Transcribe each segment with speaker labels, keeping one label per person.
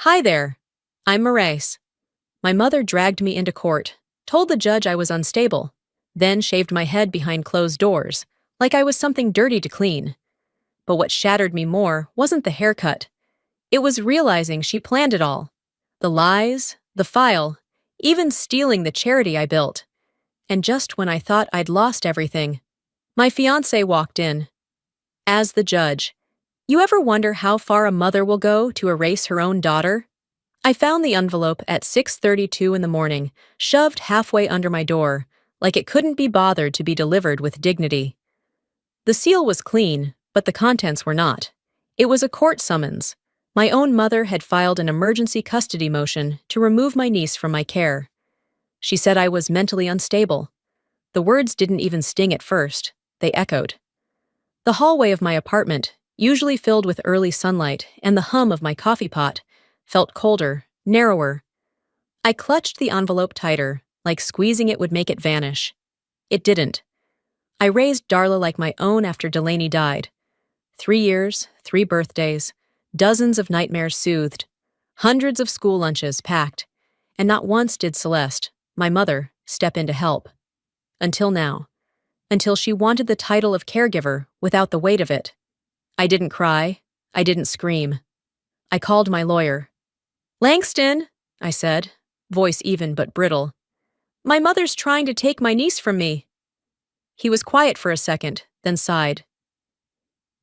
Speaker 1: Hi there. I'm Maurice. My mother dragged me into court, told the judge I was unstable, then shaved my head behind closed doors, like I was something dirty to clean. But what shattered me more wasn't the haircut. It was realizing she planned it all. The lies, the file, even stealing the charity I built. And just when I thought I'd lost everything, my fiancé walked in. As the judge, you ever wonder how far a mother will go to erase her own daughter? I found the envelope at 6:32 in the morning, shoved halfway under my door, like it couldn't be bothered to be delivered with dignity. The seal was clean, but the contents were not. It was a court summons. My own mother had filed an emergency custody motion to remove my niece from my care. She said I was mentally unstable. The words didn't even sting at first. They echoed. The hallway of my apartment, usually filled with early sunlight and the hum of my coffee pot, felt colder, narrower. I clutched the envelope tighter, like squeezing it would make it vanish. It didn't. I raised Darla like my own after Delaney died. 3 years, 3 birthdays, dozens of nightmares soothed, hundreds of school lunches packed, and not once did Celeste, my mother, step in to help. Until now. Until she wanted the title of caregiver without the weight of it. I didn't cry. I didn't scream. I called my lawyer. "Langston," I said, voice even but brittle. "My mother's trying to take my niece from me." He was quiet for a second, then sighed.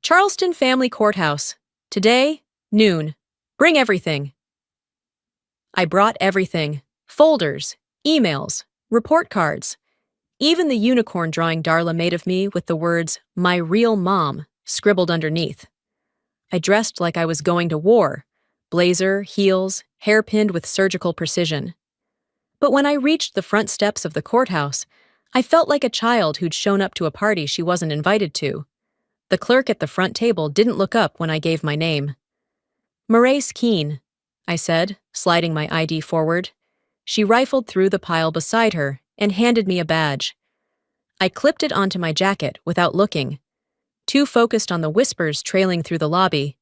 Speaker 1: "Charleston Family Courthouse. Today, noon. Bring everything." I brought everything. Folders, emails, report cards. Even the unicorn drawing Darla made of me with the words, "My real mom," scribbled underneath. I dressed like I was going to war. Blazer, heels, hair pinned with surgical precision. But when I reached the front steps of the courthouse, I felt like a child who'd shown up to a party she wasn't invited to. The clerk at the front table didn't look up when I gave my name. "Maurice Keene," I said, sliding my ID forward. She rifled through the pile beside her and handed me a badge. I clipped it onto my jacket without looking, too focused on the whispers trailing through the lobby.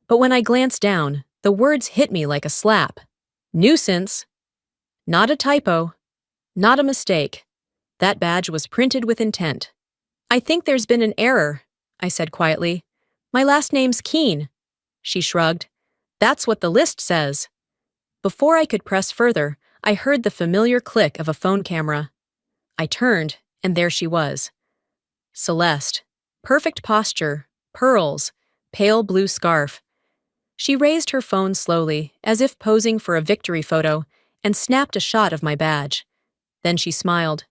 Speaker 1: But when I glanced down, the words hit me like a slap. Nuisance. Not a typo. Not a mistake. That badge was printed with intent. "I think there's been an error," I said quietly. "My last name's Keene." She shrugged. "That's what the list says." Before I could press further, I heard the familiar click of a phone camera. I turned, and there she was. Celeste. Perfect posture, pearls, pale blue scarf. She raised her phone slowly, as if posing for a victory photo, and snapped a shot of my badge. Then she smiled,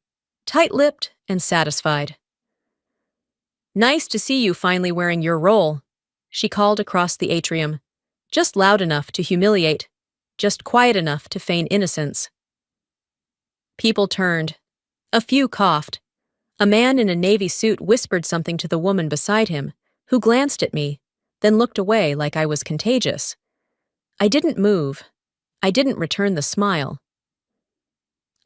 Speaker 1: tight-lipped and satisfied. "Nice to see you finally wearing your role," she called across the atrium, just loud enough to humiliate, just quiet enough to feign innocence. People turned. A few coughed. A man in a navy suit whispered something to the woman beside him, who glanced at me, then looked away like I was contagious. I didn't move. I didn't return the smile.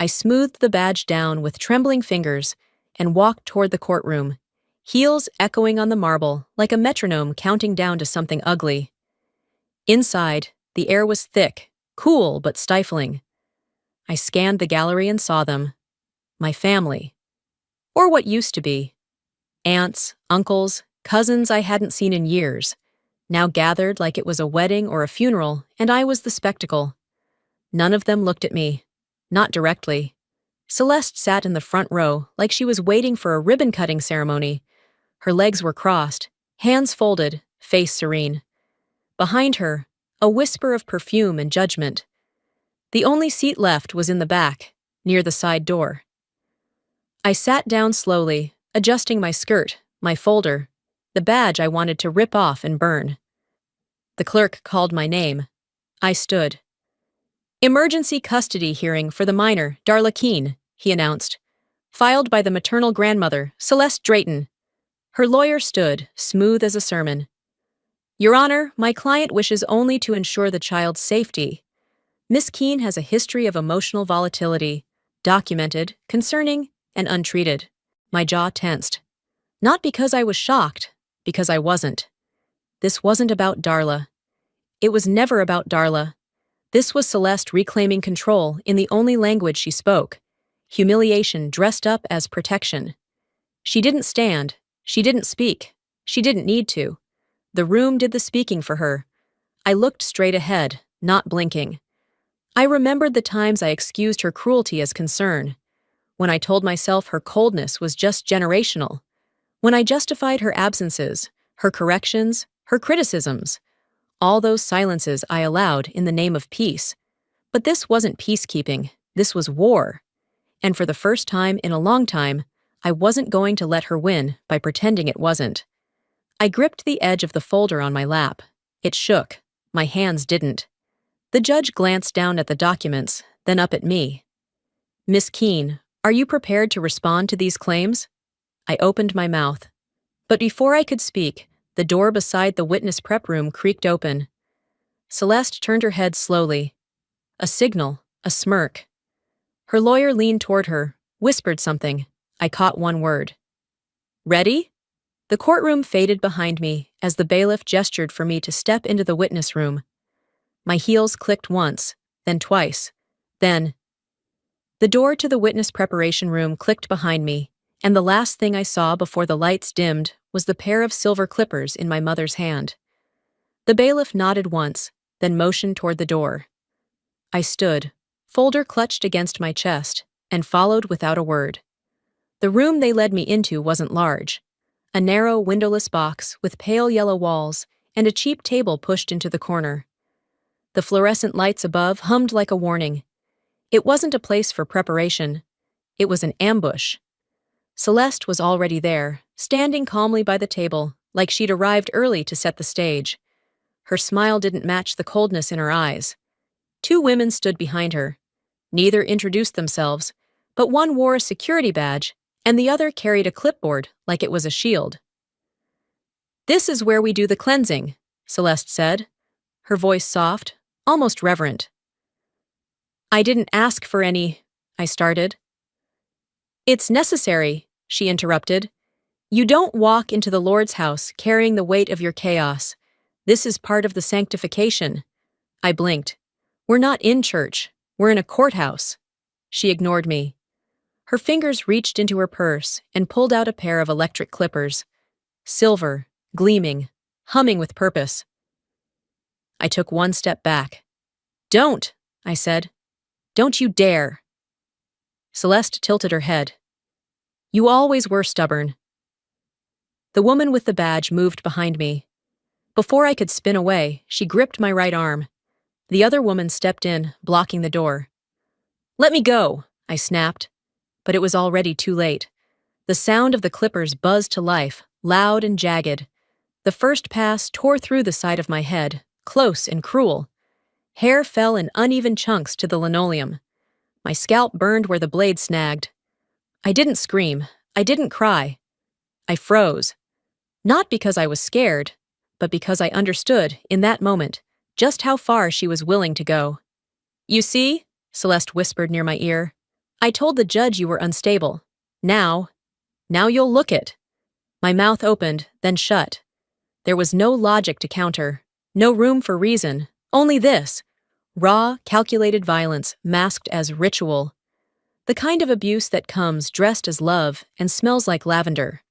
Speaker 1: I smoothed the badge down with trembling fingers and walked toward the courtroom, heels echoing on the marble like a metronome counting down to something ugly. Inside, the air was thick, cool but stifling. I scanned the gallery and saw them. My family. Or what used to be. Aunts, uncles, cousins I hadn't seen in years, now gathered like it was a wedding or a funeral, and I was the spectacle. None of them looked at me. Not directly. Celeste sat in the front row like she was waiting for a ribbon-cutting ceremony. Her legs were crossed, hands folded, face serene. Behind her, a whisper of perfume and judgment. The only seat left was in the back, near the side door. I sat down slowly, adjusting my skirt, my folder, the badge I wanted to rip off and burn. The clerk called my name. I stood. "Emergency custody hearing for the minor, Darla Keene," he announced. "Filed by the maternal grandmother, Celeste Drayton." Her lawyer stood, smooth as a sermon. "Your Honor, my client wishes only to ensure the child's safety. Miss Keene has a history of emotional volatility, documented, concerning, and untreated." My jaw tensed. Not because I was shocked, because I wasn't. This wasn't about Darla. It was never about Darla. This was Celeste reclaiming control in the only language she spoke, humiliation dressed up as protection. She didn't stand, she didn't speak, she didn't need to. The room did the speaking for her. I looked straight ahead, not blinking. I remembered the times I excused her cruelty as concern, when I told myself her coldness was just generational, when I justified her absences, her corrections, her criticisms, all those silences I allowed in the name of peace. But this wasn't peacekeeping, this was war. And for the first time in a long time, I wasn't going to let her win by pretending it wasn't. I gripped the edge of the folder on my lap. It shook. My hands didn't. The judge glanced down at the documents, then up at me. "Miss Keene, are you prepared to respond to these claims?" I opened my mouth. But before I could speak, the door beside the witness prep room creaked open. Celeste turned her head slowly. A signal, a smirk. Her lawyer leaned toward her, whispered something. I caught one word. "Ready?" The courtroom faded behind me as the bailiff gestured for me to step into the witness room. My heels clicked once, then twice, then... The door to the witness preparation room clicked behind me, and the last thing I saw before the lights dimmed was the pair of silver clippers in my mother's hand. The bailiff nodded once, then motioned toward the door. I stood, folder clutched against my chest, and followed without a word. The room they led me into wasn't large. A narrow, windowless box with pale yellow walls and a cheap table pushed into the corner. The fluorescent lights above hummed like a warning. It wasn't a place for preparation. It was an ambush. Celeste was already there, standing calmly by the table, like she'd arrived early to set the stage. Her smile didn't match the coldness in her eyes. Two women stood behind her. Neither introduced themselves, but one wore a security badge, and the other carried a clipboard like it was a shield. "This is where we do the cleansing," Celeste said, her voice soft, almost reverent. "I didn't ask for any," I started. "It's necessary," she interrupted. "You don't walk into the Lord's house carrying the weight of your chaos. This is part of the sanctification." I blinked. "We're not in church. We're in a courthouse." She ignored me. Her fingers reached into her purse and pulled out a pair of electric clippers. Silver, gleaming, humming with purpose. I took one step back. "Don't," I said. "Don't you dare." Celeste tilted her head. "You always were stubborn." The woman with the badge moved behind me. Before I could spin away, she gripped my right arm. The other woman stepped in, blocking the door. "Let me go," I snapped. But it was already too late. The sound of the clippers buzzed to life, loud and jagged. The first pass tore through the side of my head, close and cruel. Hair fell in uneven chunks to the linoleum. My scalp burned where the blade snagged. I didn't scream. I didn't cry. I froze. Not because I was scared, but because I understood, in that moment, just how far she was willing to go. "You see?" Celeste whispered near my ear. "I told the judge you were unstable. Now you'll look it." My mouth opened, then shut. There was no logic to counter, no room for reason, only this. Raw, calculated violence masked as ritual. The kind of abuse that comes dressed as love and smells like lavender.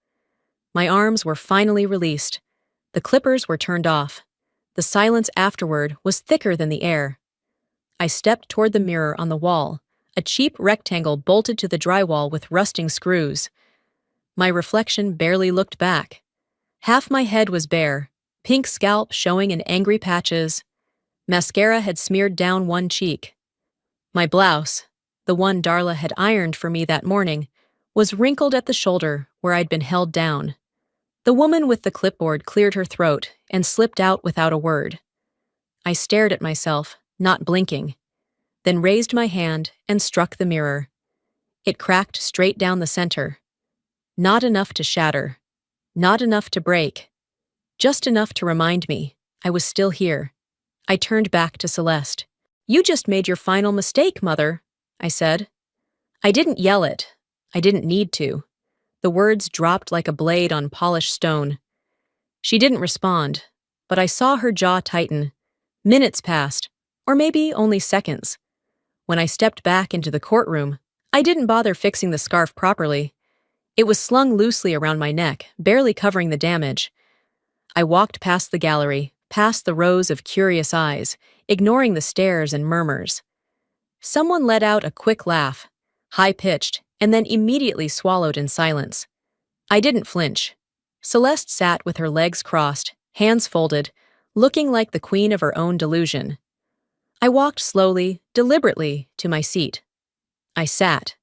Speaker 1: My arms were finally released. The clippers were turned off. The silence afterward was thicker than the air. I stepped toward the mirror on the wall, a cheap rectangle bolted to the drywall with rusting screws. My reflection barely looked back. Half my head was bare, pink scalp showing in angry patches. Mascara had smeared down one cheek. My blouse, the one Darla had ironed for me that morning, was wrinkled at the shoulder where I'd been held down. The woman with the clipboard cleared her throat and slipped out without a word. I stared at myself, not blinking, then raised my hand and struck the mirror. It cracked straight down the center. Not enough to shatter. Not enough to break. Just enough to remind me I was still here. I turned back to Celeste. "You just made your final mistake, Mother," I said. I didn't yell it. I didn't need to. The words dropped like a blade on polished stone. She didn't respond, but I saw her jaw tighten. Minutes passed, Or maybe only seconds. When I stepped back into the courtroom, I didn't bother fixing the scarf properly. It was slung loosely around my neck, barely covering the damage. I walked past the gallery, past the rows of curious eyes, ignoring the stares and murmurs. Someone let out a quick laugh, high-pitched, and then immediately swallowed in silence. I didn't flinch. Celeste sat with her legs crossed, hands folded, looking like the queen of her own delusion. I walked slowly, deliberately, to my seat. I sat.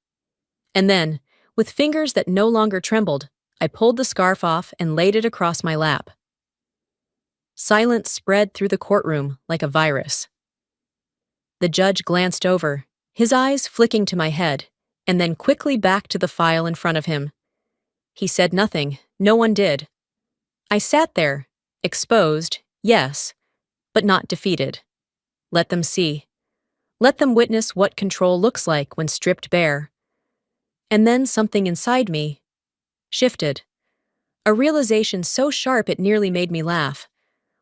Speaker 1: And then, with fingers that no longer trembled, I pulled the scarf off and laid it across my lap. Silence spread through the courtroom like a virus. The judge glanced over, his eyes flicking to my head, and then quickly back to the file in front of him. He said nothing, no one did. I sat there, exposed, yes, but not defeated. Let them see. Let them witness what control looks like when stripped bare. And then something inside me shifted. A realization so sharp it nearly made me laugh.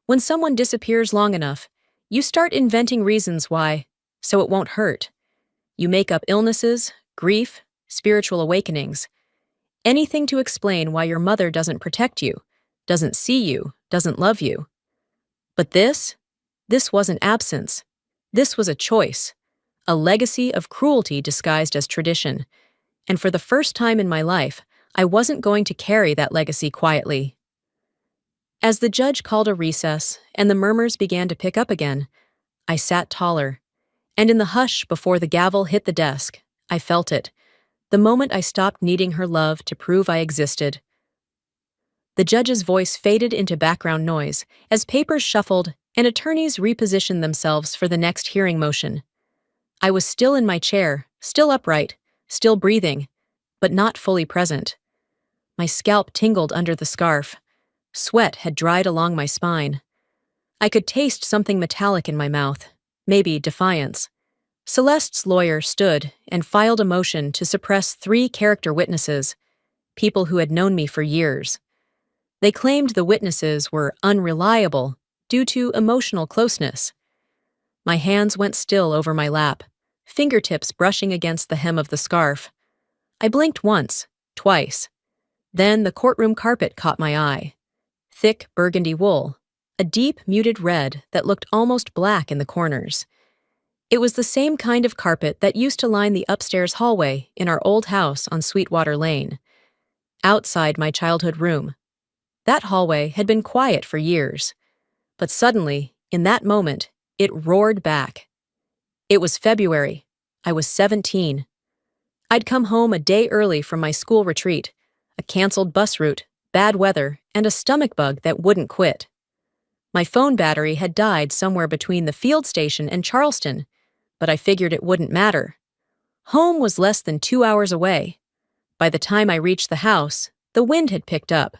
Speaker 1: When someone disappears long enough, you start inventing reasons why, so it won't hurt. You make up illnesses, grief, spiritual awakenings. Anything to explain why your mother doesn't protect you, doesn't see you, doesn't love you. But this wasn't absence. This was a choice, a legacy of cruelty disguised as tradition. And for the first time in my life, I wasn't going to carry that legacy quietly. As the judge called a recess and the murmurs began to pick up again, I sat taller. And in the hush before the gavel hit the desk, I felt it, the moment I stopped needing her love to prove I existed. The judge's voice faded into background noise as papers shuffled and attorneys repositioned themselves for the next hearing motion. I was still in my chair, still upright, still breathing, but not fully present. My scalp tingled under the scarf. Sweat had dried along my spine. I could taste something metallic in my mouth, maybe defiance. Celeste's lawyer stood and filed a motion to suppress 3 character witnesses, people who had known me for years. They claimed the witnesses were unreliable due to emotional closeness. My hands went still over my lap, fingertips brushing against the hem of the scarf. I blinked once, twice. Then the courtroom carpet caught my eye. Thick burgundy wool, a deep muted red that looked almost black in the corners. It was the same kind of carpet that used to line the upstairs hallway in our old house on Sweetwater Lane. Outside my childhood room. That hallway had been quiet for years. But suddenly, in that moment, it roared back. It was February. I was 17. I'd come home a day early from my school retreat, a canceled bus route, bad weather, and a stomach bug that wouldn't quit. My phone battery had died somewhere between the field station and Charleston, but I figured it wouldn't matter. Home was less than 2 hours away. By the time I reached the house, the wind had picked up.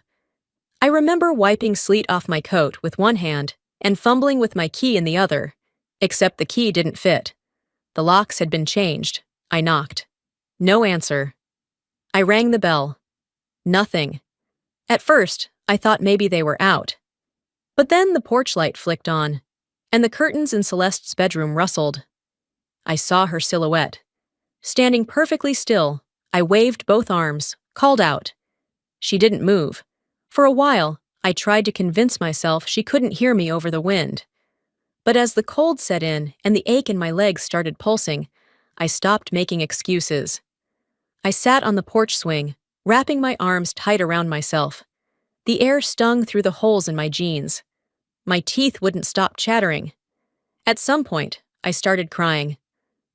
Speaker 1: I remember wiping sleet off my coat with one hand and fumbling with my key in the other, except the key didn't fit. The locks had been changed. I knocked. No answer. I rang the bell. Nothing. At first, I thought maybe they were out. But then the porch light flicked on, and the curtains in Celeste's bedroom rustled. I saw her silhouette. Standing perfectly still, I waved both arms, called out. She didn't move. For a while, I tried to convince myself she couldn't hear me over the wind. But as the cold set in and the ache in my legs started pulsing, I stopped making excuses. I sat on the porch swing, wrapping my arms tight around myself. The air stung through the holes in my jeans. My teeth wouldn't stop chattering. At some point, I started crying.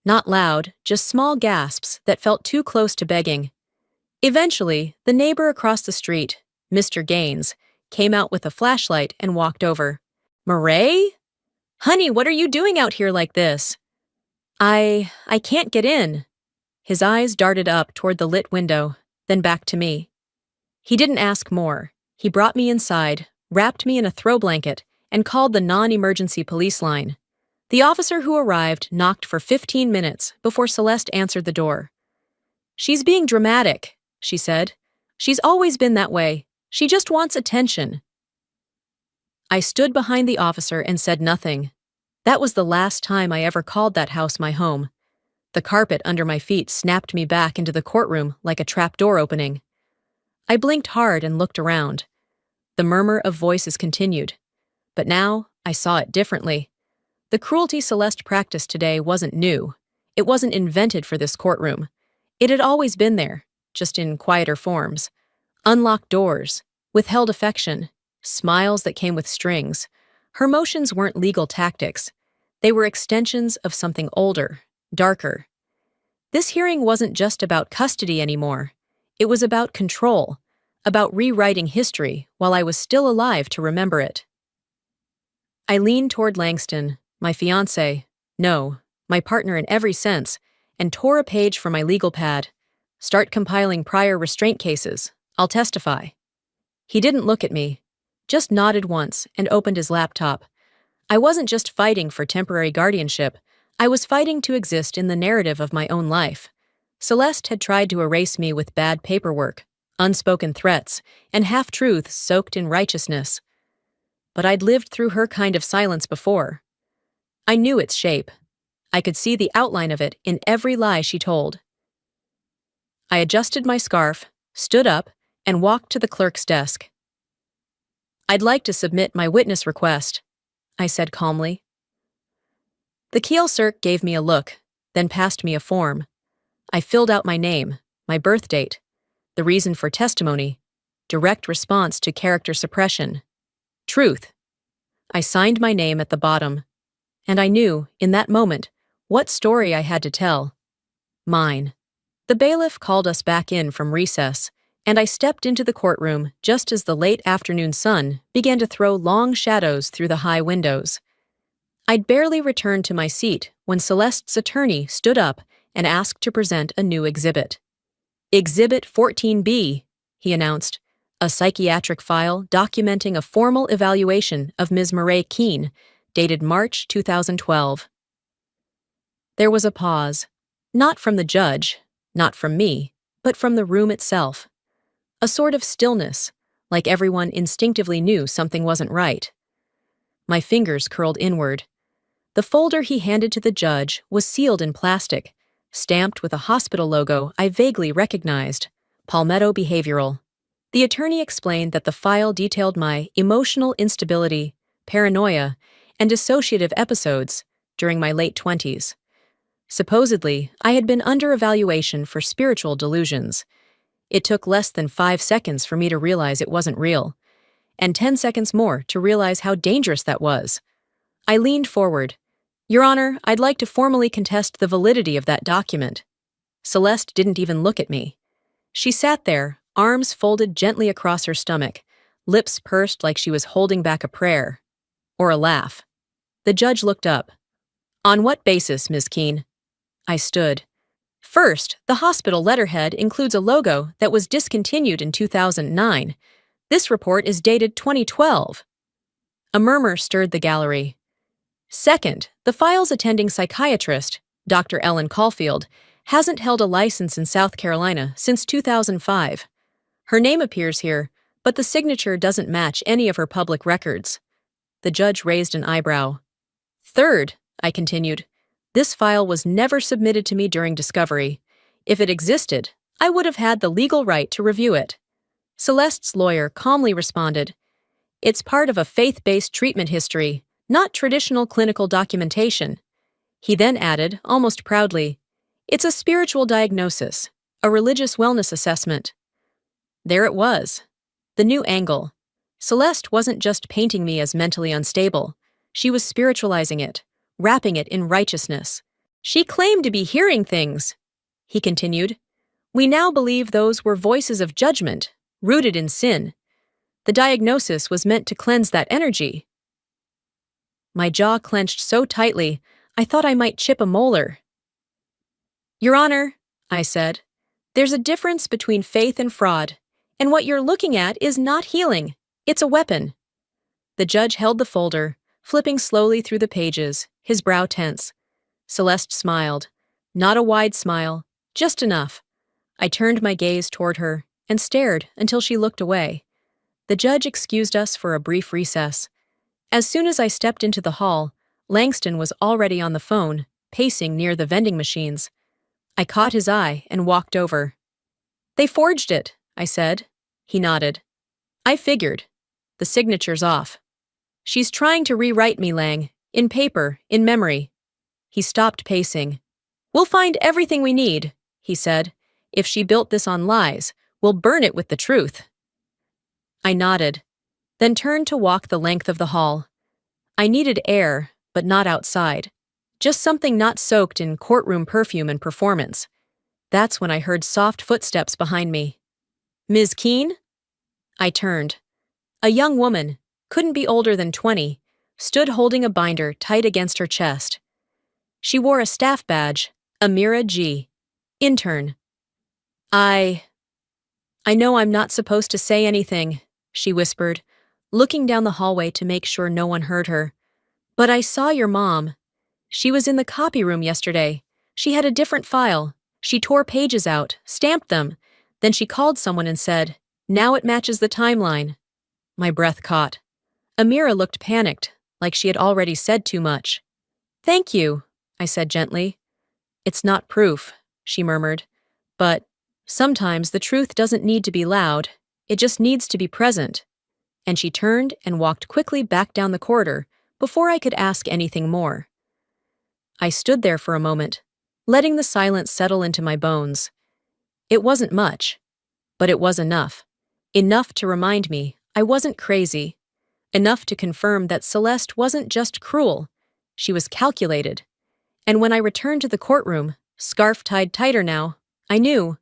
Speaker 1: Not loud, just small gasps that felt too close to begging. Eventually, the neighbor across the street, Mr. Gaines, came out with a flashlight and walked over. "Murray? Honey, what are you doing out here like this?" I can't get in." His eyes darted up toward the lit window, then back to me. He didn't ask more. He brought me inside, wrapped me in a throw blanket, and called the non-emergency police line. The officer who arrived knocked for 15 minutes before Celeste answered the door. "She's being dramatic," she said. "She's always been that way. She just wants attention." I stood behind the officer and said nothing. That was the last time I ever called that house my home. The carpet under my feet snapped me back into the courtroom like a trapdoor opening. I blinked hard and looked around. The murmur of voices continued. But now, I saw it differently. The cruelty Celeste practiced today wasn't new. It wasn't invented for this courtroom. It had always been there, just in quieter forms. Unlocked doors, withheld affection, smiles that came with strings. Her motions weren't legal tactics. They were extensions of something older, darker. This hearing wasn't just about custody anymore. It was about control, about rewriting history while I was still alive to remember it. I leaned toward Langston, my fiancé, no, my partner in every sense, and tore a page from my legal pad. Start compiling prior restraint cases. I'll testify. He didn't look at me, just nodded once and opened his laptop. I wasn't just fighting for temporary guardianship. I was fighting to exist in the narrative of my own life. Celeste had tried to erase me with bad paperwork, unspoken threats, and half-truths soaked in righteousness. But I'd lived through her kind of silence before. I knew its shape. I could see the outline of it in every lie she told. I adjusted my scarf, stood up, and walked to the clerk's desk. "I'd like to submit my witness request," I said calmly. The Kielcirk gave me a look, then passed me a form. I filled out my name, my birth date, the reason for testimony, direct response to character suppression, truth. I signed my name at the bottom, and I knew, in that moment, what story I had to tell. Mine. The bailiff called us back in from recess, and I stepped into the courtroom just as the late afternoon sun began to throw long shadows through the high windows. I'd barely returned to my seat when Celeste's attorney stood up and asked to present a new exhibit. "Exhibit 14B, he announced, a psychiatric file documenting a formal evaluation of Ms. Murray Keene, dated March 2012. There was a pause, not from the judge, not from me, but from the room itself. A sort of stillness, like everyone instinctively knew something wasn't right. My fingers curled inward. The folder he handed to the judge was sealed in plastic, stamped with a hospital logo I vaguely recognized, Palmetto Behavioral. The attorney explained that the file detailed my emotional instability, paranoia, and dissociative episodes during my late 20s. Supposedly, I had been under evaluation for spiritual delusions. It took less than 5 seconds for me to realize it wasn't real, and 10 seconds more to realize how dangerous that was. I leaned forward. "Your Honor, I'd like to formally contest the validity of that document." Celeste didn't even look at me. She sat there, arms folded gently across her stomach, lips pursed like she was holding back a prayer. Or a laugh. The judge looked up. "On what basis, Ms. Keene?" I stood. "First, the hospital letterhead includes a logo that was discontinued in 2009. This report is dated 2012. A murmur stirred the gallery. "Second, the file's attending psychiatrist, Dr. Ellen Caulfield, hasn't held a license in South Carolina since 2005. Her name appears here, but the signature doesn't match any of her public records." The judge raised an eyebrow. "Third," I continued, "this file was never submitted to me during discovery. If it existed, I would have had the legal right to review it." Celeste's lawyer calmly responded, "It's part of a faith-based treatment history, not traditional clinical documentation." He then added, almost proudly, "It's a spiritual diagnosis, a religious wellness assessment." There it was. The new angle. Celeste wasn't just painting me as mentally unstable. She was spiritualizing it, wrapping it in righteousness. "She claimed to be hearing things," he continued. "We now believe those were voices of judgment, rooted in sin. The diagnosis was meant to cleanse that energy." My jaw clenched so tightly, I thought I might chip a molar. "Your Honor," I said, "there's a difference between faith and fraud, and what you're looking at is not healing. It's a weapon." The judge held the folder, flipping slowly through the pages, his brow tense. Celeste smiled. Not a wide smile, just enough. I turned my gaze toward her and stared until she looked away. The judge excused us for a brief recess. As soon as I stepped into the hall, Langston was already on the phone, pacing near the vending machines. I caught his eye and walked over. "They forged it," I said. He nodded. "I figured. The signature's off. She's trying to rewrite me, Lang, in paper, in memory." He stopped pacing. "We'll find everything we need," he said. "If she built this on lies, we'll burn it with the truth." I nodded, then turned to walk the length of the hall. I needed air, but not outside. Just something not soaked in courtroom perfume and performance. That's when I heard soft footsteps behind me. "Ms. Keene?" I turned. A young woman, couldn't be older than 20, stood holding a binder tight against her chest. She wore a staff badge, Amira G. Intern. I know I'm not supposed to say anything," she whispered, looking down the hallway to make sure no one heard her. "But I saw your mom. She was in the copy room yesterday. She had a different file. She tore pages out, stamped them. Then she called someone and said, 'Now it matches the timeline.'" My breath caught. Amira looked panicked, like she had already said too much. "Thank you," I said gently. "It's not proof," she murmured. "But sometimes the truth doesn't need to be loud. It just needs to be present." And she turned and walked quickly back down the corridor before I could ask anything more. I stood there for a moment, letting the silence settle into my bones. It wasn't much, but it was enough. Enough to remind me I wasn't crazy. Enough to confirm that Celeste wasn't just cruel. She was calculated. And when I returned to the courtroom, scarf tied tighter now, I knew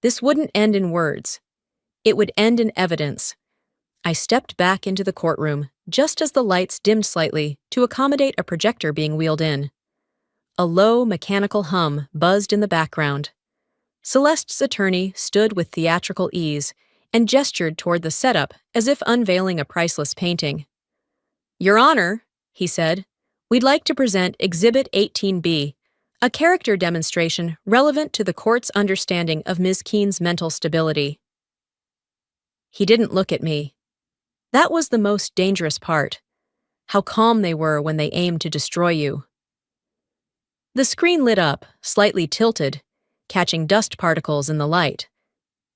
Speaker 1: this wouldn't end in words. It would end in evidence. I stepped back into the courtroom just as the lights dimmed slightly to accommodate a projector being wheeled in. A low, mechanical hum buzzed in the background. Celeste's attorney stood with theatrical ease and gestured toward the setup as if unveiling a priceless painting. "Your Honor," he said, "we'd like to present Exhibit 18B, a character demonstration relevant to the court's understanding of Ms. Keene's mental stability." He didn't look at me. That was the most dangerous part. How calm they were when they aimed to destroy you. The screen lit up, slightly tilted, catching dust particles in the light.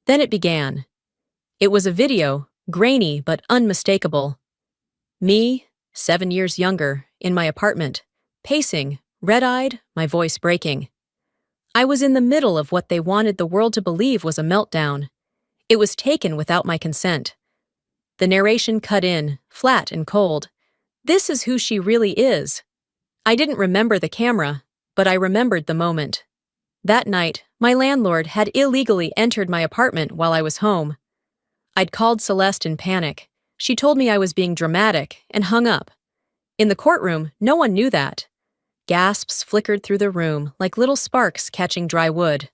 Speaker 1: Then it began. It was a video, grainy but unmistakable. Me, 7 years younger, in my apartment, pacing, red-eyed, my voice breaking. I was in the middle of what they wanted the world to believe was a meltdown. It was taken without my consent. The narration cut in, flat and cold. This is who she really is. I didn't remember the camera, but I remembered the moment. That night, my landlord had illegally entered my apartment while I was home. I'd called Celeste in panic. She told me I was being dramatic and hung up. In the courtroom, no one knew that. Gasps flickered through the room like little sparks catching dry wood.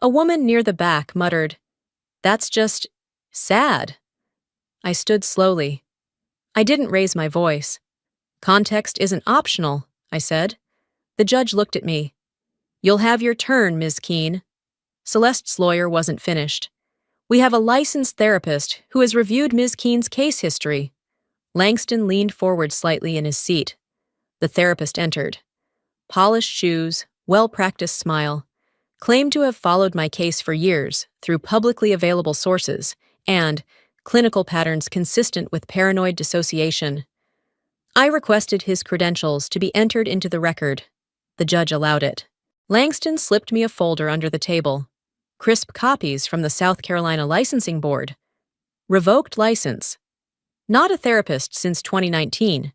Speaker 1: A woman near the back muttered, "That's just sad." I stood slowly. I didn't raise my voice. "Context isn't optional," I said. The judge looked at me. "You'll have your turn, Ms. Keene." Celeste's lawyer wasn't finished. "We have a licensed therapist who has reviewed Ms. Keene's case history." Langston leaned forward slightly in his seat. The therapist entered. Polished shoes, well-practiced smile. Claimed to have followed my case for years through publicly available sources and clinical patterns consistent with paranoid dissociation. I requested his credentials to be entered into the record. The judge allowed it. Langston slipped me a folder under the table. Crisp copies from the South Carolina Licensing Board. Revoked license. Not a therapist since 2019.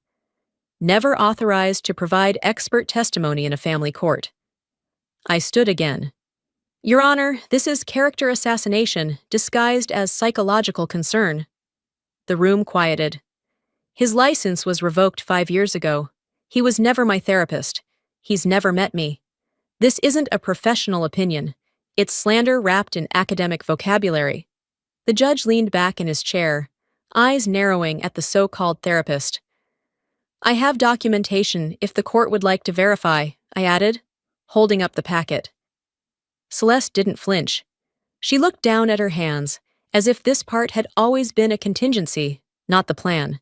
Speaker 1: Never authorized to provide expert testimony in a family court. I stood again. "Your Honor, this is character assassination disguised as psychological concern." The room quieted. "His license was revoked 5 years ago. He was never my therapist. He's never met me. This isn't a professional opinion. It's slander wrapped in academic vocabulary." The judge leaned back in his chair, eyes narrowing at the so-called therapist. "I have documentation if the court would like to verify," I added, holding up the packet. Celeste didn't flinch. She looked down at her hands, as if this part had always been a contingency, not the plan.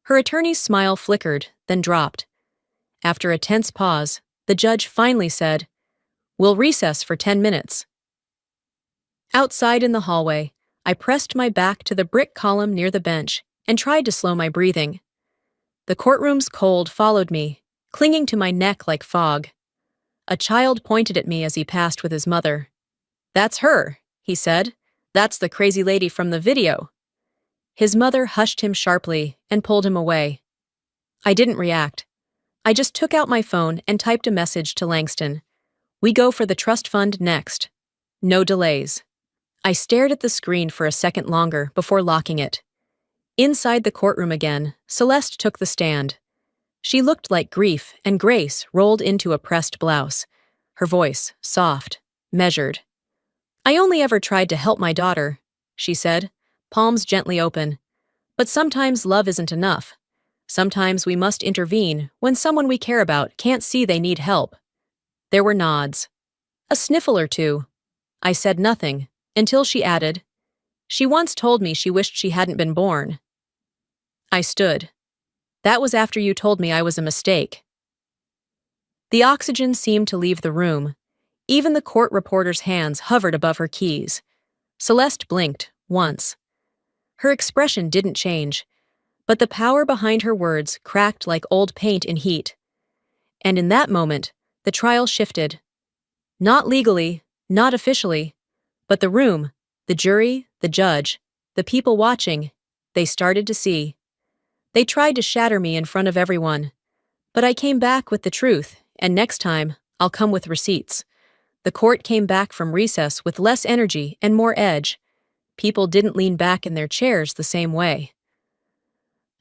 Speaker 1: Her attorney's smile flickered, then dropped. After a tense pause, the judge finally said, "We'll recess for 10 minutes." Outside in the hallway, I pressed my back to the brick column near the bench and tried to slow my breathing. The courtroom's cold followed me, clinging to my neck like fog. A child pointed at me as he passed with his mother. "That's her," he said. "That's the crazy lady from the video." His mother hushed him sharply and pulled him away. I didn't react. I just took out my phone and typed a message to Langston. "We go for the trust fund next. No delays." I stared at the screen for a second longer before locking it. Inside the courtroom again, Celeste took the stand. She looked like grief and grace rolled into a pressed blouse. Her voice, soft, measured. "I only ever tried to help my daughter," she said, palms gently open. "But sometimes love isn't enough. Sometimes we must intervene when someone we care about can't see they need help." There were nods. A sniffle or two. I said nothing, until she added, "She once told me she wished she hadn't been born." I stood. "That was after you told me I was a mistake." The oxygen seemed to leave the room. Even the court reporter's hands hovered above her keys. Celeste blinked, once. Her expression didn't change, but the power behind her words cracked like old paint in heat. And in that moment, the trial shifted. Not legally, not officially, but the room, the jury, the judge, the people watching, they started to see. They tried to shatter me in front of everyone. But I came back with the truth, and next time, I'll come with receipts. The court came back from recess with less energy and more edge. People didn't lean back in their chairs the same way.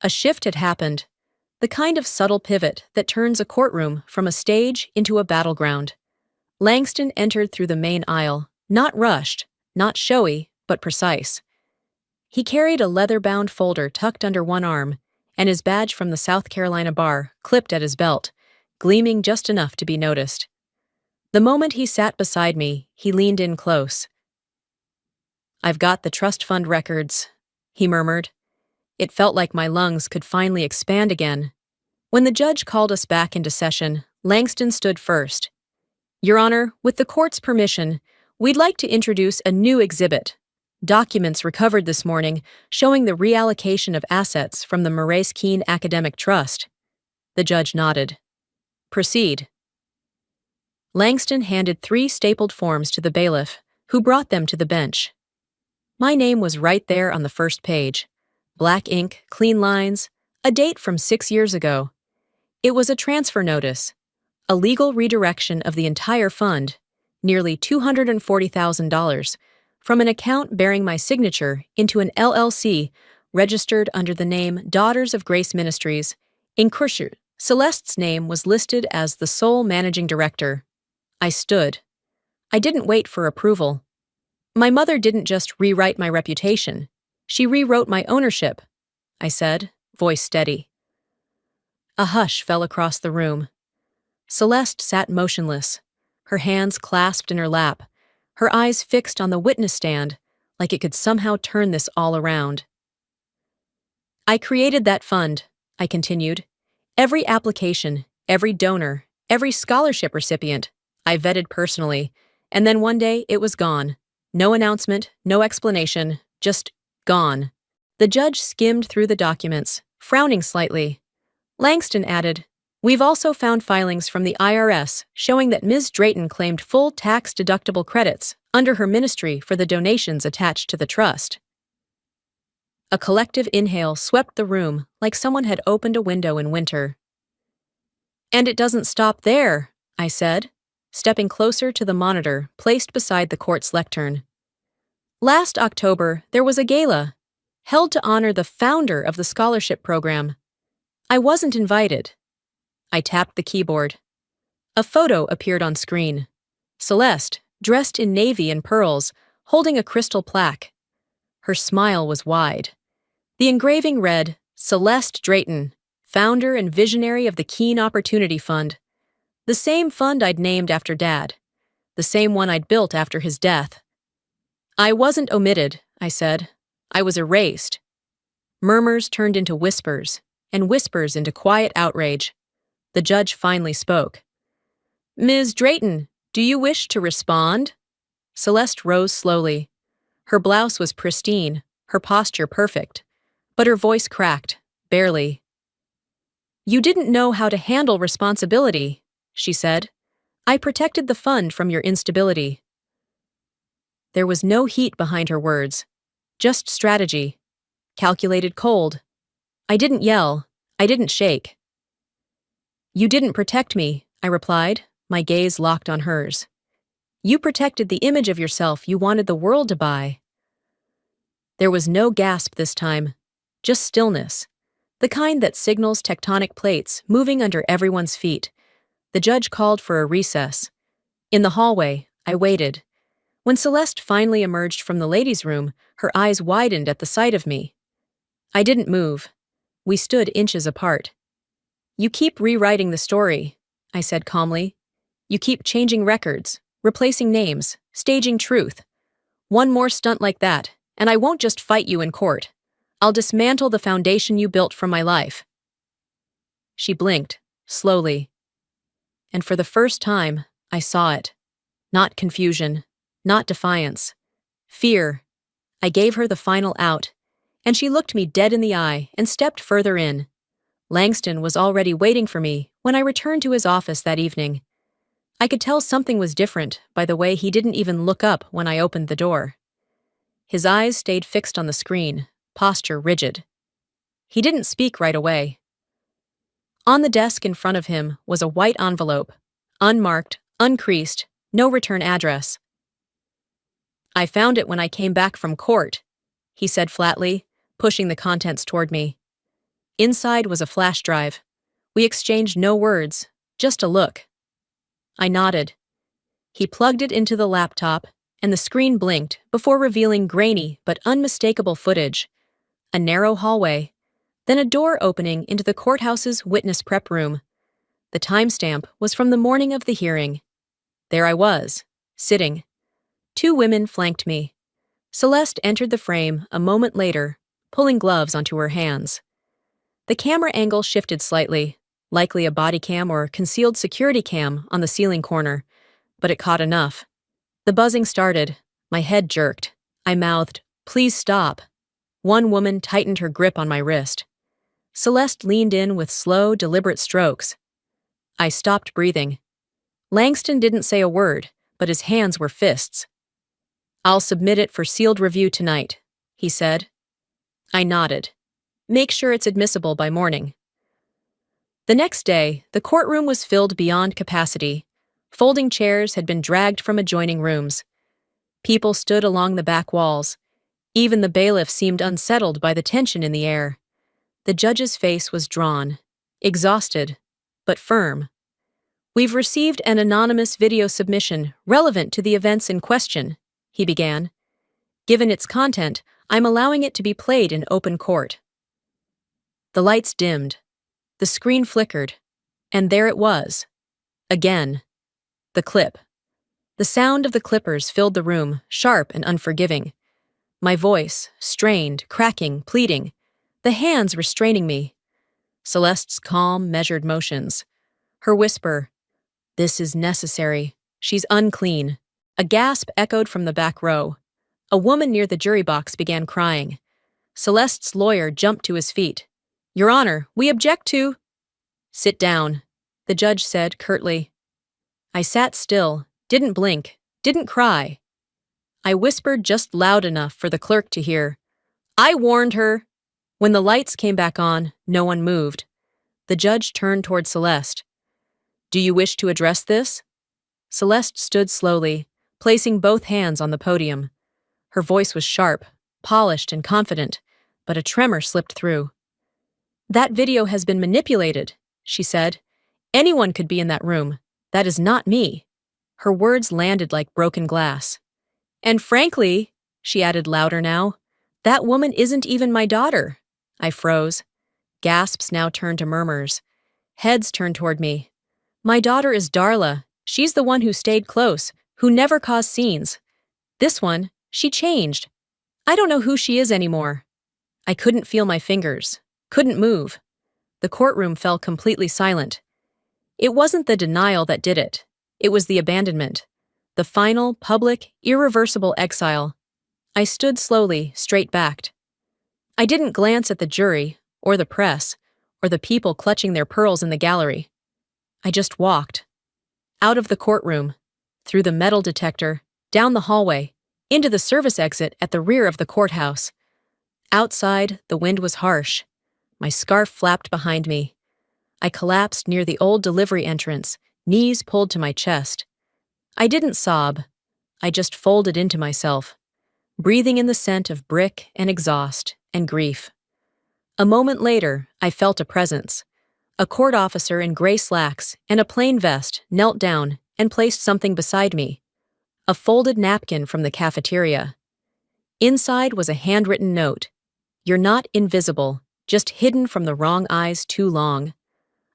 Speaker 1: A shift had happened, the kind of subtle pivot that turns a courtroom from a stage into a battleground. Langston entered through the main aisle, not rushed, not showy, but precise. He carried a leather-bound folder tucked under one arm, and his badge from the South Carolina bar clipped at his belt, gleaming just enough to be noticed. The moment he sat beside me, he leaned in close. "I've got the trust fund records," he murmured. It felt like my lungs could finally expand again. When the judge called us back into session, Langston stood first. "Your Honor, with the court's permission, we'd like to introduce a new exhibit. Documents recovered this morning showing the reallocation of assets from the Maurice Keene Academic Trust." The judge nodded. "Proceed." Langston handed 3 stapled forms to the bailiff, who brought them to the bench. My name was right there on the first page. Black ink, clean lines, a date from 6 years ago. It was a transfer notice, a legal redirection of the entire fund, nearly $240,000, from an account bearing my signature into an LLC registered under the name Daughters of Grace Ministries. In Cursor, Celeste's name was listed as the sole managing director. I stood. I didn't wait for approval. My mother didn't just rewrite my reputation. She rewrote my ownership, I said, voice steady. A hush fell across the room. Celeste sat motionless, her hands clasped in her lap, her eyes fixed on the witness stand, like it could somehow turn this all around. "I created that fund," I continued. "Every application, every donor, every scholarship recipient, I vetted personally, and then one day it was gone. No announcement, no explanation, just gone." The judge skimmed through the documents, frowning slightly. Langston added, "We've also found filings from the IRS showing that Ms. Drayton claimed full tax-deductible credits under her ministry for the donations attached to the trust." A collective inhale swept the room like someone had opened a window in winter. "And it doesn't stop there," I said, stepping closer to the monitor placed beside the court's lectern. "Last October, there was a gala, held to honor the founder of the scholarship program. I wasn't invited." I tapped the keyboard. A photo appeared on screen. Celeste, dressed in navy and pearls, holding a crystal plaque. Her smile was wide. The engraving read, "Celeste Drayton, founder and visionary of the Keene Opportunity Fund." The same fund I'd named after Dad. The same one I'd built after his death. "I wasn't omitted," I said. "I was erased." Murmurs turned into whispers, and whispers into quiet outrage. The judge finally spoke. "Ms. Drayton, do you wish to respond?" Celeste rose slowly. Her blouse was pristine, her posture perfect, but her voice cracked, barely. "You didn't know how to handle responsibility," she said. "I protected the fund from your instability." There was no heat behind her words, just strategy, calculated cold. I didn't yell, I didn't shake. "You didn't protect me," I replied, my gaze locked on hers. "You protected the image of yourself you wanted the world to buy." There was no gasp this time, just stillness, the kind that signals tectonic plates moving under everyone's feet. The judge called for a recess. In the hallway, I waited. When Celeste finally emerged from the ladies' room, her eyes widened at the sight of me. I didn't move. We stood inches apart. "You keep rewriting the story," I said calmly. "You keep changing records, replacing names, staging truth. One more stunt like that, and I won't just fight you in court. I'll dismantle the foundation you built from my life." She blinked, slowly. And for the first time, I saw it. Not confusion, not defiance. Fear. I gave her the final out, and she looked me dead in the eye and stepped further in. Langston was already waiting for me when I returned to his office that evening. I could tell something was different by the way he didn't even look up when I opened the door. His eyes stayed fixed on the screen, posture rigid. He didn't speak right away. On the desk in front of him was a white envelope, unmarked, uncreased, no return address. "I found it when I came back from court," he said flatly, pushing the contents toward me. Inside was a flash drive. We exchanged no words, just a look. I nodded. He plugged it into the laptop, and the screen blinked before revealing grainy but unmistakable footage. A narrow hallway, then a door opening into the courthouse's witness prep room. The timestamp was from the morning of the hearing. There I was, sitting. Two women flanked me. Celeste entered the frame a moment later, pulling gloves onto her hands. The camera angle shifted slightly, likely a body cam or concealed security cam on the ceiling corner, but it caught enough. The buzzing started. My head jerked. I mouthed, "Please stop." One woman tightened her grip on my wrist. Celeste leaned in with slow, deliberate strokes. I stopped breathing. Langston didn't say a word, but his hands were fists. "I'll submit it for sealed review tonight," he said. I nodded. "Make sure it's admissible by morning." The next day, the courtroom was filled beyond capacity. Folding chairs had been dragged from adjoining rooms. People stood along the back walls. Even the bailiff seemed unsettled by the tension in the air. The judge's face was drawn, exhausted, but firm. "We've received an anonymous video submission relevant to the events in question," he began. "Given its content, I'm allowing it to be played in open court." The lights dimmed. The screen flickered. And there it was. Again. The clip. The sound of the clippers filled the room, sharp and unforgiving. My voice, strained, cracking, pleading. The hands restraining me. Celeste's calm, measured motions. Her whisper, "This is necessary. She's unclean." A gasp echoed from the back row. A woman near the jury box began crying. Celeste's lawyer jumped to his feet. "Your Honor, we object to—" "Sit down," the judge said curtly. I sat still, didn't blink, didn't cry. I whispered just loud enough for the clerk to hear. "I warned her." When the lights came back on, no one moved. The judge turned toward Celeste. "Do you wish to address this?" Celeste stood slowly, placing both hands on the podium. Her voice was sharp, polished and confident, but a tremor slipped through. "That video has been manipulated," she said. "Anyone could be in that room. That is not me." Her words landed like broken glass. "And frankly," she added louder now, "that woman isn't even my daughter." I froze. Gasps now turned to murmurs. Heads turned toward me. "My daughter is Darla. She's the one who stayed close, who never caused scenes. This one, she changed. I don't know who she is anymore." I couldn't feel my fingers, couldn't move. The courtroom fell completely silent. It wasn't the denial that did it. It was the abandonment. The final, public, irreversible exile. I stood slowly, straight-backed. I didn't glance at the jury, or the press, or the people clutching their pearls in the gallery. I just walked. Out of the courtroom, through the metal detector, down the hallway, into the service exit at the rear of the courthouse. Outside, the wind was harsh. My scarf flapped behind me. I collapsed near the old delivery entrance, knees pulled to my chest. I didn't sob. I just folded into myself, breathing in the scent of brick and exhaust and grief. A moment later, I felt a presence. A court officer in gray slacks and a plain vest knelt down and placed something beside me. A folded napkin from the cafeteria. Inside was a handwritten note. "You're not invisible, just hidden from the wrong eyes too long."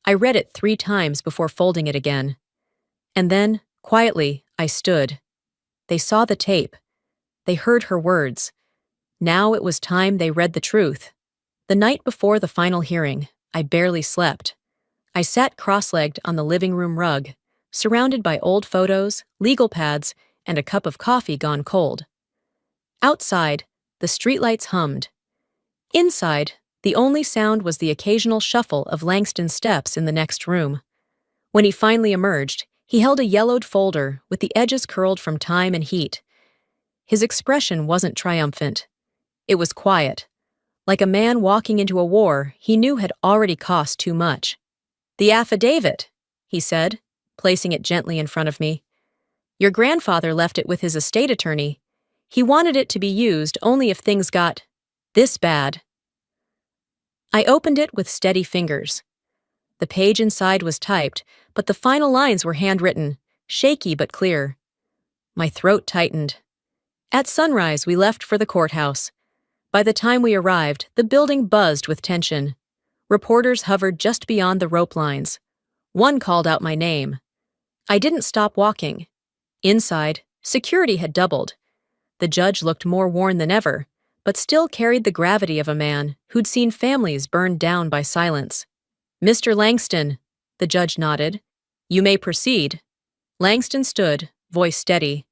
Speaker 1: I read it 3 times before folding it again. And then, quietly, I stood. They saw the tape. They heard her words. Now it was time they read the truth. The night before the final hearing, I barely slept. I sat cross-legged on the living room rug, surrounded by old photos, legal pads, and a cup of coffee gone cold. Outside, the streetlights hummed. Inside, the only sound was the occasional shuffle of Langston's steps in the next room. When he finally emerged, he held a yellowed folder with the edges curled from time and heat. His expression wasn't triumphant. It was quiet, like a man walking into a war he knew had already cost too much. "The affidavit," he said, placing it gently in front of me. "Your grandfather left it with his estate attorney. He wanted it to be used only if things got this bad." I opened it with steady fingers. The page inside was typed, but the final lines were handwritten, shaky but clear. My throat tightened. At sunrise, we left for the courthouse. By the time we arrived, the building buzzed with tension. Reporters hovered just beyond the rope lines. One called out my name. I didn't stop walking. Inside, security had doubled. The judge looked more worn than ever, but still carried the gravity of a man who'd seen families burned down by silence. "Mr. Langston," the judge nodded. "You may proceed." Langston stood, voice steady.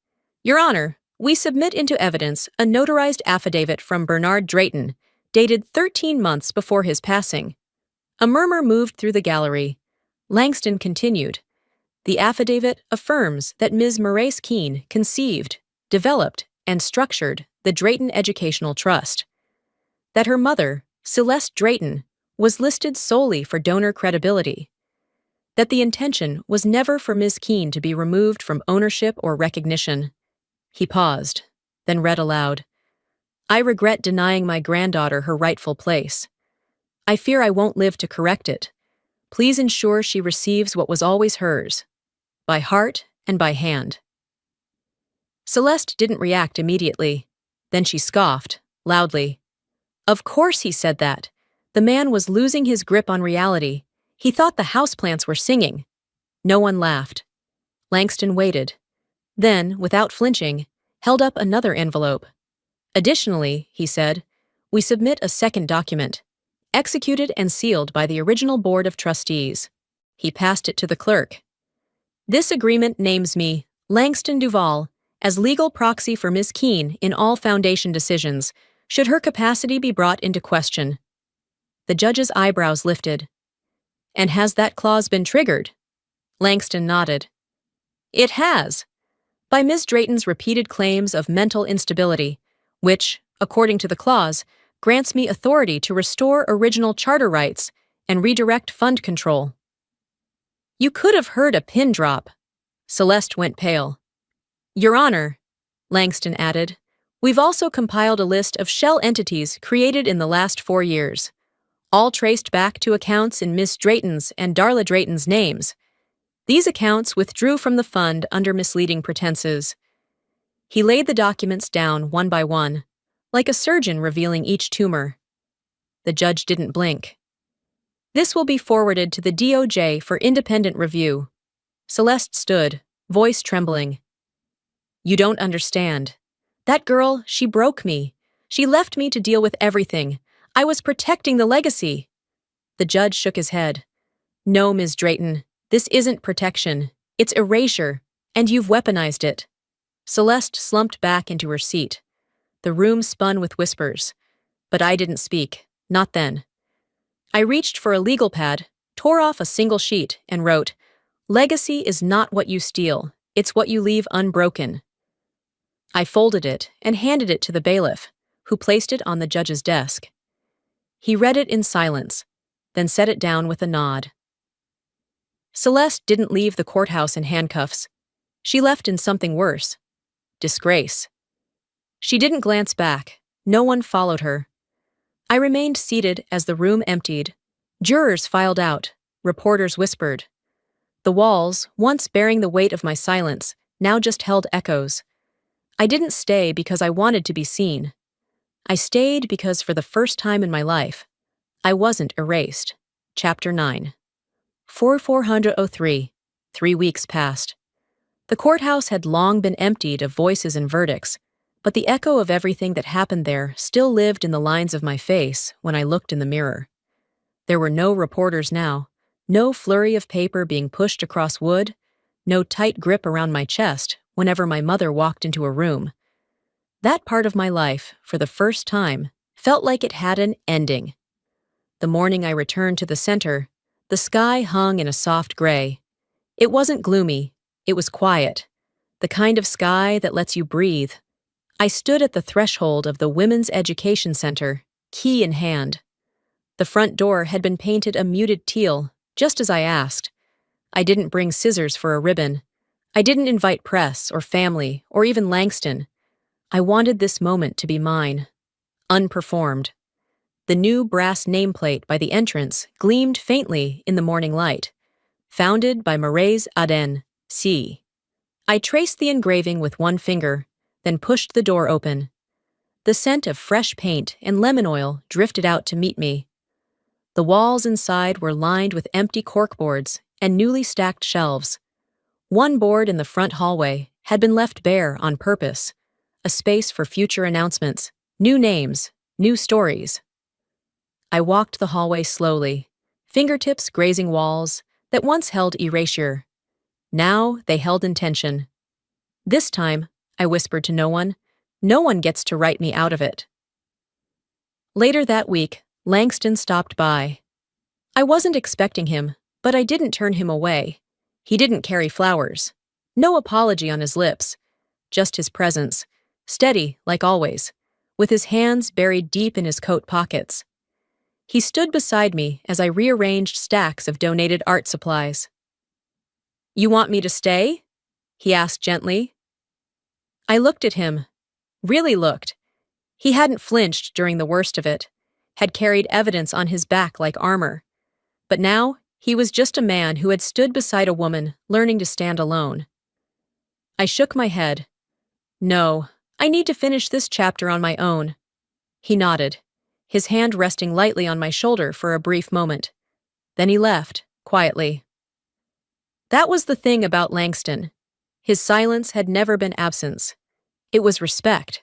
Speaker 1: "Your Honor, we submit into evidence a notarized affidavit from Bernard Drayton, dated 13 months before his passing." A murmur moved through the gallery. Langston continued. "The affidavit affirms that Ms. Maurice Keene conceived, developed, and structured the Drayton Educational Trust. That her mother, Celeste Drayton, was listed solely for donor credibility. That the intention was never for Ms. Keene to be removed from ownership or recognition." He paused, then read aloud. "I regret denying my granddaughter her rightful place. I fear I won't live to correct it. Please ensure she receives what was always hers, by heart and by hand." Celeste didn't react immediately. Then she scoffed, loudly. Of course he said that. The man was losing his grip on reality. He thought the houseplants were singing. No one laughed. Langston waited. Then, without flinching, held up another envelope. "Additionally," he said, "we submit a second document, executed and sealed by the original Board of Trustees." He passed it to the clerk. "This agreement names me, Langston Duval, as legal proxy for Ms. Keene in all Foundation decisions, should her capacity be brought into question." The judge's eyebrows lifted. "And has that clause been triggered?" Langston nodded. "It has. By Ms. Drayton's repeated claims of mental instability, which, according to the clause, grants me authority to restore original charter rights and redirect fund control." You could have heard a pin drop. Celeste went pale. "Your Honor," Langston added, "we've also compiled a list of shell entities created in the last 4 years, all traced back to accounts in Miss Drayton's and Darla Drayton's names. These accounts withdrew from the fund under misleading pretenses." He laid the documents down one by one, like a surgeon revealing each tumor. The judge didn't blink. "This will be forwarded to the DOJ for independent review." Celeste stood, voice trembling. "You don't understand. That girl, she broke me. She left me to deal with everything. I was protecting the legacy." The judge shook his head. "No, Ms. Drayton, This isn't protection. It's erasure, and you've weaponized it. Celeste slumped back into her seat. The room spun with whispers. But I didn't speak. Not then. I reached for a legal pad, tore off a single sheet, and wrote, "Legacy is not what you steal. It's what you leave unbroken." I folded it and handed it to the bailiff, who placed it on the judge's desk. He read it in silence, then set it down with a nod. Celeste didn't leave the courthouse in handcuffs. She left in something worse: disgrace. She didn't glance back. No one followed her. I remained seated as the room emptied. Jurors filed out. Reporters whispered. The walls, once bearing the weight of my silence, now just held echoes. I didn't stay because I wanted to be seen. I stayed because for the first time in my life, I wasn't erased. Chapter 9. 4403. 3 weeks passed. The courthouse had long been emptied of voices and verdicts, but the echo of everything that happened there still lived in the lines of my face when I looked in the mirror. There were no reporters now, no flurry of paper being pushed across wood, no tight grip around my chest whenever my mother walked into a room. That part of my life, for the first time, felt like it had an ending. The morning I returned to the center, the sky hung in a soft gray. It wasn't gloomy, it was quiet, the kind of sky that lets you breathe. I stood at the threshold of the Women's Education Center, key in hand. The front door had been painted a muted teal, just as I asked. I didn't bring scissors for a ribbon. I didn't invite press or family or even Langston. I wanted this moment to be mine. Unperformed. The new brass nameplate by the entrance gleamed faintly in the morning light. Founded by Marais Aden, C. I traced the engraving with one finger, then pushed the door open. The scent of fresh paint and lemon oil drifted out to meet me. The walls inside were lined with empty corkboards and newly stacked shelves. One board in the front hallway had been left bare on purpose, a space for future announcements, new names, new stories. I walked the hallway slowly, fingertips grazing walls that once held erasure. Now they held intention. This time, I whispered to no one gets to write me out of it. Later that week, Langston stopped by. I wasn't expecting him, but I didn't turn him away. He didn't carry flowers. No apology on his lips. Just his presence, steady like always, with his hands buried deep in his coat pockets. He stood beside me as I rearranged stacks of donated art supplies. "You want me to stay?" he asked gently. I looked at him, really looked. He hadn't flinched during the worst of it, had carried evidence on his back like armor. But now, he was just a man who had stood beside a woman learning to stand alone. I shook my head. "No, I need to finish this chapter on my own." He nodded, his hand resting lightly on my shoulder for a brief moment. Then he left, quietly. That was the thing about Langston. His silence had never been absence. It was respect,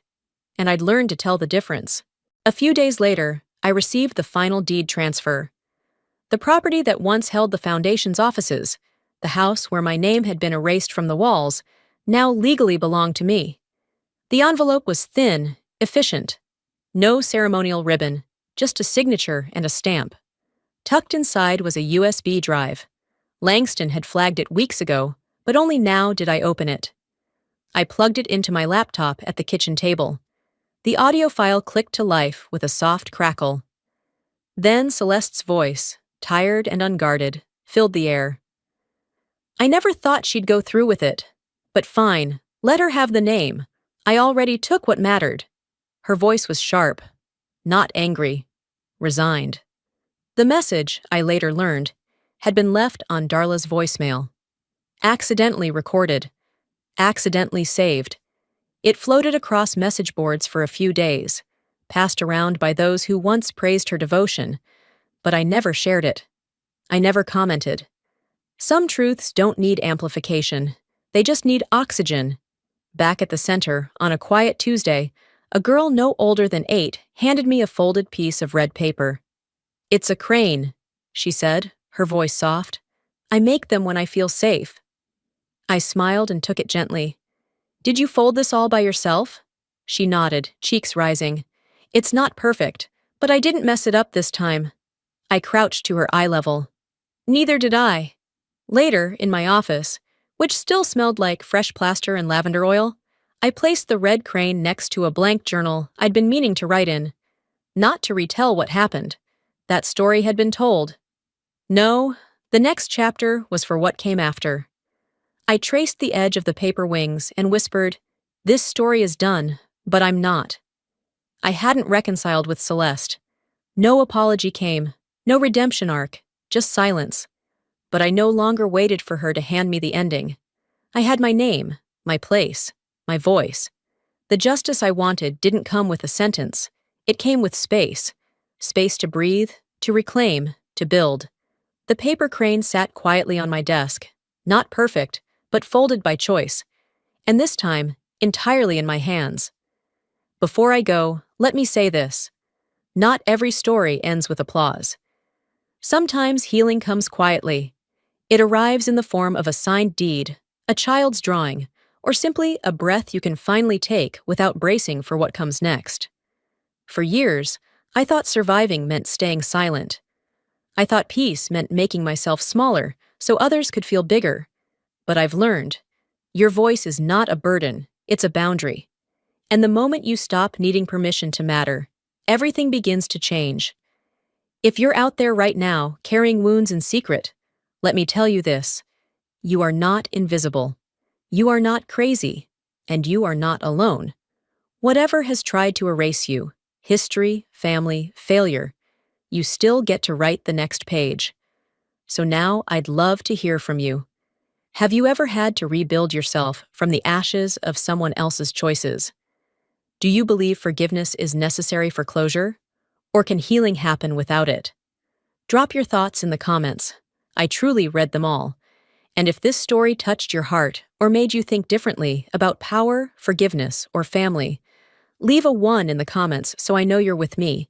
Speaker 1: and I'd learned to tell the difference. A few days later, I received the final deed transfer. The property that once held the foundation's offices, the house where my name had been erased from the walls, now legally belonged to me. The envelope was thin, efficient. No ceremonial ribbon, just a signature and a stamp. Tucked inside was a USB drive. Langston had flagged it weeks ago, but only now did I open it. I plugged it into my laptop at the kitchen table. The audio file clicked to life with a soft crackle. Then Celeste's voice, tired and unguarded, filled the air. "I never thought she'd go through with it. But fine, let her have the name. I already took what mattered." Her voice was sharp, not angry, resigned. The message, I later learned, had been left on Darla's voicemail. Accidentally recorded, accidentally saved. It floated across message boards for a few days, passed around by those who once praised her devotion, but I never shared it. I never commented. Some truths don't need amplification. They just need oxygen. Back at the center, on a quiet Tuesday, a girl no older than 8 handed me a folded piece of red paper. "It's a crane," she said, her voice soft. I make them when I feel safe. I smiled and took it gently. Did you fold this all by yourself? She nodded, cheeks rising. It's not perfect, but I didn't mess it up this time. I crouched to her eye level. Neither did I. Later, in my office, which still smelled like fresh plaster and lavender oil, I placed the red crane next to a blank journal I'd been meaning to write in. Not to retell what happened. That story had been told. No, the next chapter was for what came after. I traced the edge of the paper wings and whispered, "This story is done, but I'm not." I hadn't reconciled with Celeste. No apology came, no redemption arc, just silence. But I no longer waited for her to hand me the ending. I had my name, my place, my voice. The justice I wanted didn't come with a sentence. It came with space. Space to breathe, to reclaim, to build. The paper crane sat quietly on my desk, not perfect, but folded by choice. And this time, entirely in my hands. Before I go, let me say this. Not every story ends with applause. Sometimes healing comes quietly. It arrives in the form of a signed deed, a child's drawing, or simply a breath you can finally take without bracing for what comes next. For years, I thought surviving meant staying silent. I thought peace meant making myself smaller so others could feel bigger. But I've learned, your voice is not a burden, it's a boundary. And the moment you stop needing permission to matter, everything begins to change. If you're out there right now carrying wounds in secret, let me tell you this. You are not invisible. You are not crazy. And you are not alone. Whatever has tried to erase you, history, family, failure, you still get to write the next page. So now I'd love to hear from you. Have you ever had to rebuild yourself from the ashes of someone else's choices? Do you believe forgiveness is necessary for closure? Or can healing happen without it? Drop your thoughts in the comments. I truly read them all. And if this story touched your heart or made you think differently about power, forgiveness, or family, leave a 1 in the comments so I know you're with me.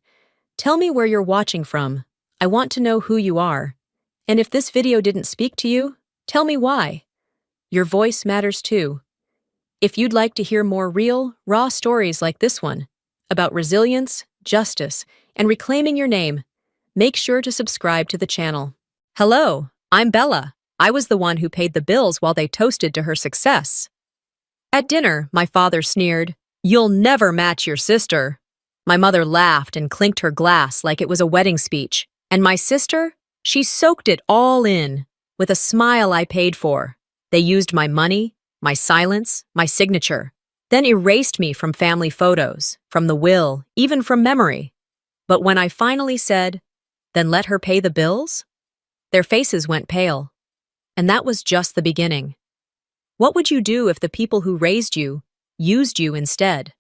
Speaker 1: Tell me where you're watching from. I want to know who you are. And if this video didn't speak to you, tell me why. Your voice matters too. If you'd like to hear more real, raw stories like this one, about resilience, justice, and reclaiming your name, make sure to subscribe to the channel. Hello, I'm Bella. I was the one who paid the bills while they toasted to her success. At dinner, my father sneered, "You'll never match your sister." My mother laughed and clinked her glass like it was a wedding speech. And my sister? She soaked it all in, with a smile I paid for. They used my money, my silence, my signature, then erased me from family photos, from the will, even from memory. But when I finally said, "Then let her pay the bills?" their faces went pale. And that was just the beginning. What would you do if the people who raised you used you instead?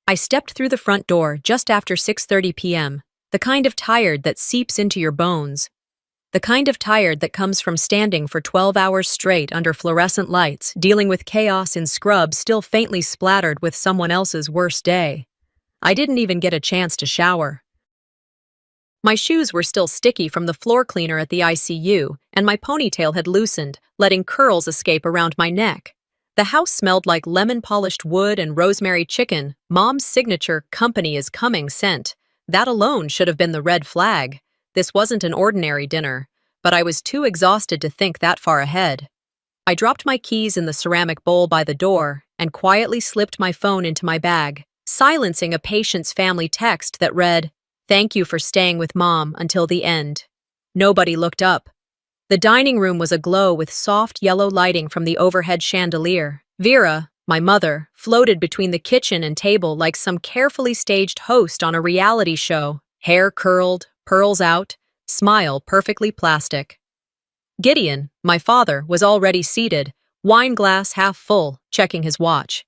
Speaker 1: I stepped through the front door just after 6:30 p.m., the kind of tired that seeps into your bones. The kind of tired that comes from standing for 12 hours straight under fluorescent lights, dealing with chaos in scrubs still faintly splattered with someone else's worst day. I didn't even get a chance to shower. My shoes were still sticky from the floor cleaner at the ICU, and my ponytail had loosened, letting curls escape around my neck. The house smelled like lemon-polished wood and rosemary chicken, Mom's signature "company is coming" scent. That alone should have been the red flag. This wasn't an ordinary dinner, but I was too exhausted to think that far ahead. I dropped my keys in the ceramic bowl by the door and quietly slipped my phone into my bag, silencing a patient's family text that read, "Thank you for staying with Mom until the end." Nobody looked up. The dining room was aglow with soft yellow lighting from the overhead chandelier. Vera, my mother, floated between the kitchen and table like some carefully staged host on a reality show, hair curled, pearls out, smile perfectly plastic. Gideon, my father, was already seated, wine glass half full, checking his watch.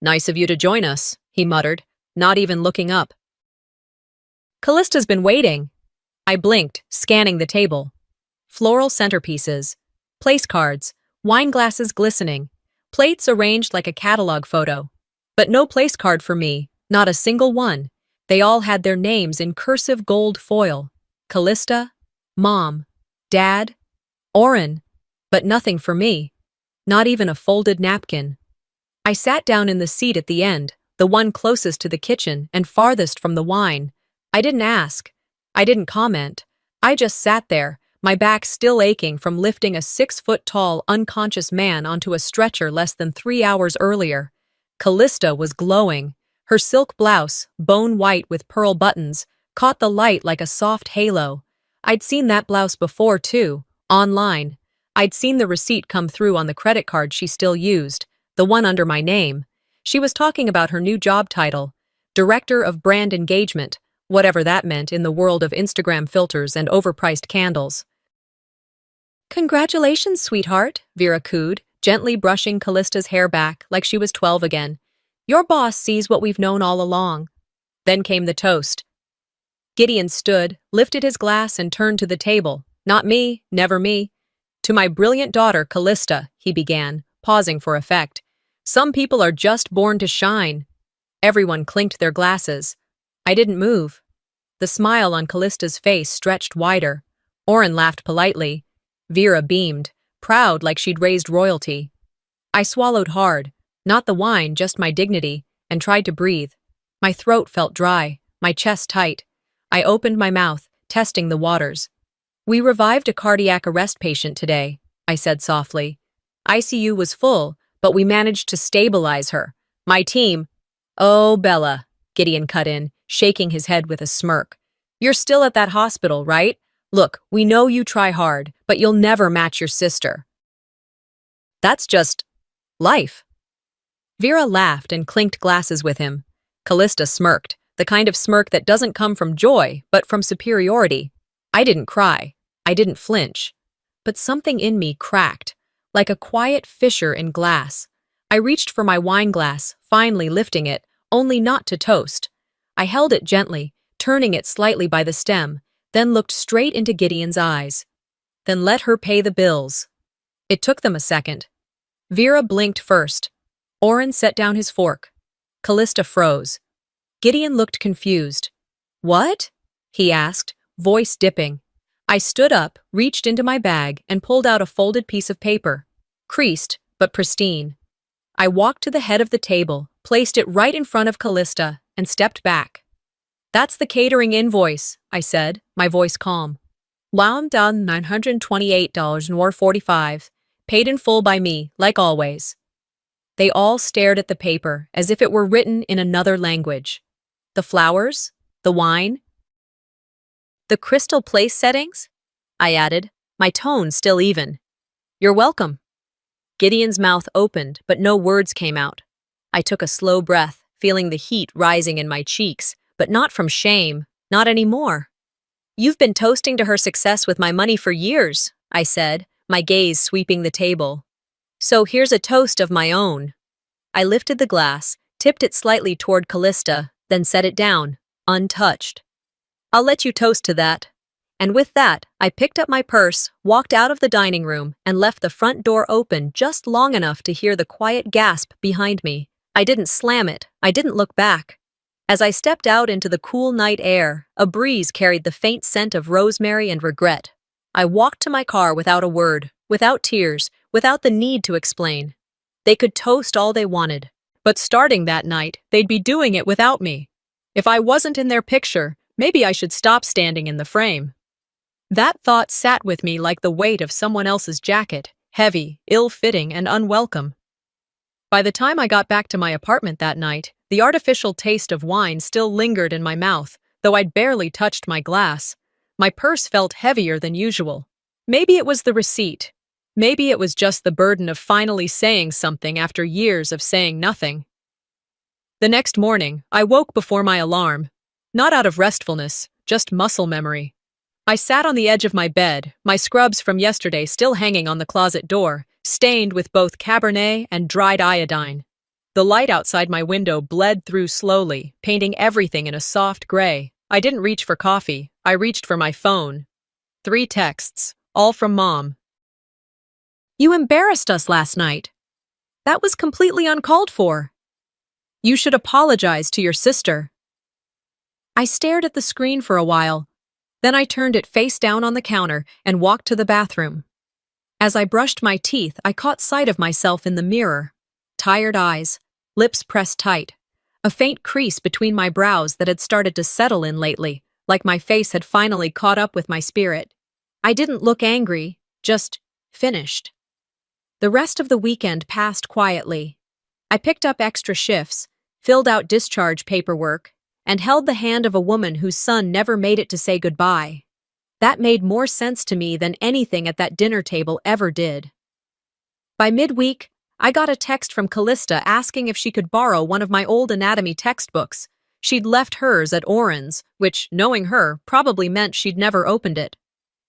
Speaker 1: "Nice of you to join us," he muttered, not even looking up. "Callista's been waiting." I blinked, scanning the table. Floral centerpieces, place cards, wine glasses glistening, plates arranged like a catalog photo. But no place card for me, not a single one. They all had their names in cursive gold foil. Callista, Mom, Dad, Oren. But nothing for me. Not even a folded napkin. I sat down in the seat at the end, the one closest to the kitchen and farthest from the wine. I didn't ask. I didn't comment. I just sat there, my back still aching from lifting a 6-foot-tall, unconscious man onto a stretcher less than 3 hours earlier. Callista was glowing. Her silk blouse, bone white with pearl buttons, caught the light like a soft halo. I'd seen that blouse before, too, online. I'd seen the receipt come through on the credit card she still used, the one under my name. She was talking about her new job title, Director of Brand Engagement, whatever that meant in the world of Instagram filters and overpriced candles. "Congratulations, sweetheart," Vera cooed, gently brushing Callista's hair back like she was 12 again. "Your boss sees what we've known all along." Then came the toast. Gideon stood, lifted his glass and turned to the table. "Not me, never me. To my brilliant daughter, Callista," he began, pausing for effect. "Some people are just born to shine." Everyone clinked their glasses. I didn't move. The smile on Callista's face stretched wider. Oren laughed politely. Vera beamed, proud like she'd raised royalty. I swallowed hard, not the wine, just my dignity, and tried to breathe. My throat felt dry, my chest tight. I opened my mouth, testing the waters. "We revived a cardiac arrest patient today," I said softly. "ICU was full, but we managed to stabilize her. My team—" "Oh, Bella," Gideon cut in, shaking his head with a smirk. "You're still at that hospital, right? Look, we know you try hard, but you'll never match your sister. That's just life." Vera laughed and clinked glasses with him. Callista smirked, the kind of smirk that doesn't come from joy, but from superiority. I didn't cry. I didn't flinch. But something in me cracked, like a quiet fissure in glass. I reached for my wine glass, finally lifting it, only not to toast. I held it gently, turning it slightly by the stem, then looked straight into Gideon's eyes. "Then let her pay the bills." It took them a second. Vera blinked first. Oren set down his fork. Callista froze. Gideon looked confused. "What?" he asked, voice dipping. I stood up, reached into my bag, and pulled out a folded piece of paper. Creased, but pristine. I walked to the head of the table, placed it right in front of Callista, and stepped back. "That's the catering invoice," I said, my voice calm. $928.45, paid in full by me, like always. They all stared at the paper, as if it were written in another language. The flowers? The wine? "The crystal place settings?" I added, my tone still even. "You're welcome." Gideon's mouth opened, but no words came out. I took a slow breath, feeling the heat rising in my cheeks, but not from shame, not anymore. "You've been toasting to her success with my money for years," I said, my gaze sweeping the table. "So here's a toast of my own." I lifted the glass, tipped it slightly toward Callista, then set it down, untouched. "I'll let you toast to that." And with that, I picked up my purse, walked out of the dining room, and left the front door open just long enough to hear the quiet gasp behind me. I didn't slam it. I didn't look back. As I stepped out into the cool night air, a breeze carried the faint scent of rosemary and regret. I walked to my car without a word, without tears, without the need to explain. They could toast all they wanted, but starting that night, they'd be doing it without me. If I wasn't in their picture, maybe I should stop standing in the frame. That thought sat with me like the weight of someone else's jacket, heavy, ill-fitting, and unwelcome. By the time I got back to my apartment that night, the artificial taste of wine still lingered in my mouth, though I'd barely touched my glass. My purse felt heavier than usual. Maybe it was the receipt. Maybe it was just the burden of finally saying something after years of saying nothing. The next morning, I woke before my alarm. Not out of restfulness, just muscle memory. I sat on the edge of my bed, my scrubs from yesterday still hanging on the closet door, stained with both Cabernet and dried iodine. The light outside my window bled through slowly, painting everything in a soft gray. I didn't reach for coffee. I reached for my phone. 3 texts, all from Mom. "You embarrassed us last night. That was completely uncalled for. You should apologize to your sister." I stared at the screen for a while. Then I turned it face down on the counter and walked to the bathroom. As I brushed my teeth, I caught sight of myself in the mirror. Tired eyes, lips pressed tight, a faint crease between my brows that had started to settle in lately, like my face had finally caught up with my spirit. I didn't look angry, just finished. The rest of the weekend passed quietly. I picked up extra shifts, filled out discharge paperwork, and held the hand of a woman whose son never made it to say goodbye. That made more sense to me than anything at that dinner table ever did. By midweek, I got a text from Callista asking if she could borrow one of my old anatomy textbooks. She'd left hers at Oren's, which, knowing her, probably meant she'd never opened it.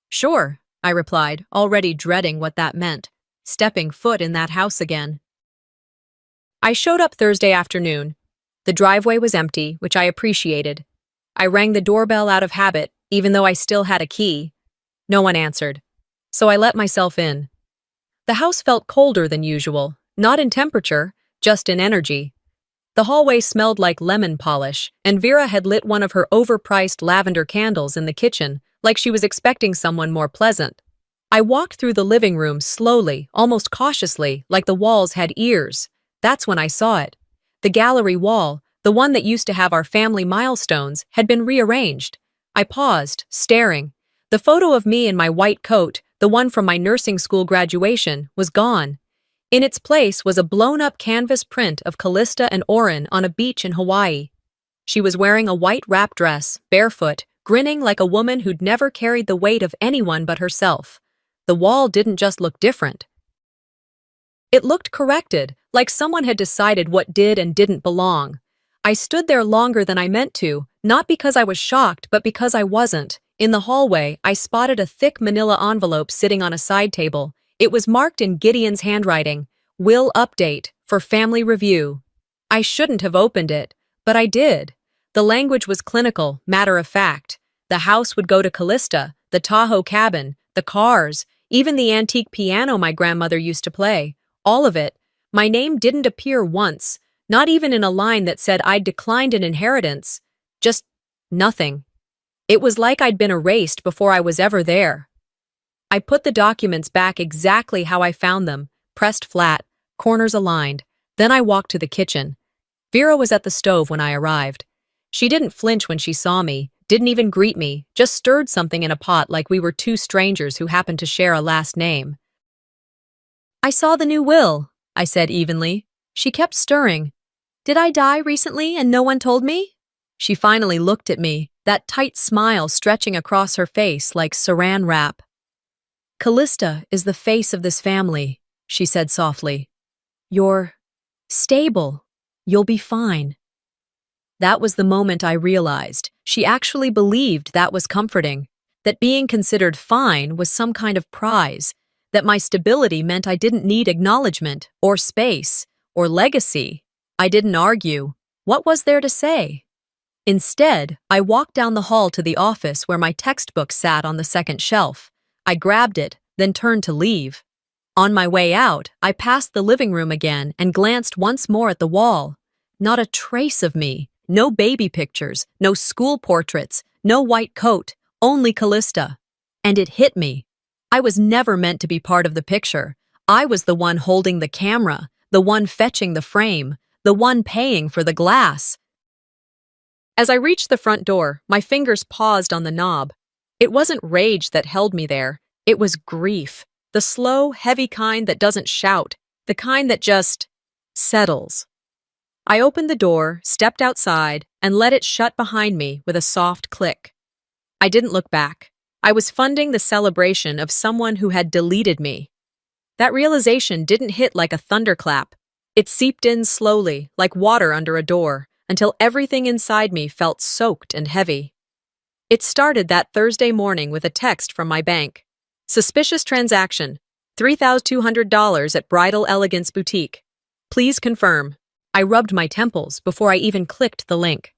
Speaker 1: Sure, I replied, already dreading what that meant, stepping foot in that house again. I showed up Thursday afternoon. The driveway was empty, which I appreciated. I rang the doorbell out of habit, even though I still had a key. No one answered, so I let myself in. The house felt colder than usual, not in temperature, just in energy. The hallway smelled like lemon polish, and Vera had lit one of her overpriced lavender candles in the kitchen, like she was expecting someone more pleasant. I walked through the living room slowly, almost cautiously, like the walls had ears. That's when I saw it. The gallery wall, the one that used to have our family milestones, had been rearranged. I paused, staring. The photo of me in my white coat, the one from my nursing school graduation, was gone. In its place was a blown-up canvas print of Callista and Oren on a beach in Hawaii. She was wearing a white wrap dress, barefoot, grinning like a woman who'd never carried the weight of anyone but herself. The wall didn't just look different. It looked corrected, like someone had decided what did and didn't belong. I stood there longer than I meant to, not because I was shocked, but because I wasn't. In the hallway, I spotted a thick manila envelope sitting on a side table. It was marked in Gideon's handwriting, "Will update, for family review." I shouldn't have opened it, but I did. The language was clinical, matter-of-fact. The house would go to Callista, the Tahoe cabin, the cars, even the antique piano my grandmother used to play. All of it. My name didn't appear once, not even in a line that said I'd declined an inheritance. Just nothing. It was like I'd been erased before I was ever there. I put the documents back exactly how I found them, pressed flat, corners aligned. Then I walked to the kitchen. Vera was at the stove when I arrived. She didn't flinch when she saw me, didn't even greet me, just stirred something in a pot like we were two strangers who happened to share a last name. "I saw the new will," I said evenly. She kept stirring. "Did I die recently and no one told me?" She finally looked at me, that tight smile stretching across her face like saran wrap. "Callista is the face of this family," she said softly. "You're stable. You'll be fine." That was the moment I realized she actually believed that was comforting, that being considered fine was some kind of prize, that my stability meant I didn't need acknowledgement, or space, or legacy. I didn't argue. What was there to say? Instead, I walked down the hall to the office where my textbook sat on the second shelf. I grabbed it, then turned to leave. On my way out, I passed the living room again and glanced once more at the wall. Not a trace of me. No baby pictures, no school portraits, no white coat, only Callista. And it hit me. I was never meant to be part of the picture. I was the one holding the camera, the one fetching the frame, the one paying for the glass. As I reached the front door, my fingers paused on the knob. It wasn't rage that held me there. It was grief. The slow, heavy kind that doesn't shout, the kind that just settles. I opened the door, stepped outside, and let it shut behind me with a soft click. I didn't look back. I was funding the celebration of someone who had deleted me. That realization didn't hit like a thunderclap. It seeped in slowly, like water under a door, until everything inside me felt soaked and heavy. It started that Thursday morning with a text from my bank. "Suspicious transaction. $3,200 at Bridal Elegance Boutique. Please confirm." I rubbed my temples before I even clicked the link.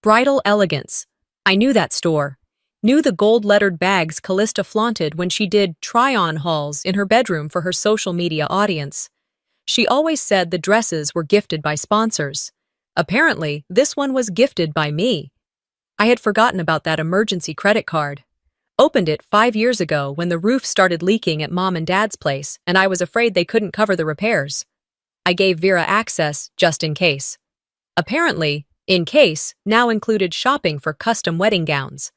Speaker 1: Bridal Elegance. I knew that store. Knew the gold-lettered bags Callista flaunted when she did try-on hauls in her bedroom for her social media audience. She always said the dresses were gifted by sponsors. Apparently, this one was gifted by me. I had forgotten about that emergency credit card. Opened it 5 years ago when the roof started leaking at Mom and Dad's place, and I was afraid they couldn't cover the repairs. I gave Vera access just in case. Apparently, in case now included shopping for custom wedding gowns.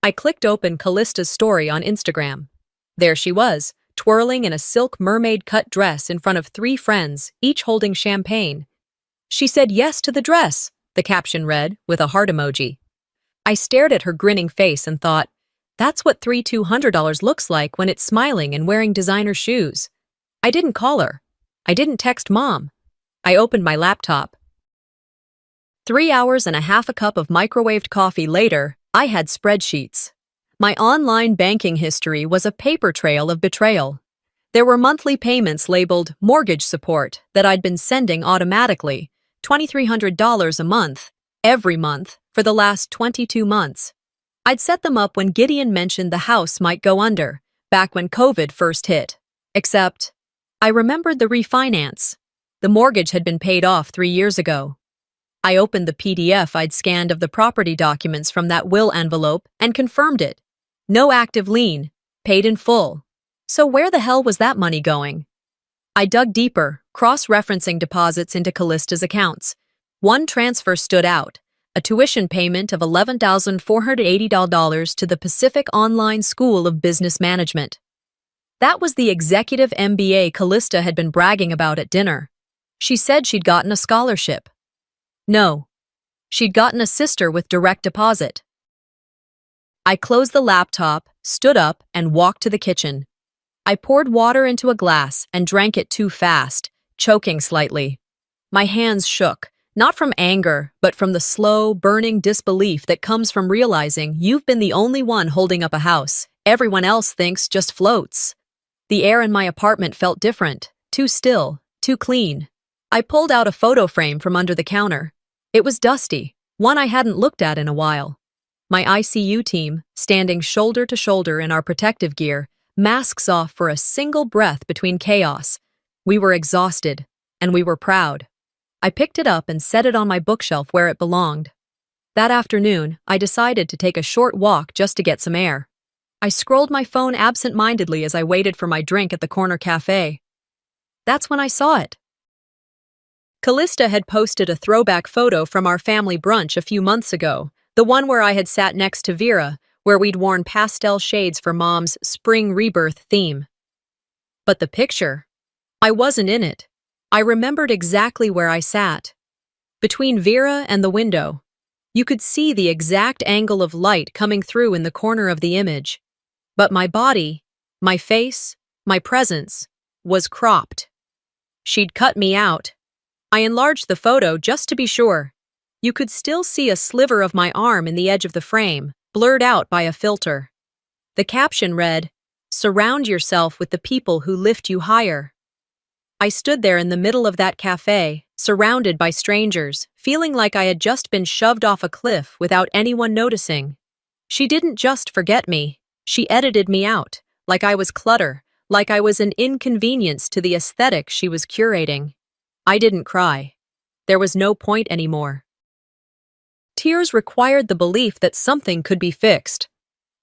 Speaker 1: I clicked open Callista's story on Instagram. There she was, twirling in a silk mermaid-cut dress in front of 3 friends, each holding champagne. She said yes to the dress, the caption read, with a heart emoji. I stared at her grinning face and thought, that's what $200 looks like when it's smiling and wearing designer shoes. I didn't call her. I didn't text Mom. I opened my laptop. 3 hours and a half a cup of microwaved coffee later, I had spreadsheets. My online banking history was a paper trail of betrayal. There were monthly payments labeled mortgage support that I'd been sending automatically, $2,300 a month, every month, for the last 22 months. I'd set them up when Gideon mentioned the house might go under, back when COVID first hit. Except, I remembered the refinance. The mortgage had been paid off 3 years ago. I opened the PDF I'd scanned of the property documents from that will envelope and confirmed it. No active lien, paid in full. So where the hell was that money going? I dug deeper, cross-referencing deposits into Callista's accounts. One transfer stood out, a tuition payment of $11,480 to the Pacific Online School of Business Management. That was the executive MBA Callista had been bragging about at dinner. She said she'd gotten a scholarship. No, she'd gotten a sister with direct deposit. I closed the laptop, stood up, and walked to the kitchen. I poured water into a glass and drank it too fast, choking slightly. My hands shook, not from anger, but from the slow, burning disbelief that comes from realizing you've been the only one holding up a house. Everyone else thinks just floats. The air in my apartment felt different, too still, too clean. I pulled out a photo frame from under the counter. It was dusty, one I hadn't looked at in a while. My ICU team, standing shoulder to shoulder in our protective gear, masks off for a single breath between chaos. We were exhausted, and we were proud. I picked it up and set it on my bookshelf where it belonged. That afternoon, I decided to take a short walk just to get some air. I scrolled my phone absent-mindedly as I waited for my drink at the corner cafe. That's when I saw it. Callista had posted a throwback photo from our family brunch a few months ago, the one where I had sat next to Vera, where we'd worn pastel shades for Mom's spring rebirth theme. But the picture, I wasn't in it. I remembered exactly where I sat. Between Vera and the window. You could see the exact angle of light coming through in the corner of the image. But my body, my face, my presence, was cropped. She'd cut me out. I enlarged the photo just to be sure. You could still see a sliver of my arm in the edge of the frame, blurred out by a filter. The caption read, "Surround yourself with the people who lift you higher." I stood there in the middle of that cafe, surrounded by strangers, feeling like I had just been shoved off a cliff without anyone noticing. She didn't just forget me, she edited me out, like I was clutter, like I was an inconvenience to the aesthetic she was curating. I didn't cry. There was no point anymore. Tears required the belief that something could be fixed.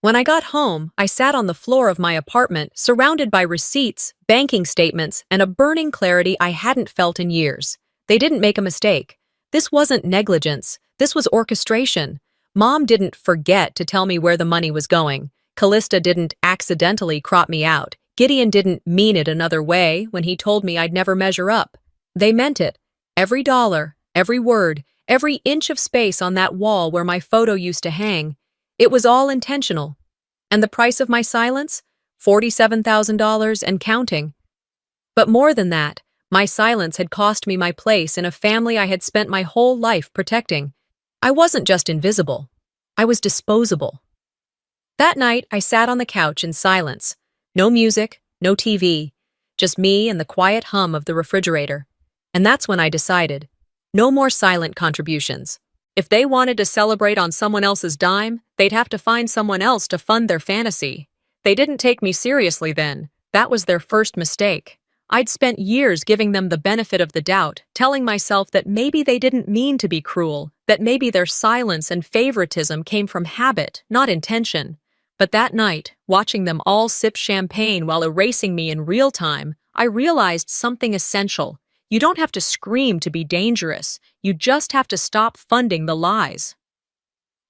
Speaker 1: When I got home, I sat on the floor of my apartment, surrounded by receipts, banking statements, and a burning clarity I hadn't felt in years. They didn't make a mistake. This wasn't negligence. This was orchestration. Mom didn't forget to tell me where the money was going. Callista didn't accidentally crop me out. Gideon didn't mean it another way when he told me I'd never measure up. They meant it. Every dollar, every word, every inch of space on that wall where my photo used to hang. It was all intentional. And the price of my silence? $47,000 and counting. But more than that, my silence had cost me my place in a family I had spent my whole life protecting. I wasn't just invisible. I was disposable. That night, I sat on the couch in silence. No music, no TV, just me and the quiet hum of the refrigerator. And that's when I decided, no more silent contributions. If they wanted to celebrate on someone else's dime, they'd have to find someone else to fund their fantasy. They didn't take me seriously then. That was their first mistake. I'd spent years giving them the benefit of the doubt, telling myself that maybe they didn't mean to be cruel, that maybe their silence and favoritism came from habit, not intention. But that night, watching them all sip champagne while erasing me in real time, I realized something essential. You don't have to scream to be dangerous. You just have to stop funding the lies.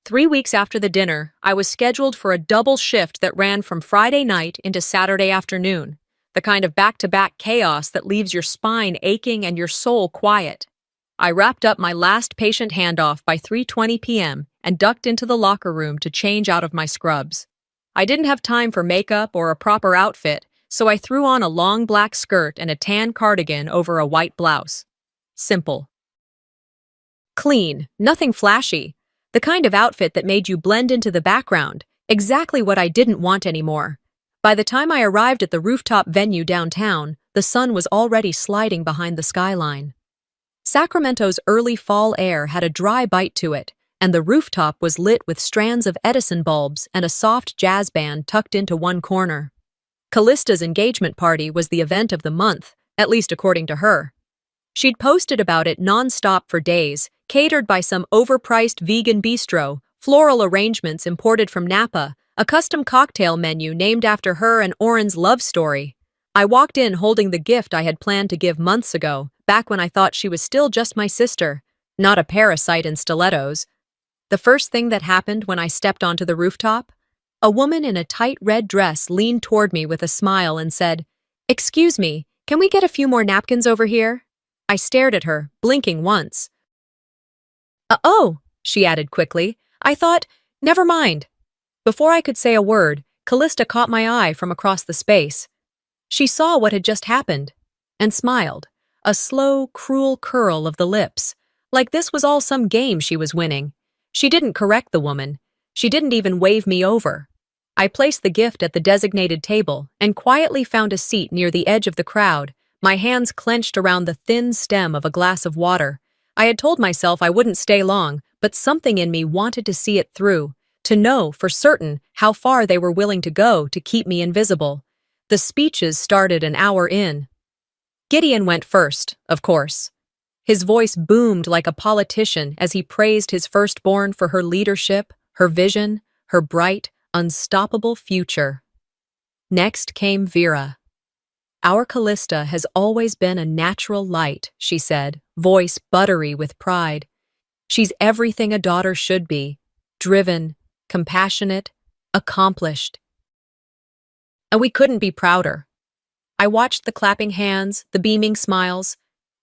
Speaker 1: 3 weeks after the dinner, I was scheduled for a double shift that ran from Friday night into Saturday afternoon, the kind of back-to-back chaos that leaves your spine aching and your soul quiet. I wrapped up my last patient handoff by 3:20 p.m. and ducked into the locker room to change out of my scrubs. I didn't have time for makeup or a proper outfit, so I threw on a long black skirt and a tan cardigan over a white blouse. Simple. Clean, nothing flashy. The kind of outfit that made you blend into the background, exactly what I didn't want anymore. By the time I arrived at the rooftop venue downtown, the sun was already sliding behind the skyline. Sacramento's early fall air had a dry bite to it, and the rooftop was lit with strands of Edison bulbs and a soft jazz band tucked into one corner. Callista's engagement party was the event of the month, at least according to her. She'd posted about it non-stop for days, catered by some overpriced vegan bistro, floral arrangements imported from Napa, a custom cocktail menu named after her and Oren's love story. I walked in holding the gift I had planned to give months ago, back when I thought she was still just my sister, not a parasite in stilettos. The first thing that happened when I stepped onto the rooftop? A woman in a tight red dress leaned toward me with a smile and said, "Excuse me, can we get a few more napkins over here?" I stared at her, blinking once. Oh, she added quickly. I thought, never mind. Before I could say a word, Callista caught my eye from across the space. She saw what had just happened, and smiled, a slow, cruel curl of the lips, like this was all some game she was winning. She didn't correct the woman. She didn't even wave me over. I placed the gift at the designated table and quietly found a seat near the edge of the crowd, my hands clenched around the thin stem of a glass of water. I had told myself I wouldn't stay long, but something in me wanted to see it through, to know for certain how far they were willing to go to keep me invisible. The speeches started an hour in. Gideon went first, of course. His voice boomed like a politician as he praised his firstborn for her leadership, her vision, her bright, unstoppable future. Next came Vera. Our Callista has always been a natural light, she said, voice buttery with pride. She's everything a daughter should be, driven, compassionate, accomplished. And we couldn't be prouder. I watched the clapping hands, the beaming smiles.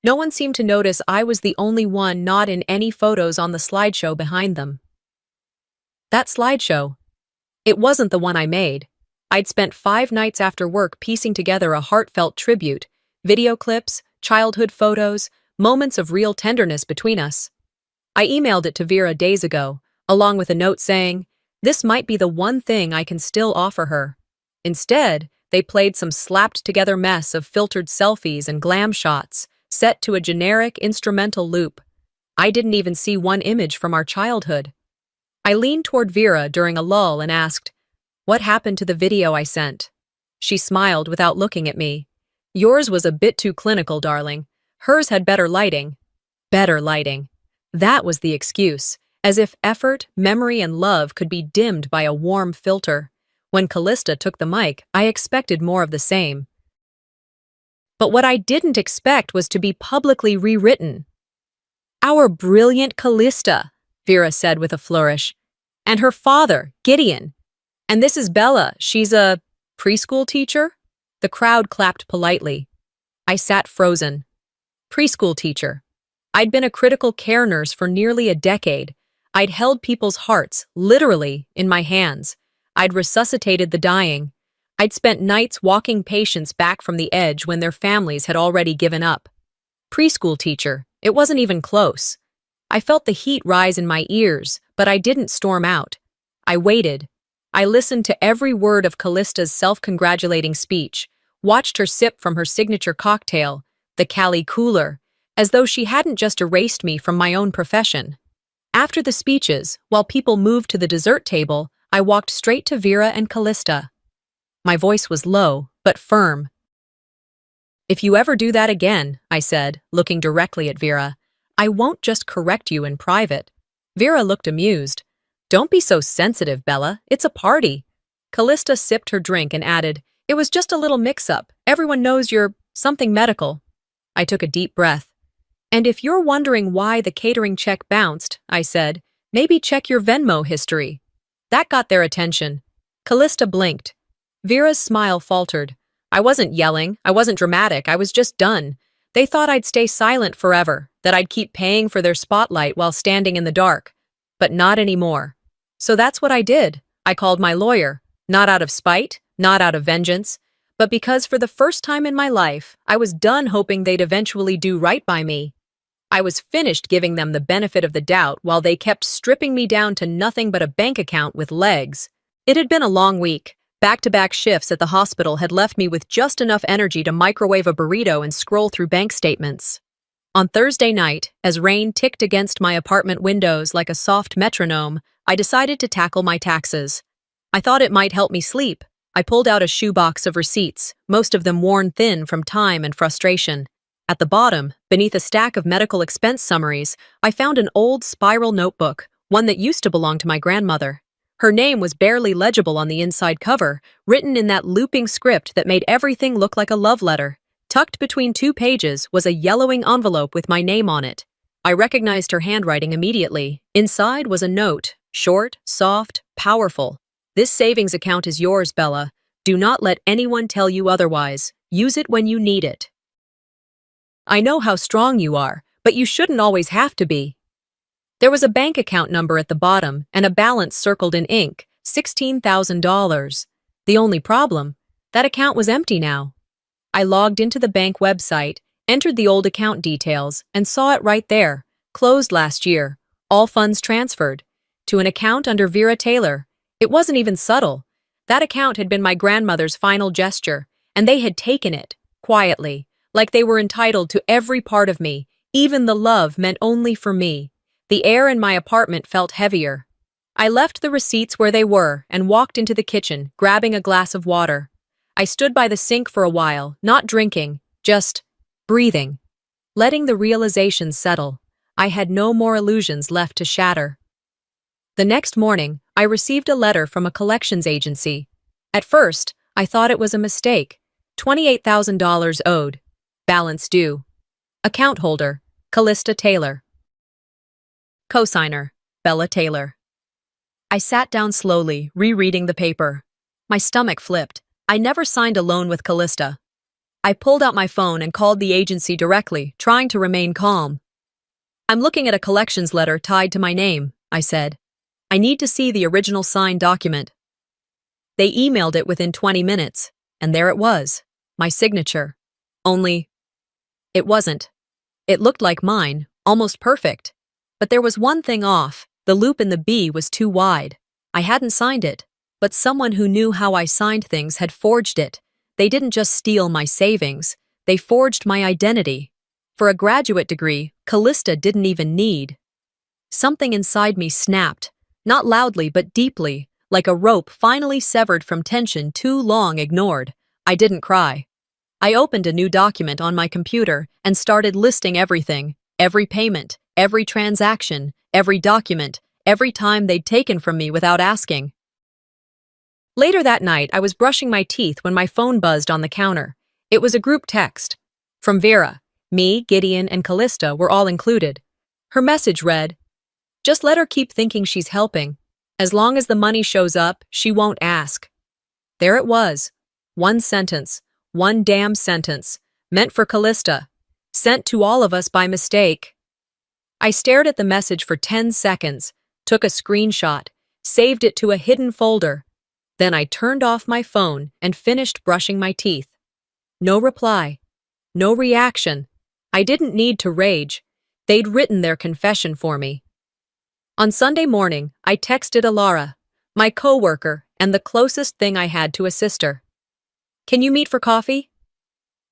Speaker 1: No one seemed to notice I was the only one not in any photos on the slideshow behind them. That slideshow, it wasn't the one I made. I'd spent 5 nights after work piecing together a heartfelt tribute, video clips, childhood photos, moments of real tenderness between us. I emailed it to Vera days ago, along with a note saying, this might be the one thing I can still offer her. Instead, they played some slapped-together mess of filtered selfies and glam shots, set to a generic instrumental loop. I didn't even see one image from our childhood. I leaned toward Vera during a lull and asked, what happened to the video I sent? She smiled without looking at me. Yours was a bit too clinical, darling. Hers had better lighting. Better lighting. That was the excuse, as if effort, memory, and love could be dimmed by a warm filter. When Callista took the mic, I expected more of the same. But what I didn't expect was to be publicly rewritten. Our brilliant Callista, Vera said with a flourish. And her father, Gideon. And this is Bella. She's a preschool teacher? The crowd clapped politely. I sat frozen. Preschool teacher. I'd been a critical care nurse for nearly a decade. I'd held people's hearts, literally, in my hands. I'd resuscitated the dying. I'd spent nights walking patients back from the edge when their families had already given up. Preschool teacher. It wasn't even close. I felt the heat rise in my ears, but I didn't storm out. I waited. I listened to every word of Callista's self-congratulating speech, watched her sip from her signature cocktail, the Cali Cooler, as though she hadn't just erased me from my own profession. After the speeches, while people moved to the dessert table, I walked straight to Vera and Callista. My voice was low, but firm. If you ever do that again, I said, looking directly at Vera, I won't just correct you in private. Vera looked amused. Don't be so sensitive, Bella. It's a party. Callista sipped her drink and added, "It was just a little mix-up. Everyone knows you're something medical." I took a deep breath. "And if you're wondering why the catering check bounced," I said, "maybe check your Venmo history." That got their attention. Callista blinked. Vera's smile faltered. I wasn't yelling, I wasn't dramatic, I was just done. They thought I'd stay silent forever, that I'd keep paying for their spotlight while standing in the dark. But not anymore. So that's what I did. I called my lawyer, not out of spite, not out of vengeance, but because for the first time in my life, I was done hoping they'd eventually do right by me. I was finished giving them the benefit of the doubt while they kept stripping me down to nothing but a bank account with legs. It had been a long week. Back-to-back shifts at the hospital had left me with just enough energy to microwave a burrito and scroll through bank statements. On Thursday night, as rain ticked against my apartment windows like a soft metronome, I decided to tackle my taxes. I thought it might help me sleep. I pulled out a shoebox of receipts, most of them worn thin from time and frustration. At the bottom, beneath a stack of medical expense summaries, I found an old spiral notebook, one that used to belong to my grandmother. Her name was barely legible on the inside cover, written in that looping script that made everything look like a love letter. Tucked between 2 pages was a yellowing envelope with my name on it. I recognized her handwriting immediately. Inside was a note, short, soft, powerful. "This savings account is yours, Bella. Do not let anyone tell you otherwise. Use it when you need it. I know how strong you are, but you shouldn't always have to be." There was a bank account number at the bottom and a balance circled in ink, $16,000. The only problem, that account was empty now. I logged into the bank website, entered the old account details, and saw it right there, closed last year, all funds transferred, to an account under Vera Taylor. It wasn't even subtle. That account had been my grandmother's final gesture, and they had taken it, quietly, like they were entitled to every part of me, even the love meant only for me. The air in my apartment felt heavier. I left the receipts where they were and walked into the kitchen, grabbing a glass of water. I stood by the sink for a while, not drinking, just breathing, letting the realization settle. I had no more illusions left to shatter. The next morning, I received a letter from a collections agency. At first, I thought it was a mistake. $28,000 owed. Balance due. Account holder, Callista Taylor. Cosigner, Bella Taylor. I sat down slowly, rereading the paper. My stomach flipped. I never signed a loan with Callista. I pulled out my phone and called the agency directly, trying to remain calm. "I'm looking at a collections letter tied to my name," I said. "I need to see the original signed document." They emailed it within 20 minutes, and there it was, my signature. Only, it wasn't. It looked like mine, almost perfect. But there was one thing off. The loop in the B was too wide. I hadn't signed it, but someone who knew how I signed things had forged it. They didn't just steal my savings, they forged my identity. For a graduate degree, Callista didn't even need. Something inside me snapped, not loudly but deeply, like a rope finally severed from tension too long ignored. I didn't cry. I opened a new document on my computer and started listing everything, every payment, every transaction, every document, every time they'd taken from me without asking. Later that night, I was brushing my teeth when my phone buzzed on the counter. It was a group text. From Vera. Me, Gideon, and Callista were all included. Her message read, "Just let her keep thinking she's helping. As long as the money shows up, she won't ask." There it was. One sentence. One damn sentence. Meant for Callista. Sent to all of us by mistake. I stared at the message for 10 seconds, took a screenshot, saved it to a hidden folder. Then I turned off my phone and finished brushing my teeth. No reply. No reaction. I didn't need to rage. They'd written their confession for me. On Sunday morning, I texted Alara, my coworker and the closest thing I had to a sister. "Can you meet for coffee?"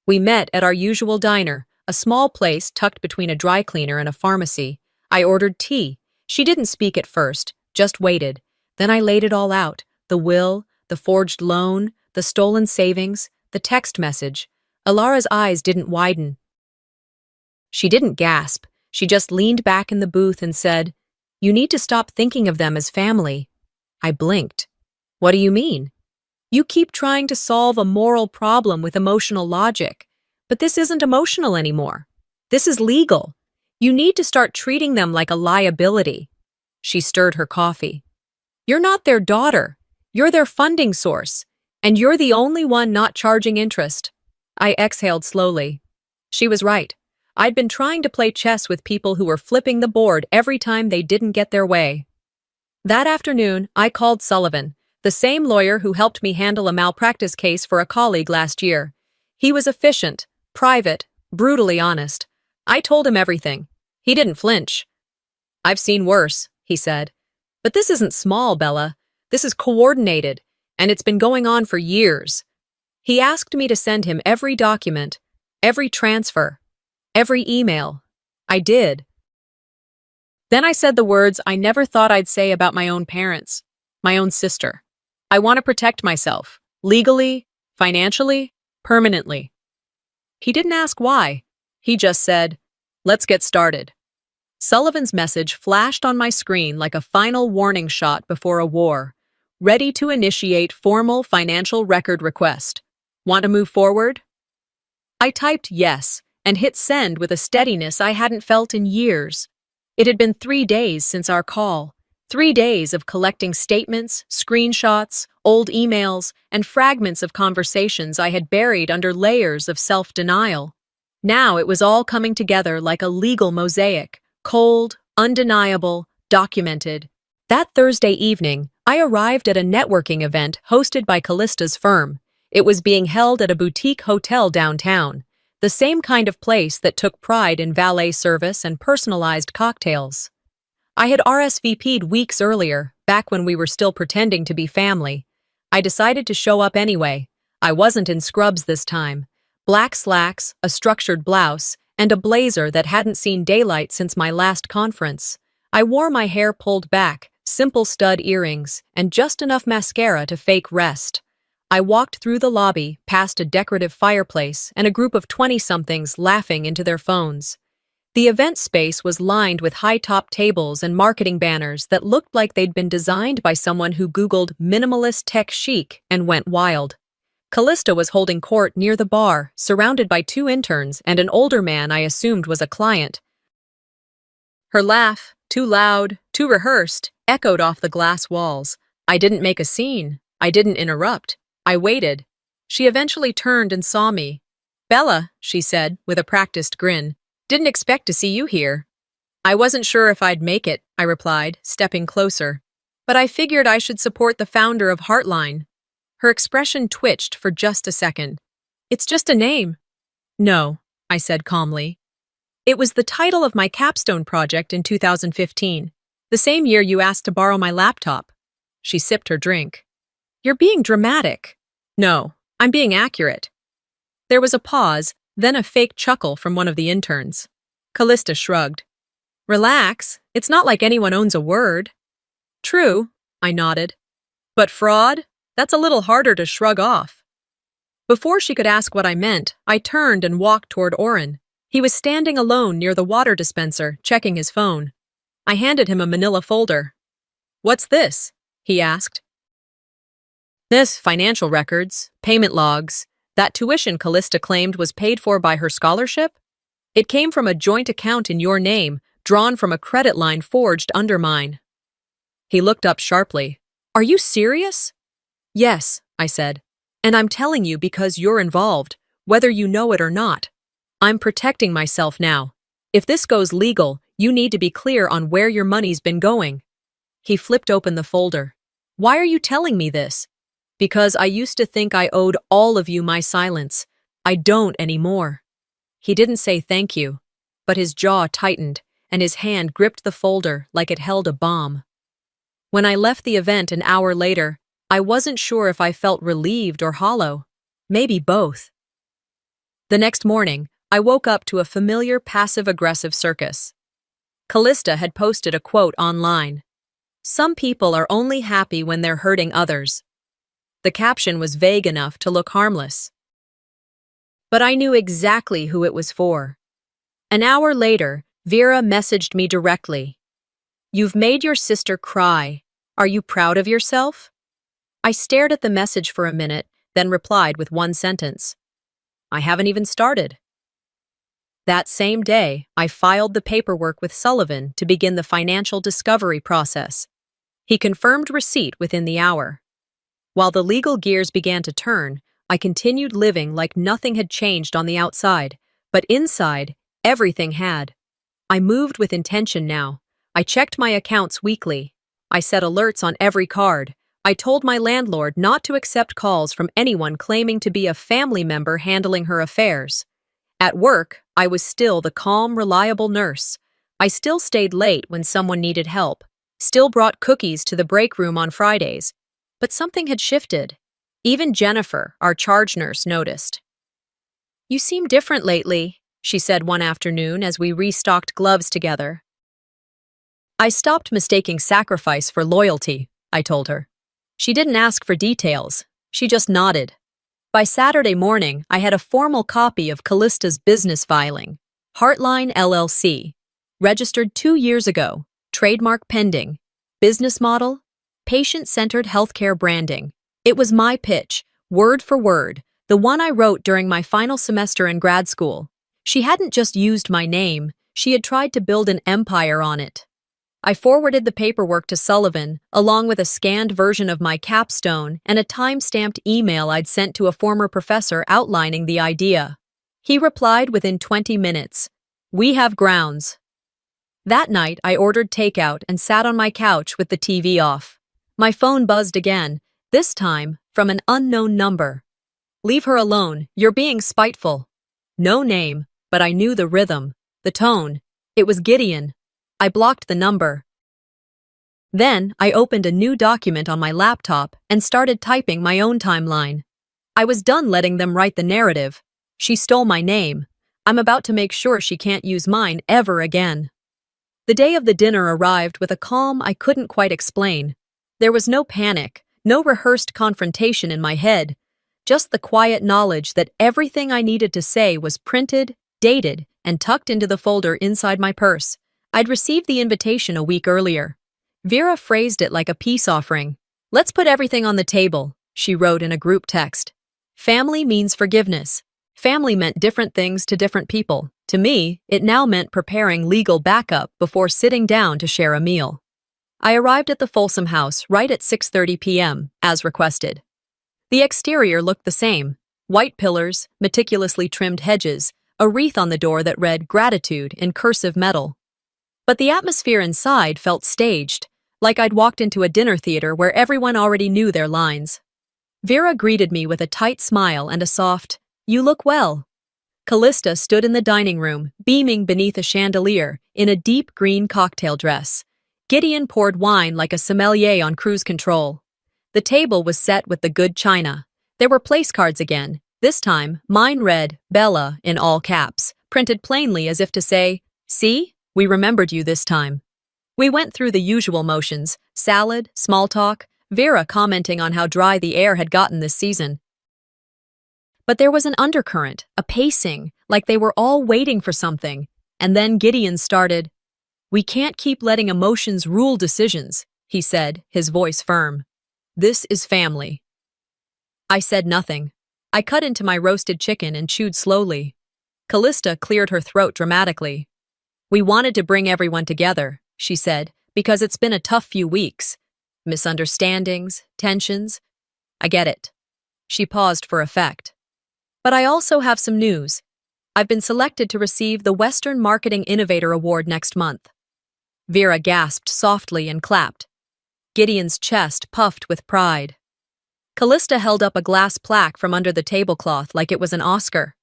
Speaker 1: We met at our usual diner, a small place tucked between a dry cleaner and a pharmacy. I ordered tea. She didn't speak at first, just waited. Then I laid it all out. The will, the forged loan, the stolen savings, the text message. Alara's eyes didn't widen. She didn't gasp. She just leaned back in the booth and said, "You need to stop thinking of them as family." I blinked. "What do you mean?" You keep trying to solve a moral problem with emotional logic, but this isn't emotional anymore. This is legal. You need to start treating them like a liability. She stirred her coffee. You're not their daughter. You're their funding source, and you're the only one not charging interest. I exhaled slowly. She was right. I'd been trying to play chess with people who were flipping the board every time they didn't get their way. That afternoon, I called Sullivan, the same lawyer who helped me handle a malpractice case for a colleague last year. He was efficient, private, brutally honest. I told him everything. He didn't flinch. I've seen worse, he said. But this isn't small, Bella. This is coordinated, and it's been going on for years. He asked me to send him every document, every transfer, every email. I did. Then I said the words I never thought I'd say about my own parents, my own sister. I want to protect myself, legally, financially, permanently. He didn't ask why. He just said, "Let's get started." Sullivan's message flashed on my screen like a final warning shot before a war. Ready to initiate formal financial record request. Want to move forward? I typed yes and hit send with a steadiness I hadn't felt in years. It had been 3 days since our call. 3 days of collecting statements, screenshots, old emails, and fragments of conversations I had buried under layers of self-denial. Now it was all coming together like a legal mosaic, cold, undeniable, documented. That Thursday evening, I arrived at a networking event hosted by Callista's firm. It was being held at a boutique hotel downtown, the same kind of place that took pride in valet service and personalized cocktails. I had RSVP'd weeks earlier, back when we were still pretending to be family. I decided to show up anyway. I wasn't in scrubs this time. Black slacks, a structured blouse, and a blazer that hadn't seen daylight since my last conference. I wore my hair pulled back, simple stud earrings, and just enough mascara to fake rest. I walked through the lobby, past a decorative fireplace and a group of 20-somethings laughing into their phones. The event space was lined with high-top tables and marketing banners that looked like they'd been designed by someone who Googled minimalist tech chic and went wild. Callista was holding court near the bar, surrounded by 2 interns and an older man I assumed was a client. Her laugh, too loud, too rehearsed, echoed off the glass walls. I didn't make a scene. I didn't interrupt. I waited. She eventually turned and saw me. "Bella," she said, with a practiced grin. "Didn't expect to see you here." "I wasn't sure if I'd make it," I replied, stepping closer. "But I figured I should support the founder of Heartline." Her expression twitched for just a second. "It's just a name." "No," I said calmly. "It was the title of my capstone project in 2015, the same year you asked to borrow my laptop." She sipped her drink. "You're being dramatic." "No, I'm being accurate." There was a pause, then a fake chuckle from one of the interns. Callista shrugged. "Relax, it's not like anyone owns a word." "True," I nodded. "But fraud? That's a little harder to shrug off." Before she could ask what I meant, I turned and walked toward Oren. He was standing alone near the water dispenser, checking his phone. I handed him a manila folder. "What's this?" he asked. "This, financial records, payment logs. That tuition Callista claimed was paid for by her scholarship? It came from a joint account in your name, drawn from a credit line forged under mine." He looked up sharply. "Are you serious?" "Yes," I said. "And I'm telling you because you're involved, whether you know it or not. I'm protecting myself now. If this goes legal, you need to be clear on where your money's been going." He flipped open the folder. "Why are you telling me this?" "Because I used to think I owed all of you my silence. I don't anymore." He didn't say thank you, but his jaw tightened and his hand gripped the folder like it held a bomb. When I left the event an hour later, I wasn't sure if I felt relieved or hollow. Maybe both. The next morning, I woke up to a familiar passive-aggressive circus. Callista had posted a quote online. "Some people are only happy when they're hurting others." The caption was vague enough to look harmless. But I knew exactly who it was for. An hour later, Vera messaged me directly. "You've made your sister cry. Are you proud of yourself?" I stared at the message for a minute, then replied with one sentence. I haven't even started. That same day, I filed the paperwork with Sullivan to begin the financial discovery process. He confirmed receipt within the hour. While the legal gears began to turn, I continued living like nothing had changed on the outside, but inside, everything had. I moved with intention now. I checked my accounts weekly. I set alerts on every card. I told my landlord not to accept calls from anyone claiming to be a family member handling her affairs. At work, I was still the calm, reliable nurse. I still stayed late when someone needed help, still brought cookies to the break room on Fridays. But something had shifted. Even Jennifer, our charge nurse, noticed. You seem different lately, she said one afternoon as we restocked gloves together. I stopped mistaking sacrifice for loyalty, I told her. She didn't ask for details. She just nodded. By Saturday morning, I had a formal copy of Callista's business filing. Heartline LLC. Registered 2 years ago. Trademark pending. Business model? Patient-centered healthcare branding. It was my pitch, word for word, the one I wrote during my final semester in grad school. She hadn't just used my name, she had tried to build an empire on it. I forwarded the paperwork to Sullivan, along with a scanned version of my capstone and a time-stamped email I'd sent to a former professor outlining the idea. He replied within 20 minutes, "We have grounds." That night, I ordered takeout and sat on my couch with the TV off. My phone buzzed again, this time from an unknown number. "Leave her alone, you're being spiteful." No name, but I knew the rhythm, the tone. It was Gideon. I blocked the number. Then, I opened a new document on my laptop and started typing my own timeline. I was done letting them write the narrative. She stole my name. I'm about to make sure she can't use mine ever again. The day of the dinner arrived with a calm I couldn't quite explain. There was no panic, no rehearsed confrontation in my head, just the quiet knowledge that everything I needed to say was printed, dated, and tucked into the folder inside my purse. I'd received the invitation a week earlier. Vera phrased it like a peace offering. "Let's put everything on the table," she wrote in a group text. Family means forgiveness. Family meant different things to different people. To me, it now meant preparing legal backup before sitting down to share a meal. I arrived at the Folsom house right at 6:30 p.m., as requested. The exterior looked the same. White pillars, meticulously trimmed hedges, a wreath on the door that read "Gratitude" in cursive metal. But the atmosphere inside felt staged, like I'd walked into a dinner theater where everyone already knew their lines. Vera greeted me with a tight smile and a soft, "You look well." Callista stood in the dining room, beaming beneath a chandelier, in a deep green cocktail dress. Gideon poured wine like a sommelier on cruise control. The table was set with the good china. There were place cards again. This time, mine read, "Bella," in all caps, printed plainly as if to say, "See? We remembered you this time." We went through the usual motions, salad, small talk, Vera commenting on how dry the air had gotten this season. But there was an undercurrent, a pacing, like they were all waiting for something. And then Gideon started. "We can't keep letting emotions rule decisions," he said, his voice firm. "This is family." I said nothing. I cut into my roasted chicken and chewed slowly. Callista cleared her throat dramatically. "We wanted to bring everyone together," she said, "because it's been a tough few weeks. Misunderstandings, tensions. I get it." She paused for effect. "But I also have some news. I've been selected to receive the Western Marketing Innovator Award next month." Vera gasped softly and clapped. Gideon's chest puffed with pride. Callista held up a glass plaque from under the tablecloth like it was an Oscar.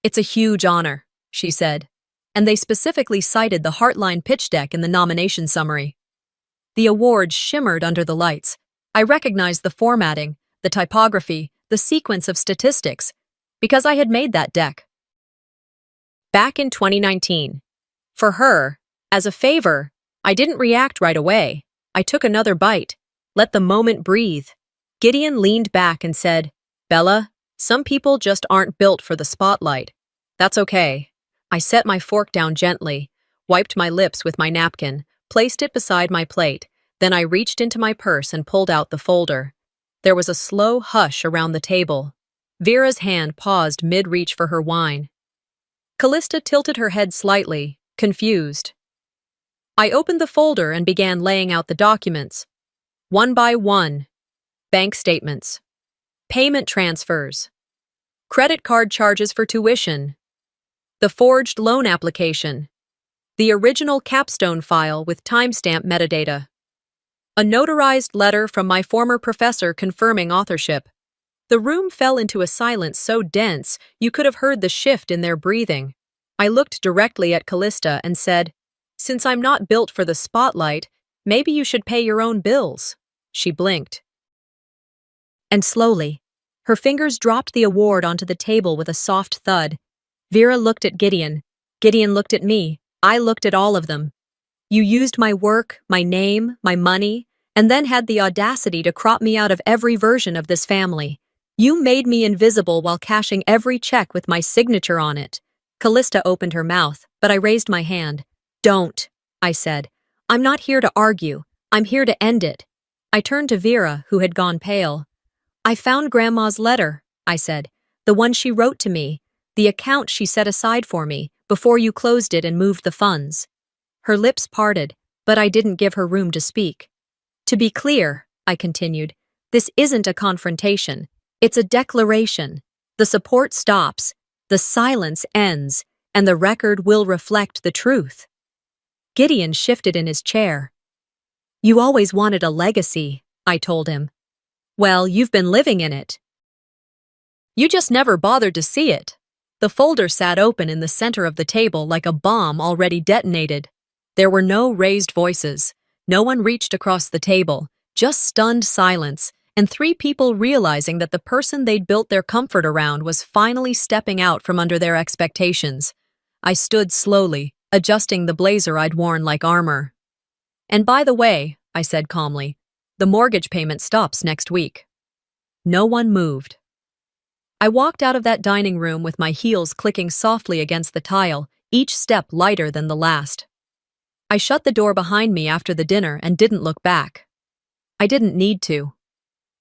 Speaker 1: "It's a huge honor," she said, and they specifically cited the Heartline pitch deck in the nomination summary. The award shimmered under the lights. I recognized the formatting, the typography, the sequence of statistics, because I had made that deck. Back in 2019. For her, as a favor, I didn't react right away. I took another bite, let the moment breathe. Gideon leaned back and said, "Bella, some people just aren't built for the spotlight. That's okay." I set my fork down gently, wiped my lips with my napkin, placed it beside my plate, then I reached into my purse and pulled out the folder. There was a slow hush around the table. Vera's hand paused mid-reach for her wine. Callista tilted her head slightly, confused. I opened the folder and began laying out the documents. One by one. Bank statements. Payment transfers. Credit card charges for tuition. The forged loan application. The original capstone file with timestamp metadata. A notarized letter from my former professor confirming authorship. The room fell into a silence so dense you could have heard the shift in their breathing. I looked directly at Callista and said, "Since I'm not built for the spotlight, maybe you should pay your own bills." She blinked. And slowly, her fingers dropped the award onto the table with a soft thud. Vera looked at Gideon. Gideon looked at me. I looked at all of them. You used my work, my name, my money, and then had the audacity to crop me out of every version of this family. You made me invisible while cashing every check with my signature on it. Callista opened her mouth, but I raised my hand. Don't, I said. I'm not here to argue. I'm here to end it. I turned to Vera, who had gone pale. I found Grandma's letter, I said. The one she wrote to me. The account she set aside for me, before you closed it and moved the funds. Her lips parted, but I didn't give her room to speak. To be clear, I continued, this isn't a confrontation. It's a declaration. The support stops, the silence ends, and the record will reflect the truth. Gideon shifted in his chair. You always wanted a legacy, I told him. Well, you've been living in it. You just never bothered to see it. The folder sat open in the center of the table like a bomb already detonated. There were no raised voices. No one reached across the table, just stunned silence, and three people realizing that the person they'd built their comfort around was finally stepping out from under their expectations. I stood slowly, adjusting the blazer I'd worn like armor. And by the way, I said calmly, the mortgage payment stops next week. No one moved. I walked out of that dining room with my heels clicking softly against the tile, each step lighter than the last. I shut the door behind me after the dinner and didn't look back. I didn't need to.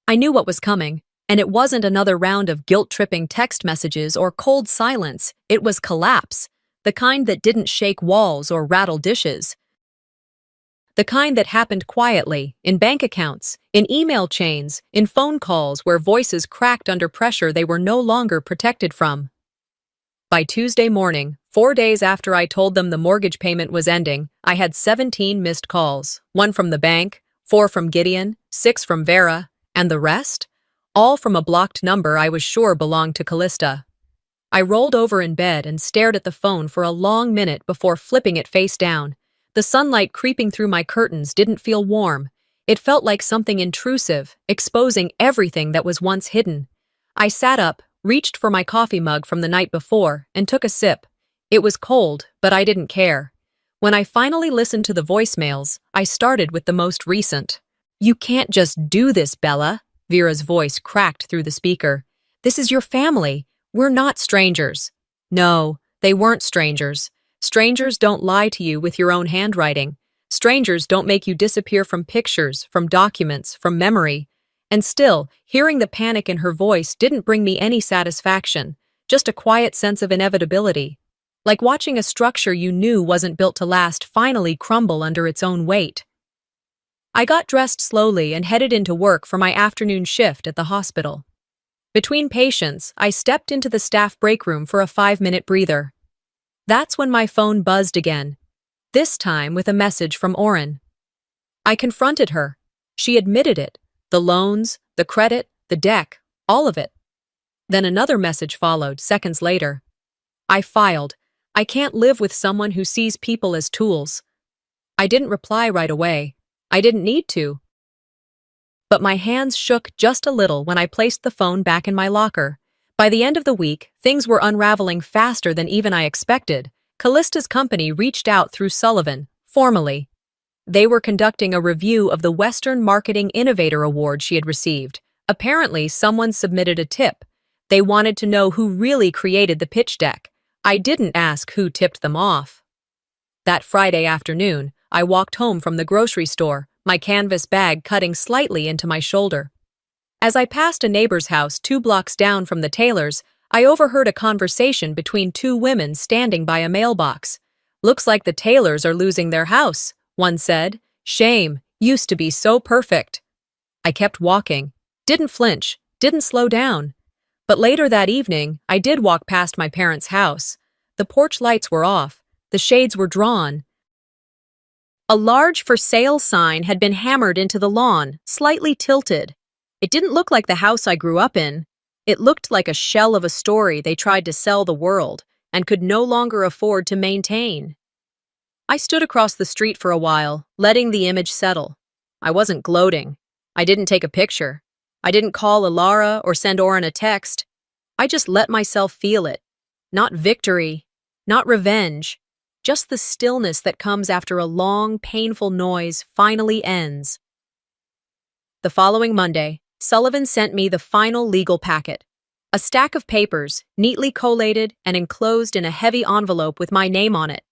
Speaker 1: I knew what was coming, and it wasn't another round of guilt-tripping text messages or cold silence. It was collapse, the kind that didn't shake walls or rattle dishes. The kind that happened quietly, in bank accounts, in email chains, in phone calls where voices cracked under pressure they were no longer protected from. By Tuesday morning, 4 days after I told them the mortgage payment was ending, I had 17 missed calls, 1 from the bank, 4 from Gideon, 6 from Vera, and the rest? All from a blocked number I was sure belonged to Callista. I rolled over in bed and stared at the phone for a long minute before flipping it face down. The sunlight creeping through my curtains didn't feel warm. It felt like something intrusive, exposing everything that was once hidden. I sat up, reached for my coffee mug from the night before, and took a sip. It was cold, but I didn't care. When I finally listened to the voicemails, I started with the most recent. You can't just do this, Bella, Vera's voice cracked through the speaker. This is your family. We're not strangers. No, they weren't strangers. Strangers don't lie to you with your own handwriting. Strangers don't make you disappear from pictures, from documents, from memory. And still, hearing the panic in her voice didn't bring me any satisfaction, just a quiet sense of inevitability. Like watching a structure you knew wasn't built to last finally crumble under its own weight. I got dressed slowly and headed into work for my afternoon shift at the hospital. Between patients, I stepped into the staff break room for a 5-minute breather. That's when my phone buzzed again, this time with a message from Oren. I confronted her. She admitted it. The loans, the credit, the deck, all of it. Then another message followed, seconds later. I filed. I can't live with someone who sees people as tools. I didn't reply right away. I didn't need to. But my hands shook just a little when I placed the phone back in my locker. By the end of the week, things were unraveling faster than even I expected. Callista's company reached out through Sullivan, formally. They were conducting a review of the Western Marketing Innovator Award she had received. Apparently, someone submitted a tip. They wanted to know who really created the pitch deck. I didn't ask who tipped them off. That Friday afternoon, I walked home from the grocery store, my canvas bag cutting slightly into my shoulder. As I passed a neighbor's house 2 blocks down from the tailor's, I overheard a conversation between 2 women standing by a mailbox. "Looks like the tailors are losing their house," one said. "Shame, used to be so perfect." I kept walking, didn't flinch, didn't slow down. But later that evening, I did walk past my parents' house. The porch lights were off, the shades were drawn. A large "for sale" sign had been hammered into the lawn, slightly tilted. It didn't look like the house I grew up in. It looked like a shell of a story they tried to sell the world and could no longer afford to maintain. I stood across the street for a while, letting the image settle. I wasn't gloating. I didn't take a picture. I didn't call Alara or send Oren a text. I just let myself feel it. Not victory, not revenge, just the stillness that comes after a long, painful noise finally ends. The following Monday, Sullivan sent me the final legal packet. A stack of papers, neatly collated and enclosed in a heavy envelope with my name on it.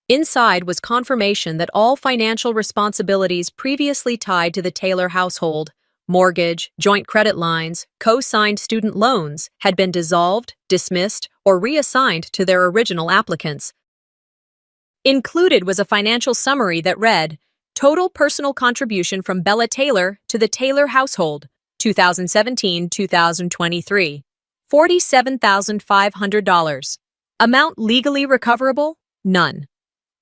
Speaker 1: Inside was confirmation that all financial responsibilities previously tied to the Taylor household, mortgage, joint credit lines, co-signed student loans, had been dissolved, dismissed, or reassigned to their original applicants. Included was a financial summary that read, "Total personal contribution from Bella Taylor to the Taylor household, 2017-2023, $47,500. Amount legally recoverable? None."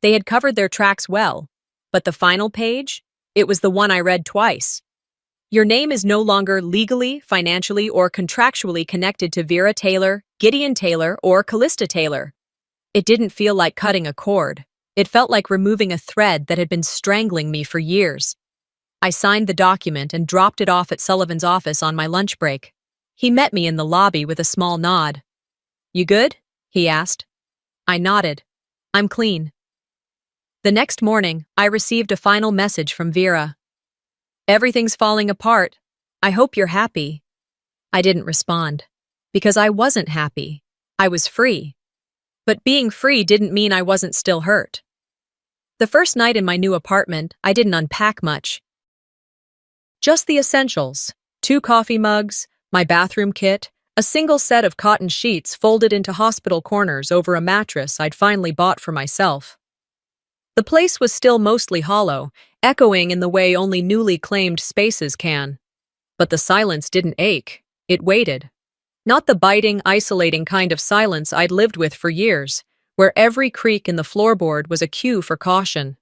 Speaker 1: They had covered their tracks well, but the final page? It was the one I read twice. "Your name is no longer legally, financially, or contractually connected to Vera Taylor, Gideon Taylor, or Callista Taylor." It didn't feel like cutting a cord. It felt like removing a thread that had been strangling me for years. I signed the document and dropped it off at Sullivan's office on my lunch break. He met me in the lobby with a small nod. "You good?" he asked. I nodded. "I'm clean." The next morning, I received a final message from Vera. "Everything's falling apart. I hope you're happy." I didn't respond. Because I wasn't happy. I was free. But being free didn't mean I wasn't still hurt. The first night in my new apartment, I didn't unpack much. Just the essentials: 2 coffee mugs, my bathroom kit, a single set of cotton sheets folded into hospital corners over a mattress I'd finally bought for myself. The place was still mostly hollow, echoing in the way only newly claimed spaces can. But the silence didn't ache. It waited. Not the biting, isolating kind of silence I'd lived with for years, where every creak in the floorboard was a cue for caution.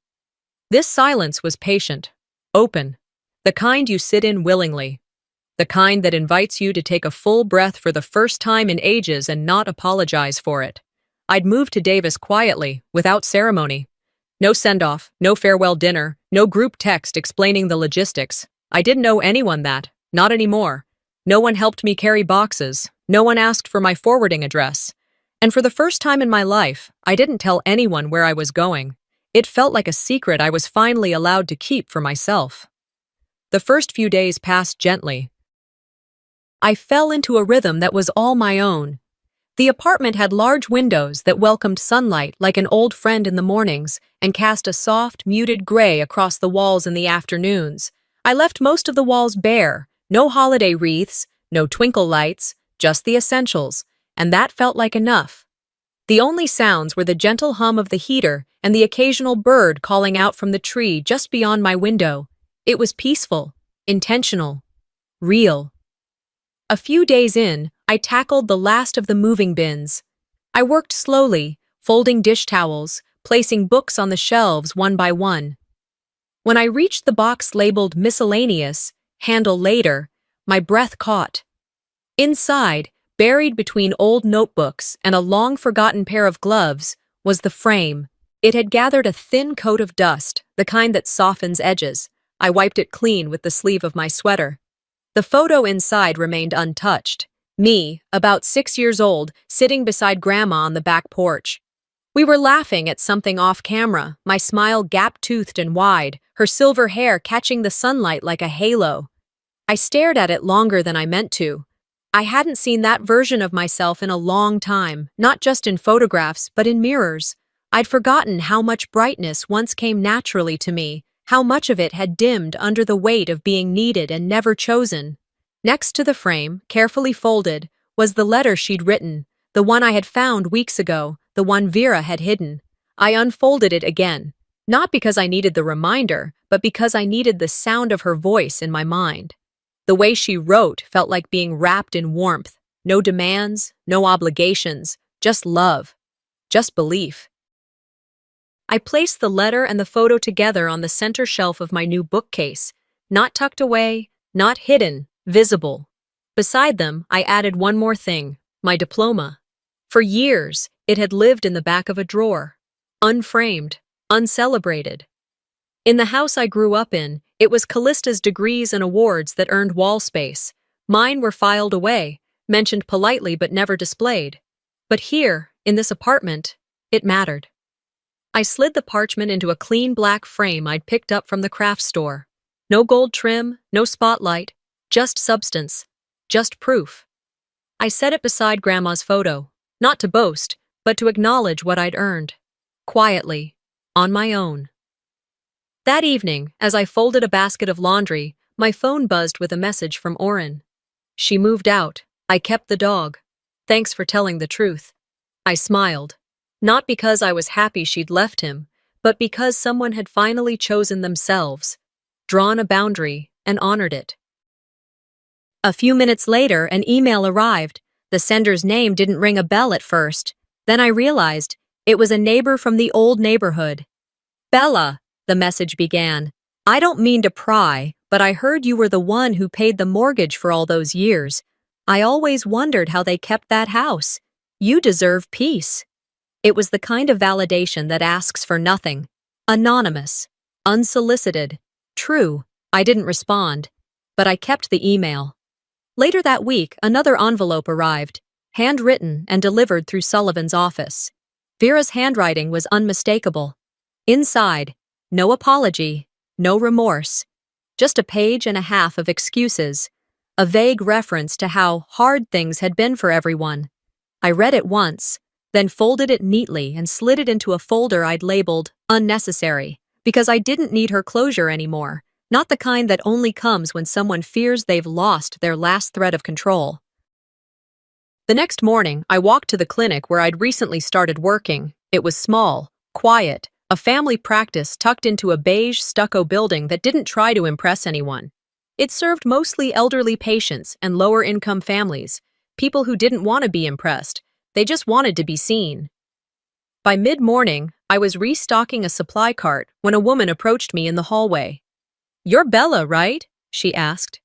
Speaker 1: This silence was patient, open, the kind you sit in willingly, the kind that invites you to take a full breath for the first time in ages and not apologize for it. I'd moved to Davis quietly, without ceremony. No send-off, no farewell dinner, no group text explaining the logistics. I didn't owe anyone that, not anymore. No one helped me carry boxes. No one asked for my forwarding address. And for the first time in my life, I didn't tell anyone where I was going. It felt like a secret I was finally allowed to keep for myself. The first few days passed gently. I fell into a rhythm that was all my own. The apartment had large windows that welcomed sunlight like an old friend in the mornings and cast a soft, muted gray across the walls in the afternoons. I left most of the walls bare, no holiday wreaths, no twinkle lights, just the essentials, and that felt like enough. The only sounds were the gentle hum of the heater and the occasional bird calling out from the tree just beyond my window. It was peaceful, intentional, real. A few days in, I tackled the last of the moving bins. I worked slowly, folding dish towels, placing books on the shelves one by one. When I reached the box labeled miscellaneous, handle later, my breath caught. Inside, buried between old notebooks and a long-forgotten pair of gloves, was the frame. It had gathered a thin coat of dust, the kind that softens edges. I wiped it clean with the sleeve of my sweater. The photo inside remained untouched. Me, about 6 years old, sitting beside Grandma on the back porch. We were laughing at something off camera, my smile gap-toothed and wide, her silver hair catching the sunlight like a halo. I stared at it longer than I meant to. I hadn't seen that version of myself in a long time, not just in photographs, but in mirrors. I'd forgotten how much brightness once came naturally to me, how much of it had dimmed under the weight of being needed and never chosen. Next to the frame, carefully folded, was the letter she'd written, the one I had found weeks ago, the one Vera had hidden. I unfolded it again, not because I needed the reminder, but because I needed the sound of her voice in my mind. The way she wrote felt like being wrapped in warmth. No demands, no obligations, just love, just belief. I placed the letter and the photo together on the center shelf of my new bookcase, not tucked away, not hidden, visible. Beside them, I added one more thing, my diploma. For years, it had lived in the back of a drawer, unframed, uncelebrated. In the house I grew up in, it was Callista's degrees and awards that earned wall space. Mine were filed away, mentioned politely but never displayed. But here, in this apartment, it mattered. I slid the parchment into a clean black frame I'd picked up from the craft store. No gold trim, no spotlight, just substance, just proof. I set it beside Grandma's photo, not to boast, but to acknowledge what I'd earned. Quietly, on my own. That evening, as I folded a basket of laundry, my phone buzzed with a message from Oren. She moved out. I kept the dog. Thanks for telling the truth. I smiled. Not because I was happy she'd left him, but because someone had finally chosen themselves, drawn a boundary, and honored it. A few minutes later, an email arrived. The sender's name didn't ring a bell at first. Then I realized it was a neighbor from the old neighborhood. Bella, the message began. I don't mean to pry, but I heard you were the one who paid the mortgage for all those years. I always wondered how they kept that house. You deserve peace. It was the kind of validation that asks for nothing. Anonymous. Unsolicited. True, I didn't respond, but I kept the email. Later that week, another envelope arrived, handwritten and delivered through Sullivan's office. Vera's handwriting was unmistakable. Inside, no apology, no remorse, just a page and a half of excuses, a vague reference to how hard things had been for everyone. I read it once, then folded it neatly and slid it into a folder I'd labeled unnecessary, because I didn't need her closure anymore, not the kind that only comes when someone fears they've lost their last thread of control. The next morning, I walked to the clinic where I'd recently started working. It was small, quiet, a family practice tucked into a beige stucco building that didn't try to impress anyone. It served mostly elderly patients and lower-income families, people who didn't want to be impressed. They just wanted to be seen. By mid-morning, I was restocking a supply cart when a woman approached me in the hallway. "You're Bella, right?" she asked.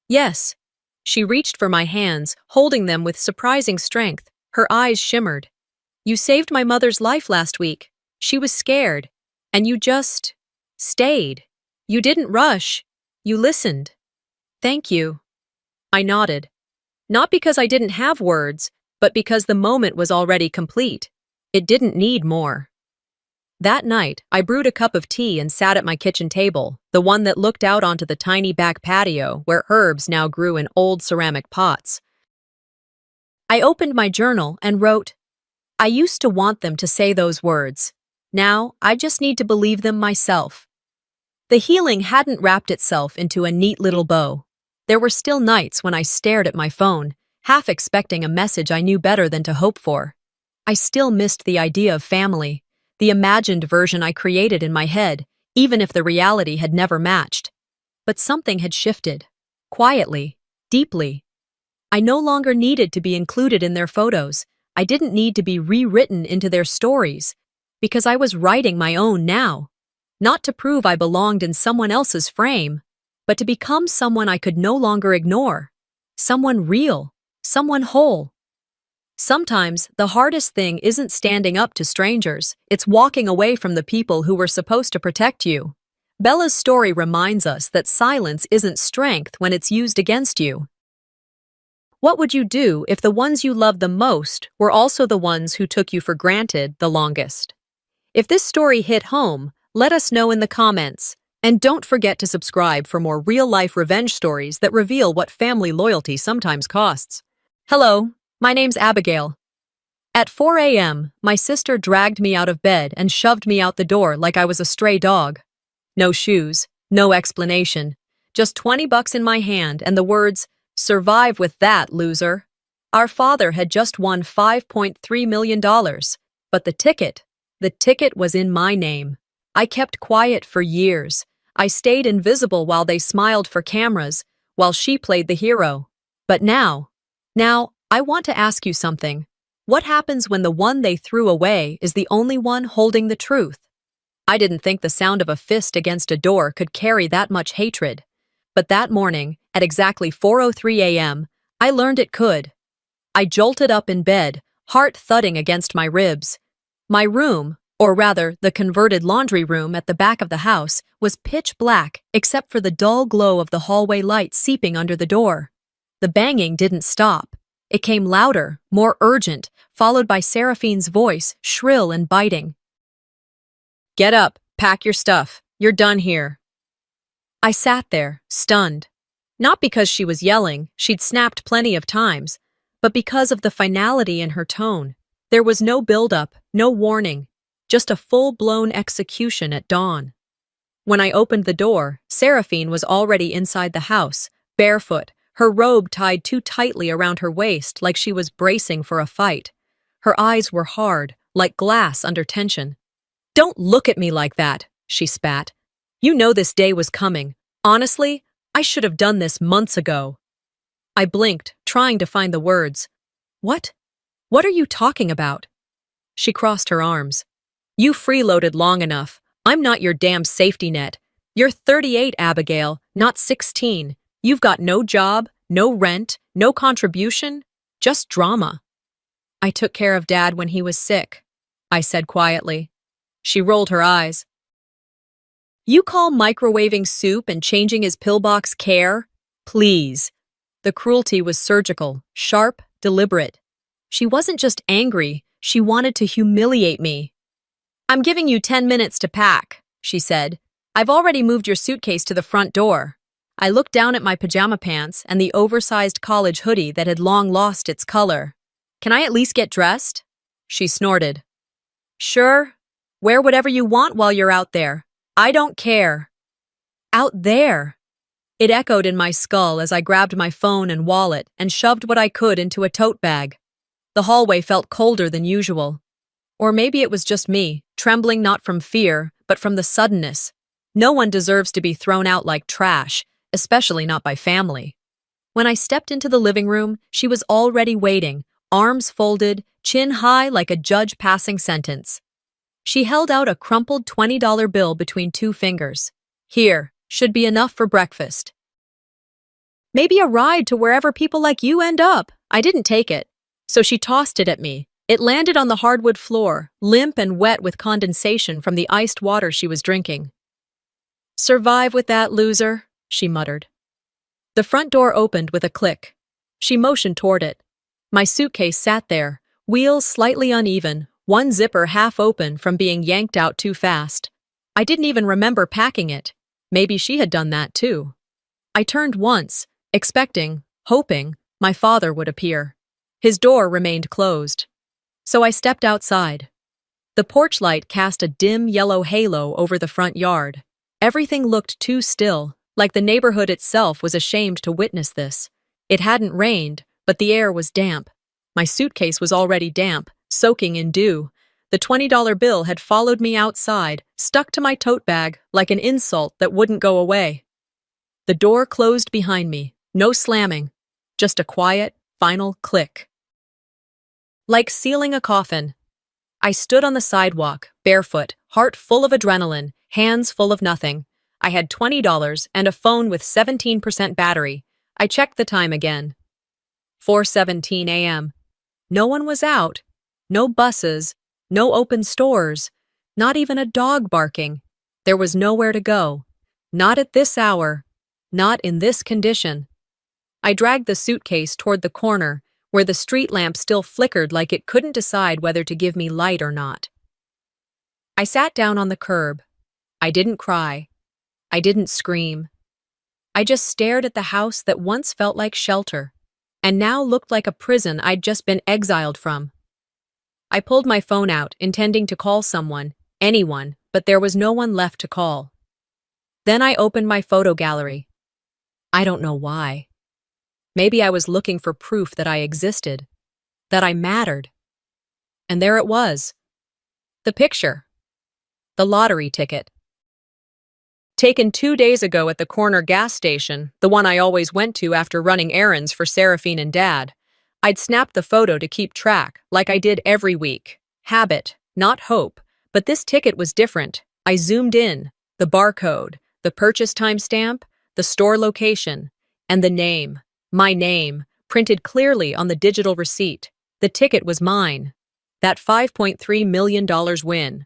Speaker 1: "Yes." She reached for my hands, holding them with surprising strength. Her eyes shimmered. "You saved my mother's life last week. She was scared. And you just stayed. You didn't rush. You listened. Thank you." I nodded. Not because I didn't have words, but because the moment was already complete. It didn't need more. That night, I brewed a cup of tea and sat at my kitchen table, the one that looked out onto the tiny back patio where herbs now grew in old ceramic pots. I opened my journal and wrote, "I used to want them to say those words. Now, I just need to believe them myself." The healing hadn't wrapped itself into a neat little bow. There were still nights when I stared at my phone, half expecting a message I knew better than to hope for. I still missed the idea of family, the imagined version I created in my head, even if the reality had never matched. But something had shifted. Quietly, deeply. I no longer needed to be included in their photos. I didn't need to be rewritten into their stories, because I was writing my own now. Not to prove I belonged in someone else's frame, but to become someone I could no longer ignore. Someone real, someone whole. Sometimes, the hardest thing isn't standing up to strangers, it's walking away from the people who were supposed to protect you. Bella's story reminds us that silence isn't strength when it's used against you. What would you do if the ones you loved the most were also the ones who took you for granted the longest? If this story hit home, let us know in the comments. And don't forget to subscribe for more real-life revenge stories that reveal what family loyalty sometimes costs. Hello. My name's Abigail. At 4 a.m., my sister dragged me out of bed and shoved me out the door like I was a stray dog. No shoes, no explanation, just $20 in my hand and the words, Survive with that, loser. Our father had just won $5.3 million, but the ticket was in my name. I kept quiet for years. I stayed invisible while they smiled for cameras, while she played the hero. But now, I want to ask you something. What happens when the one they threw away is the only one holding the truth? I didn't think the sound of a fist against a door could carry that much hatred. But that morning, at exactly 4:03 a.m., I learned it could. I jolted up in bed, heart thudding against my ribs. My room, or rather, the converted laundry room at the back of the house, was pitch black except for the dull glow of the hallway light seeping under the door. The banging didn't stop. It came louder, more urgent, followed by Seraphine's voice, shrill and biting. "Get up, pack your stuff. You're done here." I sat there, stunned. Not because she was yelling, she'd snapped plenty of times, but because of the finality in her tone. There was no build-up, no warning, just a full-blown execution at dawn. When I opened the door, Seraphine was already inside the house, barefoot, her robe tied too tightly around her waist like she was bracing for a fight. Her eyes were hard, like glass under tension. "Don't look at me like that," she spat. "You know this day was coming. Honestly, I should have done this months ago." I blinked, trying to find the words. "What? What are you talking about?" She crossed her arms. "You freeloaded long enough. I'm not your damn safety net. You're 38, Abigail, not 16. You've got no job, no rent, no contribution, just drama." "I took care of Dad when he was sick," I said quietly. She rolled her eyes. "You call microwaving soup and changing his pillbox care? Please." The cruelty was surgical, sharp, deliberate. She wasn't just angry, she wanted to humiliate me. "I'm giving you 10 minutes to pack," she said. "I've already moved your suitcase to the front door." I looked down at my pajama pants and the oversized college hoodie that had long lost its color. "Can I at least get dressed?" She snorted. "Sure. Wear whatever you want while you're out there. I don't care." Out there. It echoed in my skull as I grabbed my phone and wallet and shoved what I could into a tote bag. The hallway felt colder than usual. Or maybe it was just me, trembling not from fear, but from the suddenness. No one deserves to be thrown out like trash, especially not by family. When I stepped into the living room, she was already waiting, arms folded, chin high like a judge passing sentence. She held out a crumpled $20 bill between two fingers. "Here, should be enough for breakfast." "Maybe a ride to wherever people like you end up." I didn't take it. So she tossed it at me. It landed on the hardwood floor, limp and wet with condensation from the iced water she was drinking. "Survive with that, loser," she muttered. The front door opened with a click. She motioned toward it. My suitcase sat there, wheels slightly uneven, one zipper half open from being yanked out too fast. I didn't even remember packing it. Maybe she had done that too. I turned once, expecting, hoping, my father would appear. His door remained closed. So I stepped outside. The porch light cast a dim yellow halo over the front yard. Everything looked too still, like the neighborhood itself was ashamed to witness this. It hadn't rained, but the air was damp. My suitcase was already damp, soaking in dew. The $20 bill had followed me outside, stuck to my tote bag like an insult that wouldn't go away. The door closed behind me, no slamming, just a quiet, final click. Like sealing a coffin. I stood on the sidewalk, barefoot, heart full of adrenaline, hands full of nothing. I had $20 and a phone with 17% battery. I checked the time again. 4:17 a.m. No one was out. No buses. No open stores. Not even a dog barking. There was nowhere to go. Not at this hour. Not in this condition. I dragged the suitcase toward the corner, where the street lamp still flickered like it couldn't decide whether to give me light or not. I sat down on the curb. I didn't cry. I didn't scream. I just stared at the house that once felt like shelter, and now looked like a prison I'd just been exiled from. I pulled my phone out, intending to call someone, anyone, but there was no one left to call. Then I opened my photo gallery. I don't know why. Maybe I was looking for proof that I existed, that I mattered. And there it was. The picture. The lottery ticket. Taken 2 days ago at the corner gas station, the one I always went to after running errands for Seraphine and Dad. I'd snapped the photo to keep track, like I did every week. Habit, not hope. But this ticket was different. I zoomed in. The barcode, the purchase timestamp, the store location, and the name. My name, printed clearly on the digital receipt. The ticket was mine. That $5.3 million win.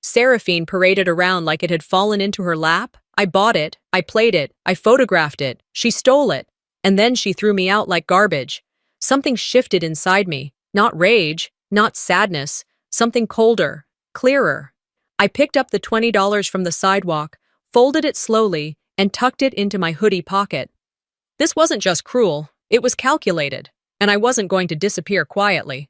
Speaker 1: Seraphine paraded around like it had fallen into her lap. I bought it, I played it, I photographed it, she stole it, and then she threw me out like garbage. Something shifted inside me, not rage, not sadness, something colder, clearer. I picked up the $20 from the sidewalk, folded it slowly, and tucked it into my hoodie pocket. This wasn't just cruel, it was calculated, and I wasn't going to disappear quietly.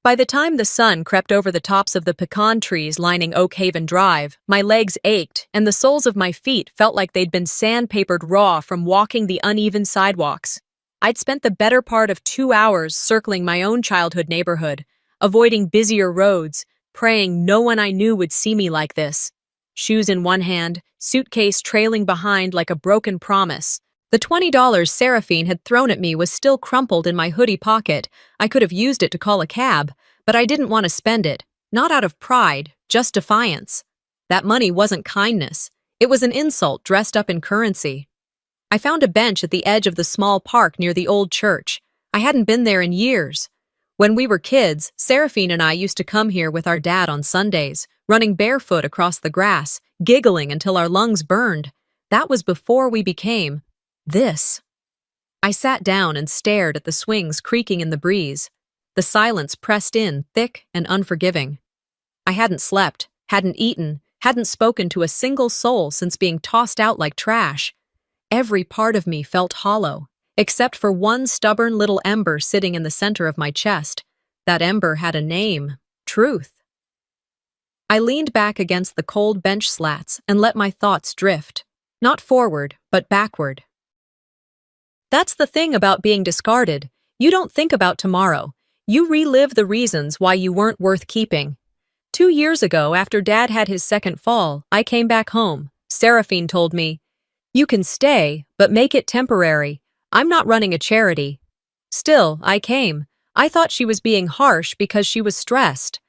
Speaker 1: By the time the sun crept over the tops of the pecan trees lining Oak Haven Drive, my legs ached and the soles of my feet felt like they'd been sandpapered raw from walking the uneven sidewalks. I'd spent the better part of 2 hours circling my own childhood neighborhood, avoiding busier roads, praying no one I knew would see me like this. Shoes in one hand, suitcase trailing behind like a broken promise. The $20 Seraphine had thrown at me was still crumpled in my hoodie pocket. I could have used it to call a cab, but I didn't want to spend it. Not out of pride, just defiance. That money wasn't kindness. It was an insult dressed up in currency. I found a bench at the edge of the small park near the old church. I hadn't been there in years. When we were kids, Seraphine and I used to come here with our dad on Sundays, running barefoot across the grass, giggling until our lungs burned. That was before we became this. I sat down and stared at the swings creaking in the breeze. The silence pressed in, thick and unforgiving. I hadn't slept, hadn't eaten, hadn't spoken to a single soul since being tossed out like trash. Every part of me felt hollow, except for one stubborn little ember sitting in the center of my chest. That ember had a name, Truth. I leaned back against the cold bench slats and let my thoughts drift. Not forward, but backward. That's the thing about being discarded. You don't think about tomorrow. You relive the reasons why you weren't worth keeping. 2 years ago, after Dad had his second fall, I came back home. Seraphine told me, "You can stay, but make it temporary. I'm not running a charity." Still, I came. I thought she was being harsh because she was stressed.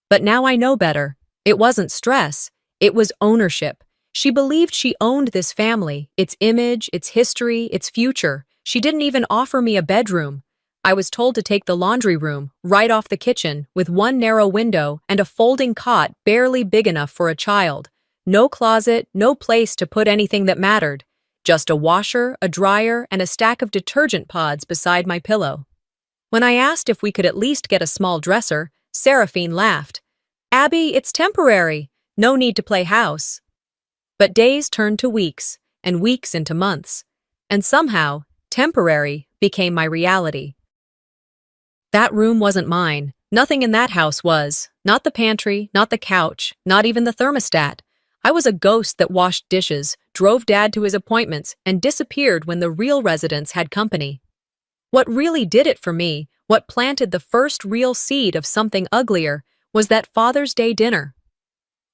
Speaker 1: But now I know better. It wasn't stress. It was ownership. She believed she owned this family, its image, its history, its future. She didn't even offer me a bedroom. I was told to take the laundry room, right off the kitchen, with one narrow window and a folding cot barely big enough for a child. No closet, no place to put anything that mattered. Just a washer, a dryer, and a stack of detergent pods beside my pillow. When I asked if we could at least get a small dresser, Seraphine laughed. "Abby, it's temporary. No need to play house." But days turned to weeks, and weeks into months. And somehow, temporary became my reality. That room wasn't mine. Nothing in that house was. Not the pantry, not the couch, not even the thermostat. I was a ghost that washed dishes, drove Dad to his appointments, and disappeared when the real residents had company. What really did it for me, what planted the first real seed of something uglier, was that Father's Day dinner.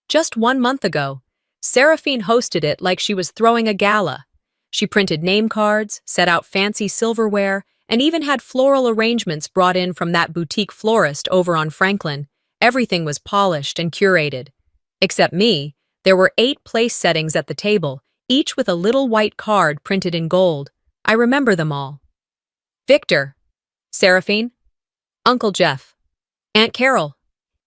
Speaker 1: Just 1 month ago, Seraphine hosted it like she was throwing a gala. She printed name cards, set out fancy silverware, and even had floral arrangements brought in from that boutique florist over on Franklin. Everything was polished and curated. Except me, there were 8 place settings at the table, each with a little white card printed in gold. I remember them all. Victor, Seraphine, Uncle Jeff, Aunt Carol.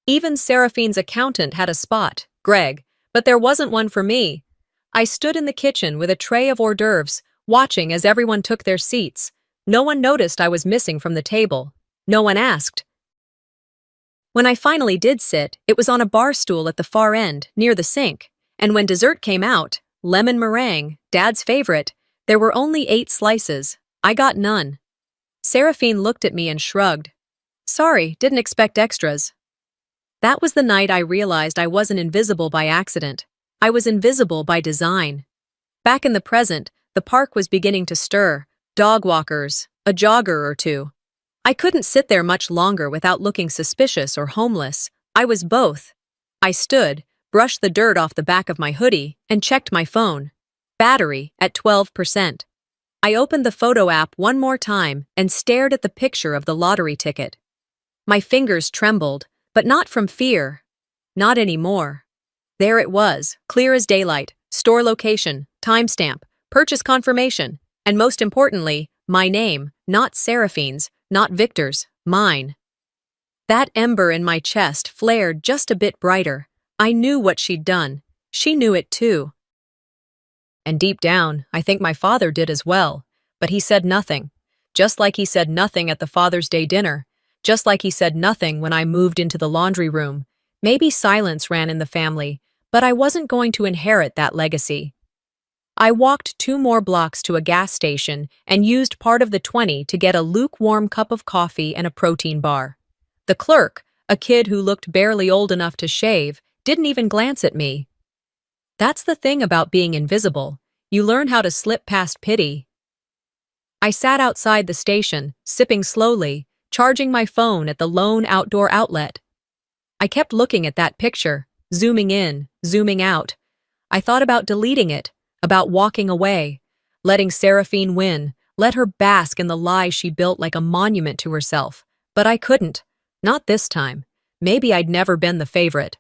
Speaker 1: Even Seraphine's accountant had a spot, Greg, but there wasn't one for me. I stood in the kitchen with a tray of hors d'oeuvres, watching as everyone took their seats. No one noticed I was missing from the table. No one asked. When I finally did sit, it was on a bar stool at the far end, near the sink. And when dessert came out, lemon meringue, Dad's favorite, there were only 8 slices. I got none. Seraphine looked at me and shrugged. "Sorry, didn't expect extras." That was the night I realized I wasn't invisible by accident. I was invisible by design. Back in the present, the park was beginning to stir. dog walkers, a jogger or two. I couldn't sit there much longer without looking suspicious or homeless. I was both. I stood, brushed the dirt off the back of my hoodie, and checked my phone. Battery at 12%. I opened the photo app one more time and stared at the picture of the lottery ticket. My fingers trembled, but not from fear. Not anymore. There it was, clear as daylight, store location, timestamp, purchase confirmation, and most importantly, my name, not Seraphine's, not Victor's, mine. That ember in my chest flared just a bit brighter. I knew what she'd done. She knew it too. And deep down, I think my father did as well, but he said nothing. Just like he said nothing at the Father's Day dinner, just like he said nothing when I moved into the laundry room. Maybe silence ran in the family, but I wasn't going to inherit that legacy. I walked 2 more blocks to a gas station and used part of the 20 to get a lukewarm cup of coffee and a protein bar. The clerk, a kid who looked barely old enough to shave, didn't even glance at me. That's the thing about being invisible. You learn how to slip past pity. I sat outside the station, sipping slowly, charging my phone at the lone outdoor outlet. I kept looking at that picture, zooming in, zooming out. I thought about deleting it, about walking away, letting Seraphine win, let her bask in the lie she built like a monument to herself. But I couldn't. Not this time. Maybe I'd never been the favorite.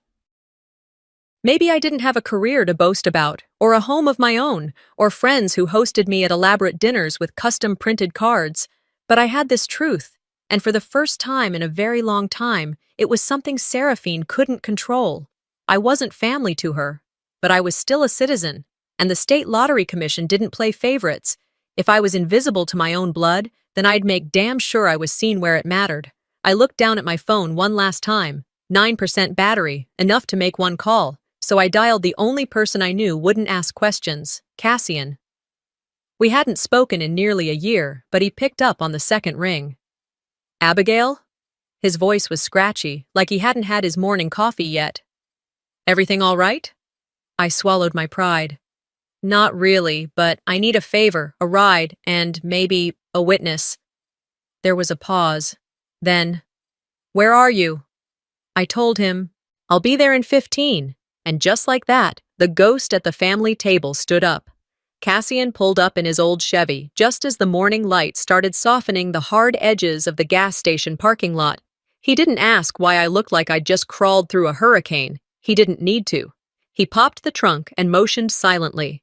Speaker 1: Maybe I didn't have a career to boast about, or a home of my own, or friends who hosted me at elaborate dinners with custom-printed cards. But I had this truth, and for the first time in a very long time, it was something Seraphine couldn't control. I wasn't family to her, but I was still a citizen, and the State Lottery Commission didn't play favorites. If I was invisible to my own blood, then I'd make damn sure I was seen where it mattered. I looked down at my phone one last time. 9% battery, enough to make one call. So I dialed the only person I knew wouldn't ask questions, Cassian. We hadn't spoken in nearly a year, but he picked up on the second ring. Abigail? His voice was scratchy, like he hadn't had his morning coffee yet. Everything all right? I swallowed my pride. Not really, but I need a favor, a ride, and maybe a witness. There was a pause. Then, where are you? I told him, I'll be there in 15. And just like that, the ghost at the family table stood up. Cassian pulled up in his old Chevy just as the morning light started softening the hard edges of the gas station parking lot. He didn't ask why I looked like I'd just crawled through a hurricane. He didn't need to. He popped the trunk and motioned silently.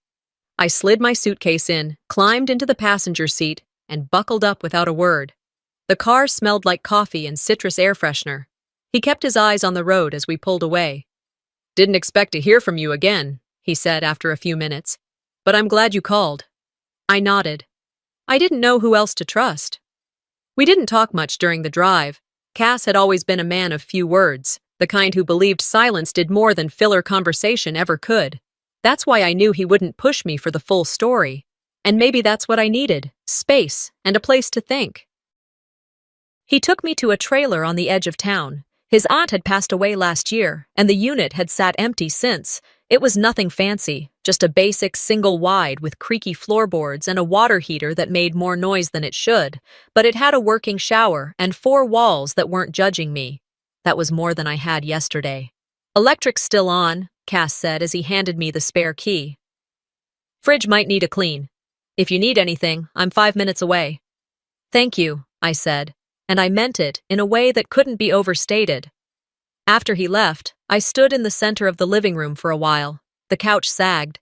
Speaker 1: I slid my suitcase in, climbed into the passenger seat, and buckled up without a word. The car smelled like coffee and citrus air freshener. He kept his eyes on the road as we pulled away. Didn't expect to hear from you again, he said after a few minutes. But I'm glad you called. I nodded. I didn't know who else to trust. We didn't talk much during the drive. Cass had always been a man of few words, the kind who believed silence did more than filler conversation ever could. That's why I knew he wouldn't push me for the full story. And maybe that's what I needed, space and a place to think. He took me to a trailer on the edge of town. His aunt had passed away last year, and the unit had sat empty since. It was nothing fancy, just a basic single-wide with creaky floorboards and a water heater that made more noise than it should, but it had a working shower and 4 walls that weren't judging me. That was more than I had yesterday. Electric's still on, Cass said as he handed me the spare key. Fridge might need a clean. If you need anything, I'm 5 minutes away. Thank you, I said. And I meant it in a way that couldn't be overstated. After he left, I stood in the center of the living room for a while. The couch sagged.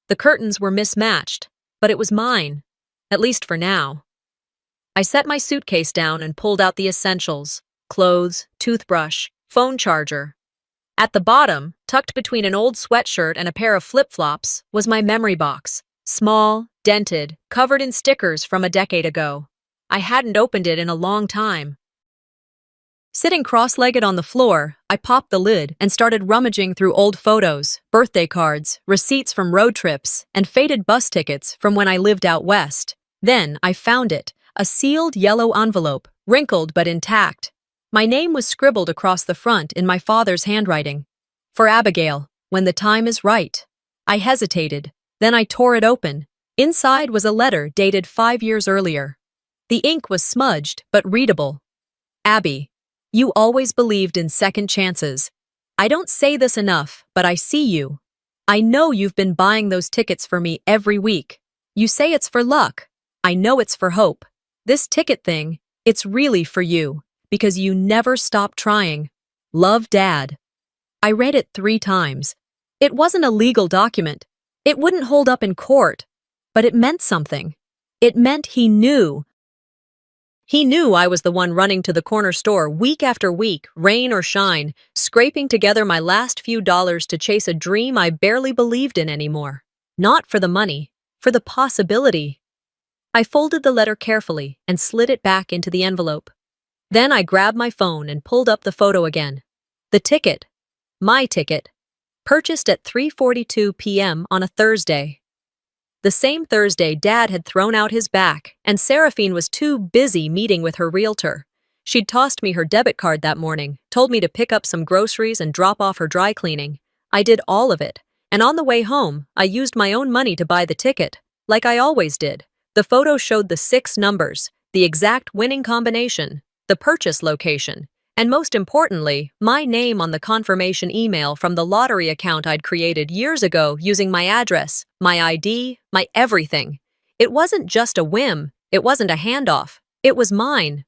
Speaker 1: The curtains were mismatched, but it was mine, at least for now. I set my suitcase down and pulled out the essentials: clothes, toothbrush, phone charger. At the bottom, tucked between an old sweatshirt and a pair of flip-flops, was my memory box, small, dented, covered in stickers from a decade ago. I hadn't opened it in a long time. Sitting cross-legged on the floor, I popped the lid and started rummaging through old photos, birthday cards, receipts from road trips, and faded bus tickets from when I lived out west. Then I found it, a sealed yellow envelope, wrinkled but intact. My name was scribbled across the front in my father's handwriting. For Abigail, when the time is right. I hesitated. Then I tore it open. Inside was a letter dated 5 years earlier. The ink was smudged, but readable. Abby, you always believed in second chances. I don't say this enough, but I see you. I know you've been buying those tickets for me every week. You say it's for luck. I know it's for hope. This ticket thing, it's really for you, because you never stop trying. Love, Dad. I read it 3 times. It wasn't a legal document. It wouldn't hold up in court. But it meant something. It meant he knew. He knew I was the one running to the corner store week after week, rain or shine, scraping together my last few dollars to chase a dream I barely believed in anymore. Not for the money, for the possibility. I folded the letter carefully and slid it back into the envelope. Then I grabbed my phone and pulled up the photo again. The ticket. My ticket. Purchased at 3:42 p.m. on a Thursday. The same Thursday Dad had thrown out his back, and Seraphine was too busy meeting with her realtor. She'd tossed me her debit card that morning, told me to pick up some groceries and drop off her dry cleaning. I did all of it, and on the way home, I used my own money to buy the ticket, like I always did. The photo showed the 6 numbers, the exact winning combination, the purchase location, and most importantly, my name on the confirmation email from the lottery account I'd created years ago using my address, my ID, my everything. It wasn't just a whim, it wasn't a handoff, it was mine.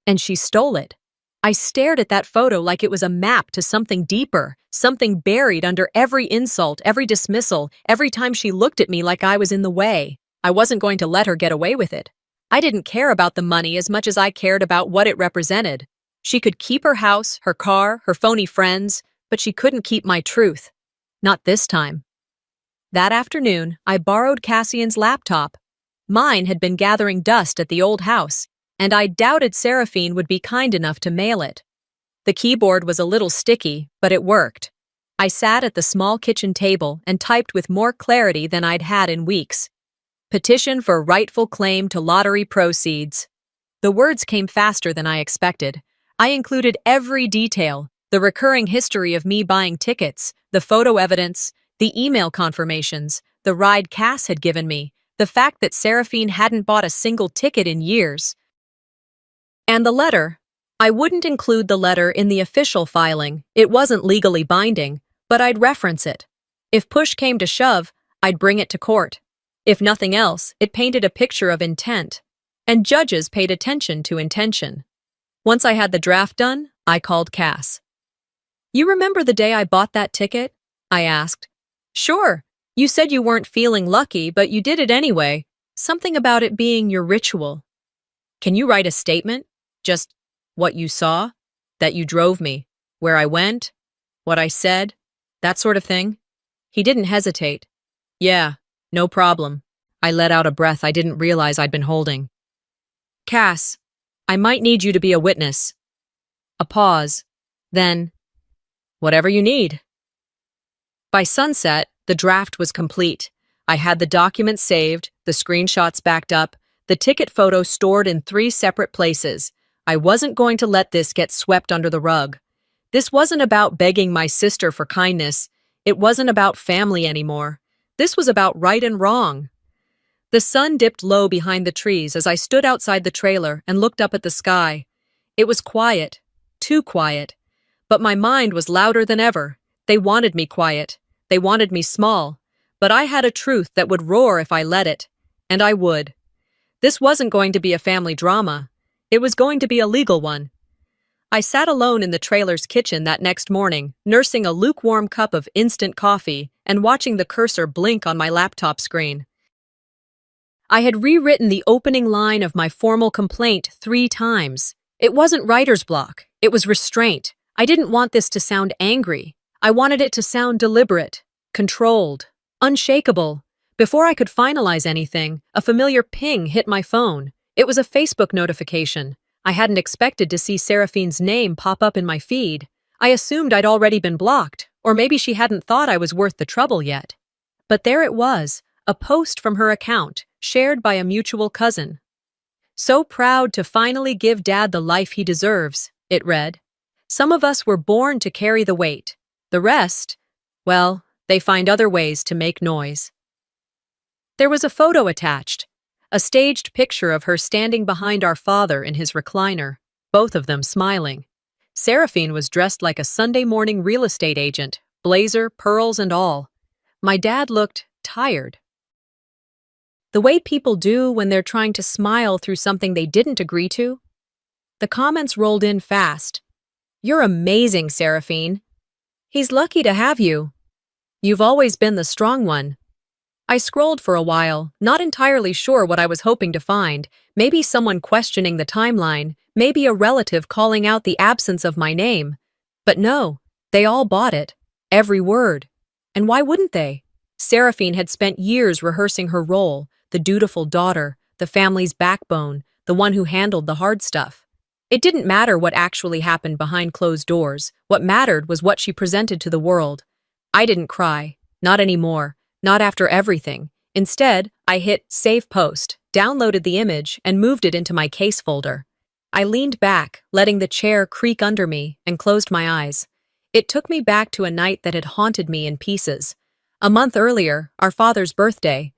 Speaker 1: And she stole it. I stared at that photo like it was a map to something deeper, something buried under every insult, every dismissal, every time she looked at me like I was in the way. I wasn't going to let her get away with it. I didn't care about the money as much as I cared about what it represented. She could keep her house, her car, her phony friends, but she couldn't keep my truth. Not this time. That afternoon, I borrowed Cassian's laptop. Mine had been gathering dust at the old house, and I doubted Seraphine would be kind enough to mail it. The keyboard was a little sticky, but it worked. I sat at the small kitchen table and typed with more clarity than I'd had in weeks. Petition for rightful claim to lottery proceeds. The words came faster than I expected. I included every detail, the recurring history of me buying tickets, the photo evidence, the email confirmations, the ride Cass had given me, the fact that Seraphine hadn't bought a single ticket in years. And the letter. I wouldn't include the letter in the official filing. It wasn't legally binding, but I'd reference it. If push came to shove, I'd bring it to court. If nothing else, it painted a picture of intent. And judges paid attention to intention. Once I had the draft done, I called Cass. "You remember the day I bought that ticket?" I asked. "Sure. You said you weren't feeling lucky, but you did it anyway. Something about it being your ritual. Can you write a statement? Just what you saw? That you drove me? Where I went? What I said? That sort of thing?" He didn't hesitate. "Yeah, no problem." I let out a breath I didn't realize I'd been holding. "Cass, I might need you to be a witness." A pause. Then, "Whatever you need." By sunset, the draft was complete. I had the documents saved, the screenshots backed up, the ticket photo stored in 3 separate places. I wasn't going to let this get swept under the rug. This wasn't about begging my sister for kindness. It wasn't about family anymore. This was about right and wrong. The sun dipped low behind the trees as I stood outside the trailer and looked up at the sky. It was quiet, too quiet. But my mind was louder than ever. They wanted me quiet. They wanted me small. But I had a truth that would roar if I let it. And I would. This wasn't going to be a family drama. It was going to be a legal one. I sat alone in the trailer's kitchen that next morning, nursing a lukewarm cup of instant coffee and watching the cursor blink on my laptop screen. I had rewritten the opening line of my formal complaint 3 times. It wasn't writer's block. It was restraint. I didn't want this to sound angry. I wanted it to sound deliberate, controlled, unshakable. Before I could finalize anything, a familiar ping hit my phone. It was a Facebook notification. I hadn't expected to see Seraphine's name pop up in my feed. I assumed I'd already been blocked, or maybe she hadn't thought I was worth the trouble yet. But there it was, a post from her account, shared by a mutual cousin. "So proud to finally give Dad the life he deserves," it read. "Some of us were born to carry the weight. The rest, well, they find other ways to make noise." There was a photo attached, a staged picture of her standing behind our father in his recliner, both of them smiling. Seraphine was dressed like a Sunday morning real estate agent, blazer, pearls, and all. My dad looked tired. The way people do when they're trying to smile through something they didn't agree to. The comments rolled in fast. "You're amazing, Seraphine. He's lucky to have you. You've always been the strong one." I scrolled for a while, not entirely sure what I was hoping to find. Maybe someone questioning the timeline, maybe a relative calling out the absence of my name. But no, they all bought it. Every word. And why wouldn't they? Seraphine had spent years rehearsing her role, the dutiful daughter, the family's backbone, the one who handled the hard stuff. It didn't matter what actually happened behind closed doors. What mattered was what she presented to the world. I didn't cry. Not anymore. Not after everything. Instead, I hit Save Post, downloaded the image, and moved it into my case folder. I leaned back, letting the chair creak under me, and closed my eyes. It took me back to a night that had haunted me in pieces. A month earlier, our father's birthday.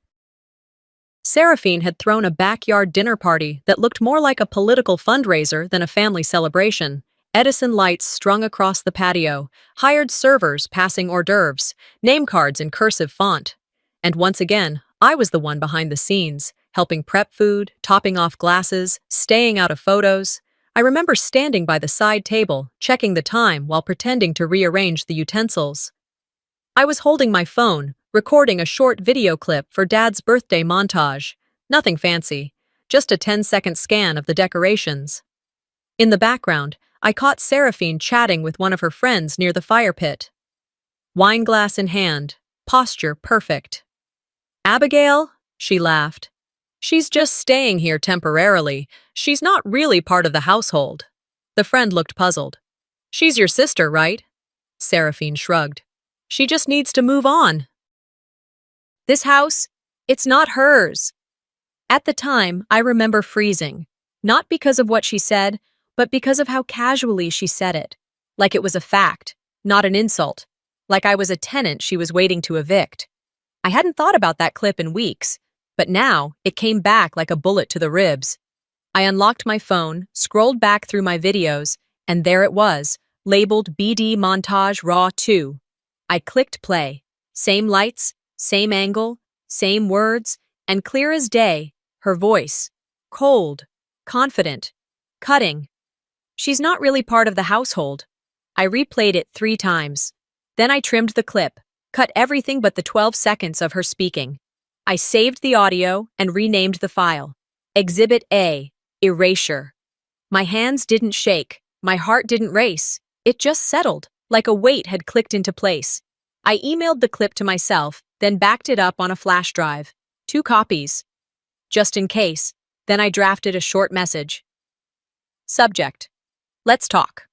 Speaker 1: Seraphine had thrown a backyard dinner party that looked more like a political fundraiser than a family celebration. Edison lights strung across the patio, hired servers passing hors d'oeuvres, name cards in cursive font. And once again, I was the one behind the scenes, helping prep food, topping off glasses, staying out of photos. I remember standing by the side table, checking the time while pretending to rearrange the utensils. I was holding my phone, recording a short video clip for Dad's birthday montage. Nothing fancy, just a 10-second scan of the decorations. In the background, I caught Seraphine chatting with one of her friends near the fire pit. Wine glass in hand, posture perfect. "Abigail?" she laughed. "She's just staying here temporarily. She's not really part of the household." The friend looked puzzled. "She's your sister, right?" Seraphine shrugged. "She just needs to move on." "This house, it's not hers." At the time, I remember freezing, not because of what she said, but because of how casually she said it. Like it was a fact, not an insult. Like I was a tenant she was waiting to evict. I hadn't thought about that clip in weeks, but now it came back like a bullet to the ribs. I unlocked my phone, scrolled back through my videos, and there it was, labeled BD Montage Raw 2. I clicked play. Same lights, same angle, same words, and clear as day, her voice. Cold, confident, cutting. She's not really part of the household. I replayed it 3 times. Then I trimmed the clip, cut everything but the 12 seconds of her speaking. I saved the audio and renamed the file. Exhibit A, Erasure. My hands didn't shake, my heart didn't race. It just settled, like a weight had clicked into place. I emailed the clip to myself, then backed it up on a flash drive. 2 copies. Just in case. Then I drafted a short message. Subject: Let's talk.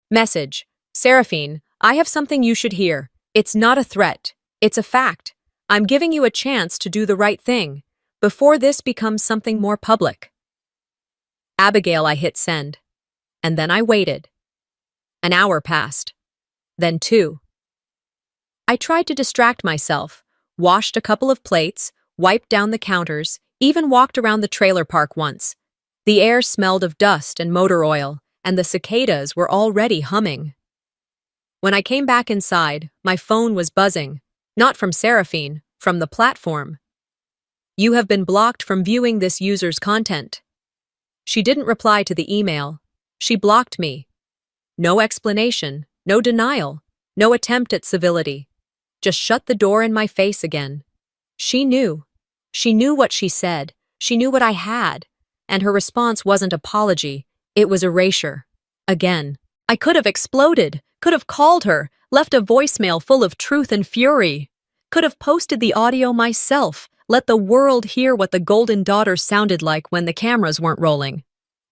Speaker 1: Message: Seraphine, I have something you should hear. It's not a threat. It's a fact. I'm giving you a chance to do the right thing, before this becomes something more public. Abigail, I hit send. And then I waited. An hour passed. Then 2. I tried to distract myself, washed a couple of plates, wiped down the counters, even walked around the trailer park once. The air smelled of dust and motor oil, and the cicadas were already humming. When I came back inside, my phone was buzzing. Not from Seraphine, from the platform. "You have been blocked from viewing this user's content." She didn't reply to the email. She blocked me. No explanation, no denial, no attempt at civility. Just shut the door in my face again. She knew. She knew what she said. She knew what I had. And her response wasn't apology. It was erasure. Again. I could have exploded. Could have called her. Left a voicemail full of truth and fury. Could have posted the audio myself. Let the world hear what the Golden Daughter sounded like when the cameras weren't rolling.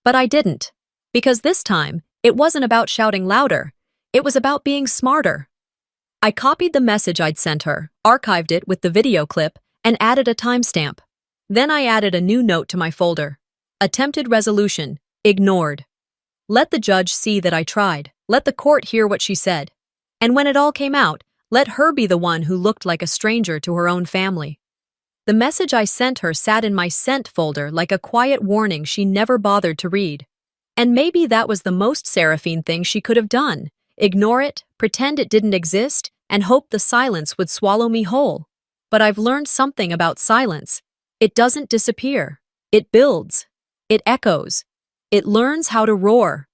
Speaker 1: But I didn't. Because this time, it wasn't about shouting louder. It was about being smarter. I copied the message I'd sent her, archived it with the video clip, and added a timestamp. Then I added a new note to my folder. Attempted resolution. Ignored. Let the judge see that I tried. Let the court hear what she said. And when it all came out, let her be the one who looked like a stranger to her own family. The message I sent her sat in my sent folder like a quiet warning she never bothered to read. And maybe that was the most Seraphine thing she could have done. Ignore it, pretend it didn't exist, and hope the silence would swallow me whole. But I've learned something about silence. It doesn't disappear. It builds. It echoes. It learns how to roar.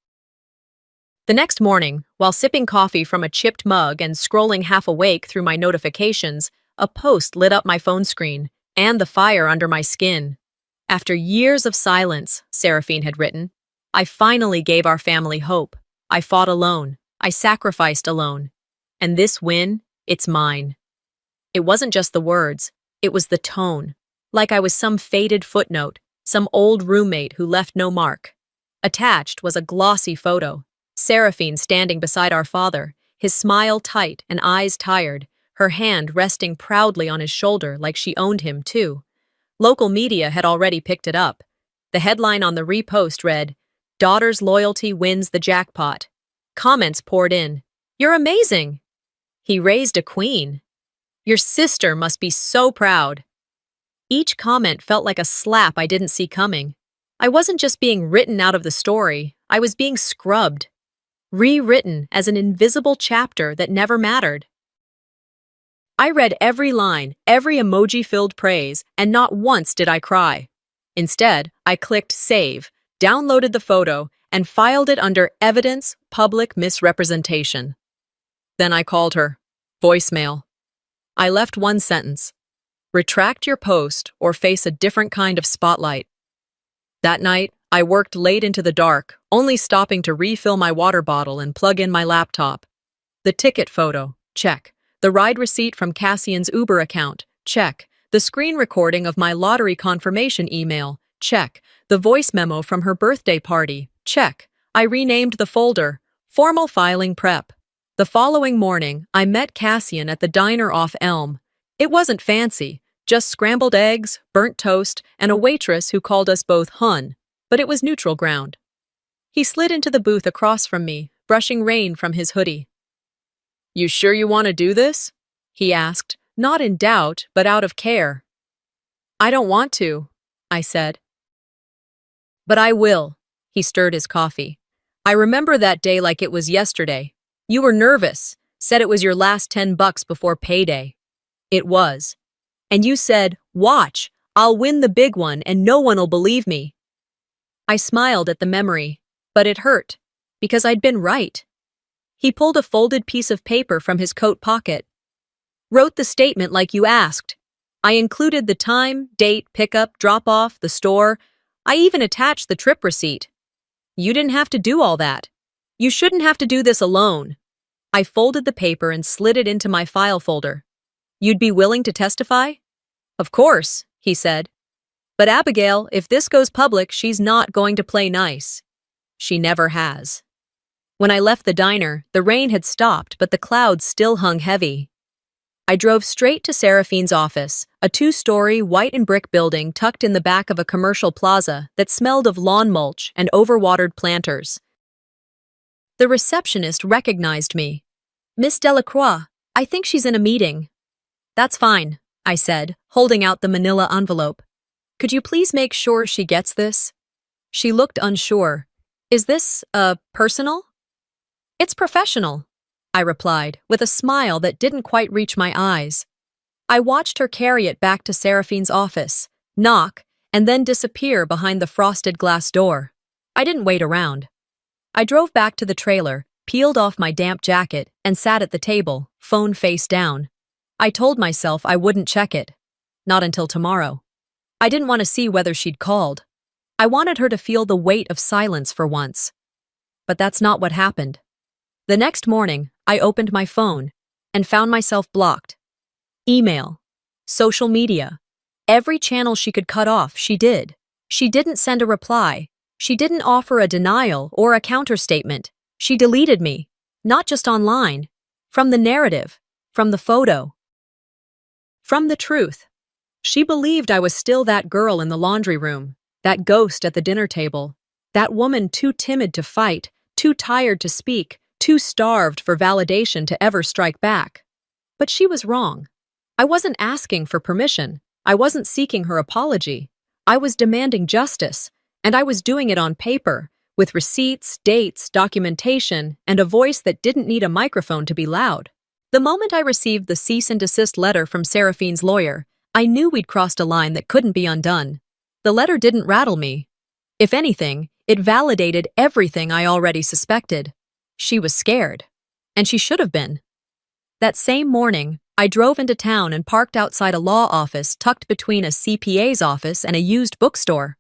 Speaker 1: The next morning, while sipping coffee from a chipped mug and scrolling half awake through my notifications, a post lit up my phone screen, and the fire under my skin. After years of silence, Seraphine had written, I finally gave our family hope. I fought alone. I sacrificed alone. And this win, it's mine. It wasn't just the words, it was the tone. Like I was some faded footnote, some old roommate who left no mark. Attached was a glossy photo. Seraphine standing beside our father, his smile tight and eyes tired, her hand resting proudly on his shoulder like she owned him too. Local media had already picked it up. The headline on the repost read, Daughter's loyalty wins the jackpot. Comments poured in. You're amazing. He raised a queen. Your sister must be so proud. Each comment felt like a slap I didn't see coming. I wasn't just being written out of the story, I was being scrubbed. Rewritten as an invisible chapter that never mattered. I read every line, every emoji-filled praise, and not once did I cry. Instead, I clicked Save, downloaded the photo, and filed it under Evidence Public Misrepresentation. Then I called her. Voicemail. I left one sentence. Retract your post or face a different kind of spotlight. That night, I worked late into the dark, only stopping to refill my water bottle and plug in my laptop. The ticket photo, check. The ride receipt from Cassian's Uber account, check. The screen recording of my lottery confirmation email, check. The voice memo from her birthday party, check. I renamed the folder, Formal Filing Prep. The following morning, I met Cassian at the diner off Elm. It wasn't fancy, just scrambled eggs, burnt toast, and a waitress who called us both hun, but it was neutral ground. He slid into the booth across from me, brushing rain from his hoodie. You sure you want to do this? He asked, not in doubt, but out of care. I don't want to, I said. But I will. He stirred his coffee. I remember that day like it was yesterday. You were nervous, said it was your last $10 before payday. It was. And you said, watch, I'll win the big one and no one'll believe me. I smiled at the memory, but it hurt, because I'd been right. He pulled a folded piece of paper from his coat pocket. Wrote the statement like you asked. I included the time, date, pickup, drop-off, the store. I even attached the trip receipt. You didn't have to do all that. You shouldn't have to do this alone. I folded the paper and slid it into my file folder. You'd be willing to testify? Of course, he said. But Abigail, if this goes public, she's not going to play nice. She never has. When I left the diner, the rain had stopped, but the clouds still hung heavy. I drove straight to Seraphine's office, a 2-story white and brick building tucked in the back of a commercial plaza that smelled of lawn mulch and overwatered planters. The receptionist recognized me. Miss Delacroix, I think she's in a meeting. That's fine, I said, holding out the manila envelope. Could you please make sure she gets this? She looked unsure. Is this, personal? It's professional, I replied, with a smile that didn't quite reach my eyes. I watched her carry it back to Seraphine's office, knock, and then disappear behind the frosted glass door. I didn't wait around. I drove back to the trailer, peeled off my damp jacket, and sat at the table, phone face down. I told myself I wouldn't check it. Not until tomorrow. I didn't want to see whether she'd called. I wanted her to feel the weight of silence for once. But that's not what happened. The next morning, I opened my phone and found myself blocked. Email, social media, every channel she could cut off, she did. She didn't send a reply. She didn't offer a denial or a counterstatement. She deleted me, not just online, from the narrative, from the photo, from the truth. She believed I was still that girl in the laundry room, that ghost at the dinner table, that woman too timid to fight, too tired to speak, too starved for validation to ever strike back. But she was wrong. I wasn't asking for permission. I wasn't seeking her apology. I was demanding justice, and I was doing it on paper, with receipts, dates, documentation, and a voice that didn't need a microphone to be loud. The moment I received the cease and desist letter from Seraphine's lawyer, I knew we'd crossed a line that couldn't be undone. The letter didn't rattle me. If anything, it validated everything I already suspected. She was scared. And she should have been. That same morning, I drove into town and parked outside a law office tucked between a CPA's office and a used bookstore.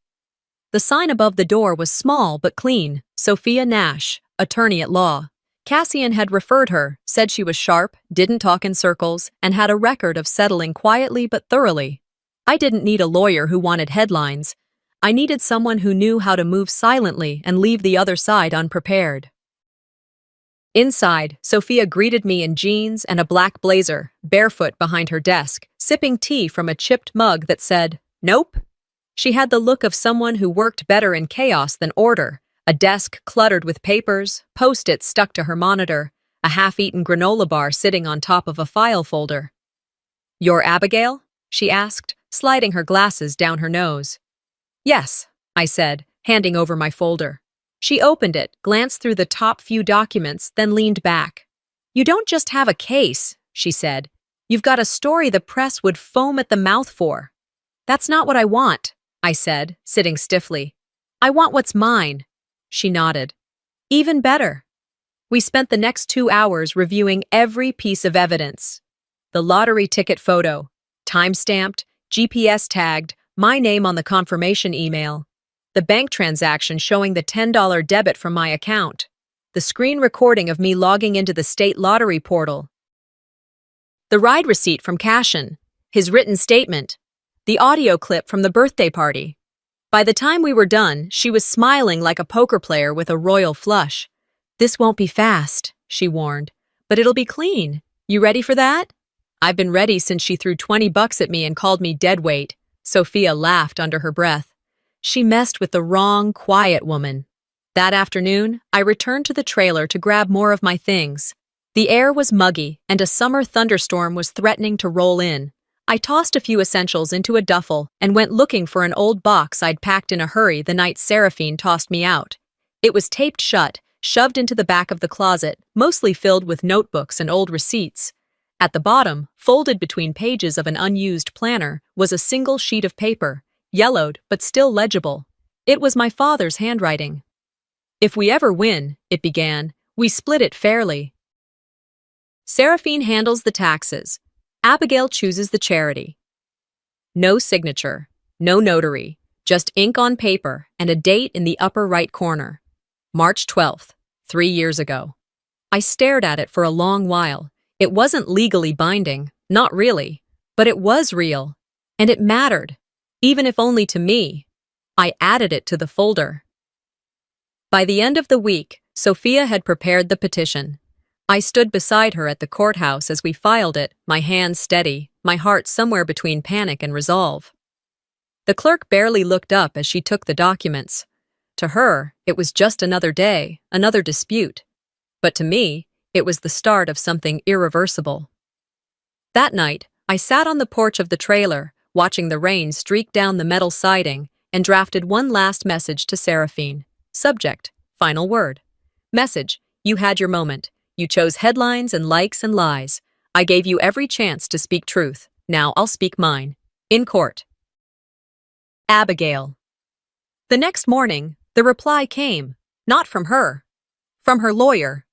Speaker 1: The sign above the door was small but clean: Sophia Nash, attorney at law. Cassian had referred her, said she was sharp, didn't talk in circles, and had a record of settling quietly but thoroughly. I didn't need a lawyer who wanted headlines. I needed someone who knew how to move silently and leave the other side unprepared. Inside, Sophia greeted me in jeans and a black blazer, barefoot behind her desk, sipping tea from a chipped mug that said, "Nope." She had the look of someone who worked better in chaos than order, a desk cluttered with papers, post-its stuck to her monitor, a half-eaten granola bar sitting on top of a file folder. "You're Abigail?" she asked, sliding her glasses down her nose. "Yes," I said, handing over my folder. She opened it, glanced through the top few documents, then leaned back. "You don't just have a case," she said. "You've got a story the press would foam at the mouth for." "That's not what I want," I said, sitting stiffly. "I want what's mine." She nodded. "Even better." We spent the next 2 hours reviewing every piece of evidence. The lottery ticket photo, time-stamped, GPS tagged, my name on the confirmation email. The bank transaction showing the $10 debit from my account. The screen recording of me logging into the state lottery portal. The ride receipt from Cassian. His written statement. The audio clip from the birthday party. By the time we were done, she was smiling like a poker player with a royal flush. "This won't be fast," she warned, "but it'll be clean. You ready for that?" "I've been ready since she threw $20 at me and called me deadweight." Sophia laughed under her breath. She messed with the wrong, quiet woman. That afternoon, I returned to the trailer to grab more of my things. The air was muggy, and a summer thunderstorm was threatening to roll in. I tossed a few essentials into a duffel and went looking for an old box I'd packed in a hurry the night Seraphine tossed me out. It was taped shut, shoved into the back of the closet, mostly filled with notebooks and old receipts. At the bottom, folded between pages of an unused planner, was a single sheet of paper, yellowed but still legible. It was my father's handwriting. "If we ever win," it began, "we split it fairly. Seraphine handles the taxes. Abigail chooses the charity." No signature, no notary, just ink on paper and a date in the upper right corner. March 12th, 3 years ago. I stared at it for a long while. It wasn't legally binding, not really, but it was real, and it mattered. Even if only to me. I added it to the folder. By the end of the week, Sophia had prepared the petition. I stood beside her at the courthouse as we filed it, my hands steady, my heart somewhere between panic and resolve. The clerk barely looked up as she took the documents. To her, it was just another day, another dispute. But to me, it was the start of something irreversible. That night, I sat on the porch of the trailer, watching the rain streak down the metal siding, and drafted one last message to Seraphine. Subject, final word. Message, you had your moment. You chose headlines and likes and lies. I gave you every chance to speak truth. Now I'll speak mine. In court. Abigail. The next morning, the reply came, not from her, from her lawyer.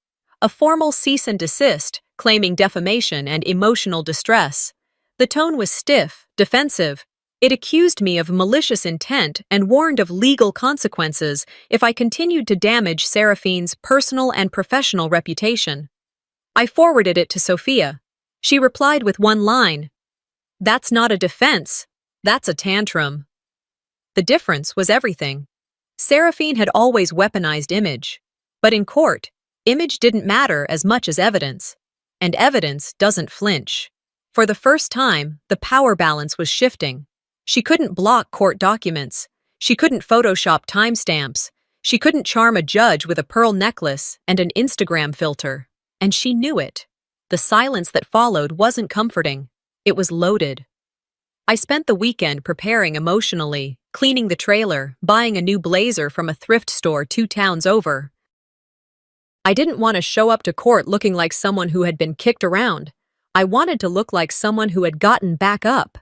Speaker 1: A formal cease and desist, claiming defamation and emotional distress. The tone was stiff, defensive. It accused me of malicious intent and warned of legal consequences if I continued to damage Seraphine's personal and professional reputation. I forwarded it to Sophia. She replied with one line. "That's not a defense. That's a tantrum." The difference was everything. Seraphine had always weaponized image. But in court, image didn't matter as much as evidence. And evidence doesn't flinch. For the first time, the power balance was shifting. She couldn't block court documents. She couldn't Photoshop timestamps. She couldn't charm a judge with a pearl necklace and an Instagram filter. And she knew it. The silence that followed wasn't comforting. It was loaded. I spent the weekend preparing emotionally, cleaning the trailer, buying a new blazer from a thrift store 2 towns over. I didn't want to show up to court looking like someone who had been kicked around. I wanted to look like someone who had gotten back up.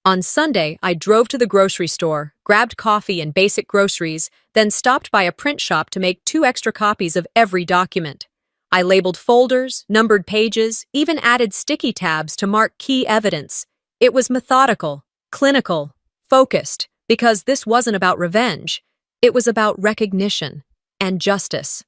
Speaker 1: On Sunday, I drove to the grocery store, grabbed coffee and basic groceries, then stopped by a print shop to make 2 extra copies of every document. I labeled folders, numbered pages, even added sticky tabs to mark key evidence. It was methodical, clinical, focused, because this wasn't about revenge. It was about recognition and justice.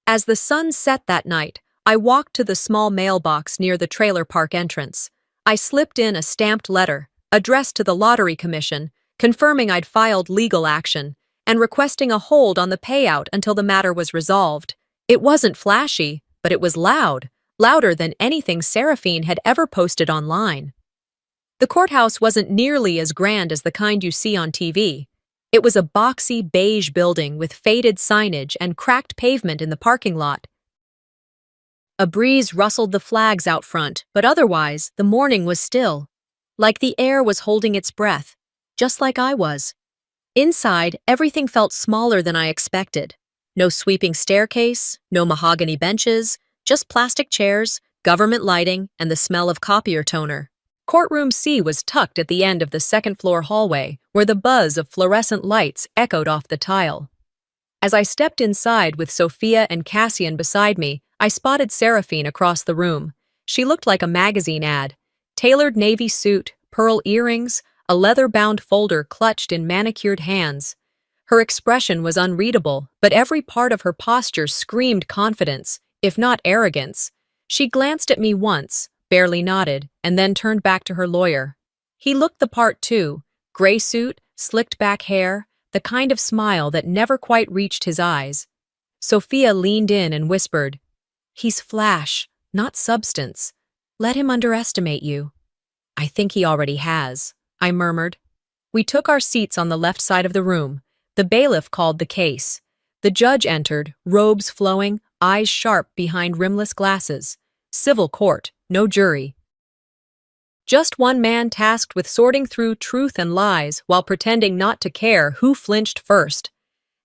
Speaker 1: As the sun set that night, I walked to the small mailbox near the trailer park entrance. I slipped in a stamped letter, addressed to the Lottery Commission, confirming I'd filed legal action, and requesting a hold on the payout until the matter was resolved. It wasn't flashy, but it was loud, louder than anything Seraphine had ever posted online. The courthouse wasn't nearly as grand as the kind you see on TV. It was a boxy beige building with faded signage and cracked pavement in the parking lot. A breeze rustled the flags out front, but otherwise, the morning was still. Like the air was holding its breath, just like I was. Inside, everything felt smaller than I expected. No sweeping staircase, no mahogany benches, just plastic chairs, government lighting, and the smell of copier toner. Courtroom C was tucked at the end of the second-floor hallway, where the buzz of fluorescent lights echoed off the tile. As I stepped inside with Sophia and Cassian beside me, I spotted Seraphine across the room. She looked like a magazine ad. Tailored navy suit, pearl earrings, a leather-bound folder clutched in manicured hands. Her expression was unreadable, but every part of her posture screamed confidence, if not arrogance. She glanced at me once, barely nodded, and then turned back to her lawyer. He looked the part too, gray suit, slicked back hair, the kind of smile that never quite reached his eyes. Sophia leaned in and whispered, "He's flash, not substance. Let him underestimate you." "I think he already has," I murmured. We took our seats on the left side of the room. The bailiff called the case. The judge entered, robes flowing, eyes sharp behind rimless glasses. Civil court, no jury. Just one man tasked with sorting through truth and lies while pretending not to care who flinched first.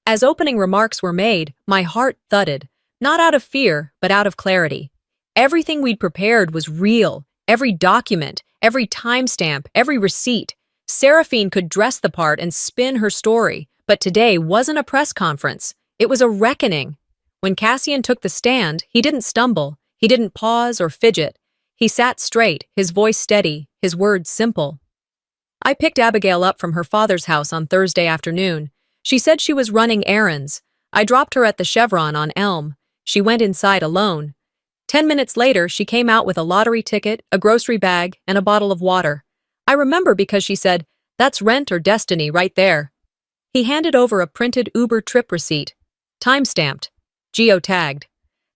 Speaker 1: As opening remarks were made, my heart thudded, not out of fear, but out of clarity. Everything we'd prepared was real, every document, every timestamp, every receipt. Seraphine could dress the part and spin her story, but today wasn't a press conference. It was a reckoning. When Cassian took the stand, he didn't stumble, he didn't pause or fidget. He sat straight, his voice steady, his words simple. "I picked Abigail up from her father's house on Thursday afternoon. She said she was running errands. I dropped her at the Chevron on Elm. She went inside alone. 10 minutes later, she came out with a lottery ticket, a grocery bag, and a bottle of water. I remember because she said, 'That's rent or destiny right there.'" He handed over a printed Uber trip receipt, time-stamped, geotagged.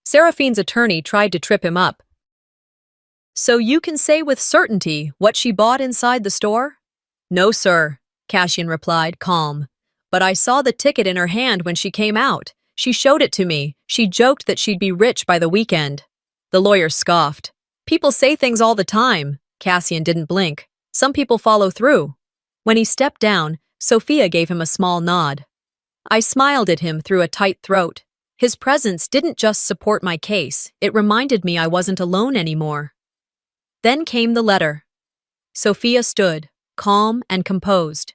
Speaker 1: Seraphine's attorney tried to trip him up. "So you can say with certainty what she bought inside the store?" "No, sir," Cassian replied, calm. "But I saw the ticket in her hand when she came out. She showed it to me. She joked that she'd be rich by the weekend." The lawyer scoffed. "People say things all the time." Cassian didn't blink. "Some people follow through." When he stepped down, Sophia gave him a small nod. I smiled at him through a tight throat. His presence didn't just support my case, it reminded me I wasn't alone anymore. Then came the letter. Sophia stood, calm and composed.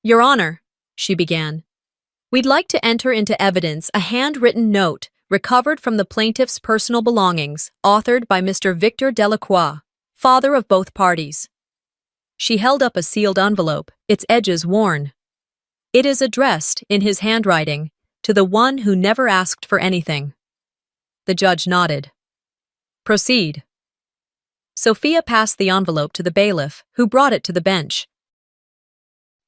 Speaker 1: "Your Honor," she began, "we'd like to enter into evidence a handwritten note recovered from the plaintiff's personal belongings, authored by Mr. Victor Delacroix, father of both parties." She held up a sealed envelope, its edges worn. "It is addressed, in his handwriting, to the one who never asked for anything." The judge nodded. "Proceed." Sophia passed the envelope to the bailiff, who brought it to the bench.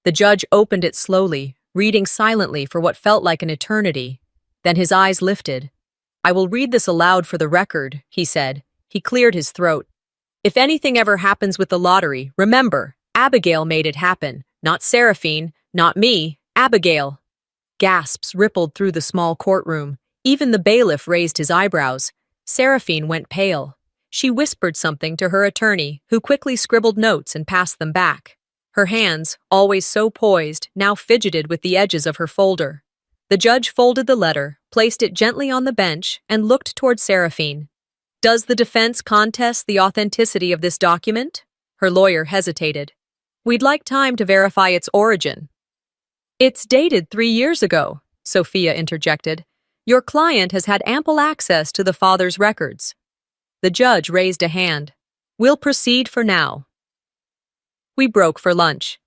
Speaker 1: The judge opened it slowly, reading silently for what felt like an eternity. Then his eyes lifted. "I will read this aloud for the record," he said. He cleared his throat. "If anything ever happens with the lottery, remember, Abigail made it happen. Not Seraphine, not me, Abigail." Gasps rippled through the small courtroom. Even the bailiff raised his eyebrows. Seraphine went pale. She whispered something to her attorney, who quickly scribbled notes and passed them back. Her hands, always so poised, now fidgeted with the edges of her folder. The judge folded the letter, placed it gently on the bench, and looked toward Seraphine. "Does the defense contest the authenticity of this document?" Her lawyer hesitated. "We'd like time to verify its origin." "It's dated 3 years ago," Sophia interjected. "Your client has had ample access to the father's records." The judge raised a hand. "We'll proceed for now." We broke for lunch.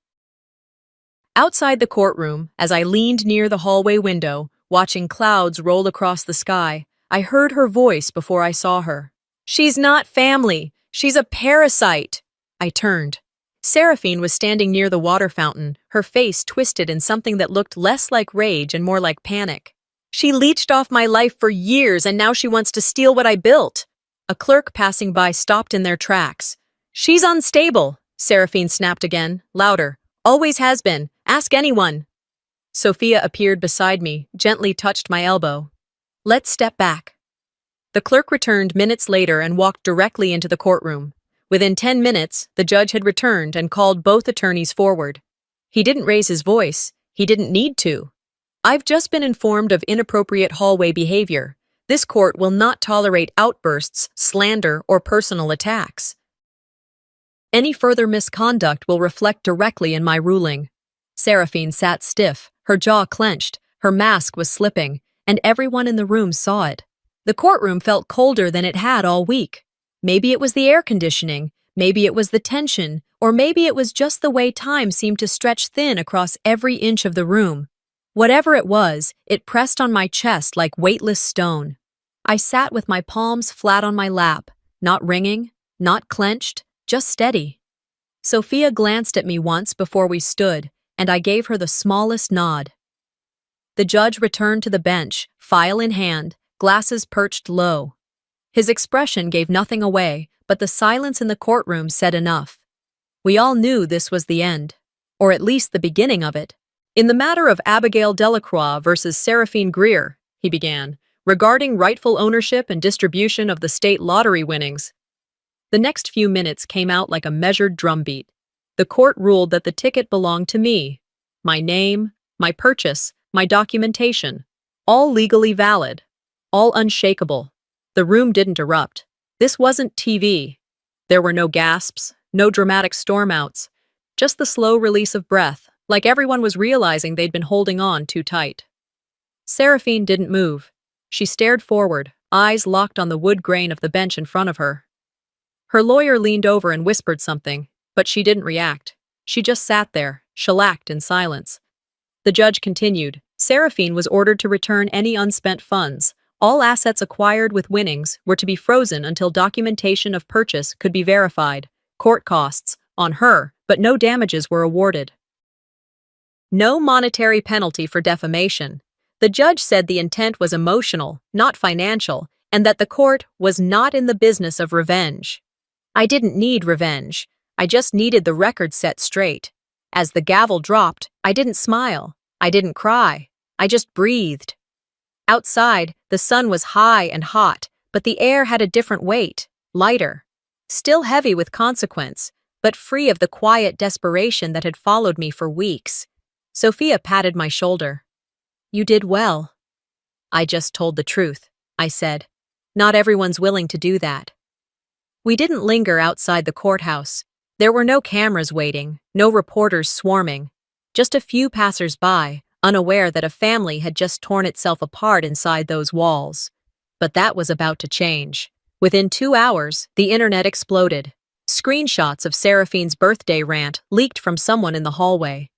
Speaker 1: Outside the courtroom, as I leaned near the hallway window, watching clouds roll across the sky, I heard her voice before I saw her. "She's not family. She's a parasite." I turned. Seraphine was standing near the water fountain, her face twisted in something that looked less like rage and more like panic. "She leeched off my life for years, and now she wants to steal what I built." A clerk passing by stopped in their tracks. "She's unstable," Seraphine snapped again, louder. "Always has been. Ask anyone." Sophia appeared beside me, gently touched my elbow. "Let's step back." The clerk returned minutes later and walked directly into the courtroom. Within 10 minutes, the judge had returned and called both attorneys forward. He didn't raise his voice. He didn't need to. "I've just been informed of inappropriate hallway behavior. This court will not tolerate outbursts, slander, or personal attacks. Any further misconduct will reflect directly in my ruling." Seraphine sat stiff, her jaw clenched, her mask was slipping, and everyone in the room saw it. The courtroom felt colder than it had all week. Maybe it was the air conditioning, maybe it was the tension, or maybe it was just the way time seemed to stretch thin across every inch of the room. Whatever it was, it pressed on my chest like weightless stone. I sat with my palms flat on my lap, not ringing, not clenched, just steady. Sophia glanced at me once before we stood, and I gave her the smallest nod. The judge returned to the bench, file in hand, glasses perched low. His expression gave nothing away, but the silence in the courtroom said enough. We all knew this was the end, or at least the beginning of it. "In the matter of Abigail Delacroix versus Seraphine Greer," he began, "regarding rightful ownership and distribution of the state lottery winnings." The next few minutes came out like a measured drumbeat. The court ruled that the ticket belonged to me. My name, my purchase, my documentation, all legally valid, all unshakable. The room didn't erupt. This wasn't TV. There were no gasps, no dramatic stormouts, just the slow release of breath, like everyone was realizing they'd been holding on too tight. Seraphine didn't move. She stared forward, eyes locked on the wood grain of the bench in front of her. Her lawyer leaned over and whispered something, but she didn't react. She just sat there, shellacked in silence. The judge continued. Seraphine was ordered to return any unspent funds. All assets acquired with winnings were to be frozen until documentation of purchase could be verified. Court costs, on her, but no damages were awarded. No monetary penalty for defamation. The judge said the intent was emotional, not financial, and that the court was not in the business of revenge. I didn't need revenge. I just needed the record set straight. As the gavel dropped, I didn't smile. I didn't cry. I just breathed. Outside, the sun was high and hot, but the air had a different weight, lighter. Still heavy with consequence, but free of the quiet desperation that had followed me for weeks. Sophia patted my shoulder. "You did well." "I just told the truth," I said. "Not everyone's willing to do that." We didn't linger outside the courthouse. There were no cameras waiting, no reporters swarming. Just a few passers-by, unaware that a family had just torn itself apart inside those walls. But that was about to change. Within 2 hours, the internet exploded. Screenshots of Seraphine's birthday rant leaked from someone in the hallway.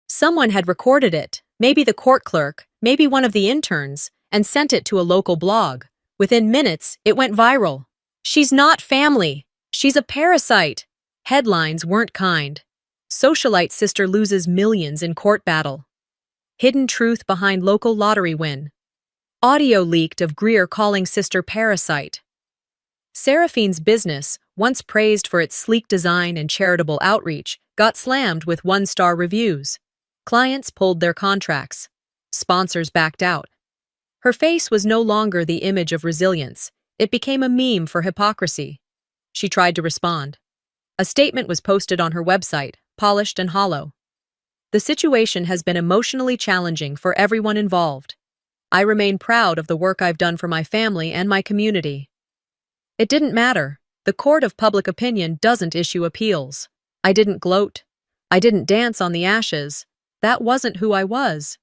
Speaker 1: Someone had recorded it, maybe the court clerk, maybe one of the interns, and sent it to a local blog. Within minutes, it went viral. "She's not family. She's a parasite." Headlines weren't kind. "Socialite sister loses millions in court battle." "Hidden truth behind local lottery win." Audio leaked of Greer calling sister parasite. Seraphine's business, once praised for its sleek design and charitable outreach, got slammed with 1-star reviews. Clients pulled their contracts. Sponsors backed out. Her face was no longer the image of resilience. It became a meme for hypocrisy. She tried to respond. A statement was posted on her website, polished and hollow. The situation has been emotionally challenging for everyone involved. I remain proud of the work I've done for my family and my community. It didn't matter. The court of public opinion doesn't issue appeals. I didn't gloat. I didn't dance on the ashes. That wasn't who I was.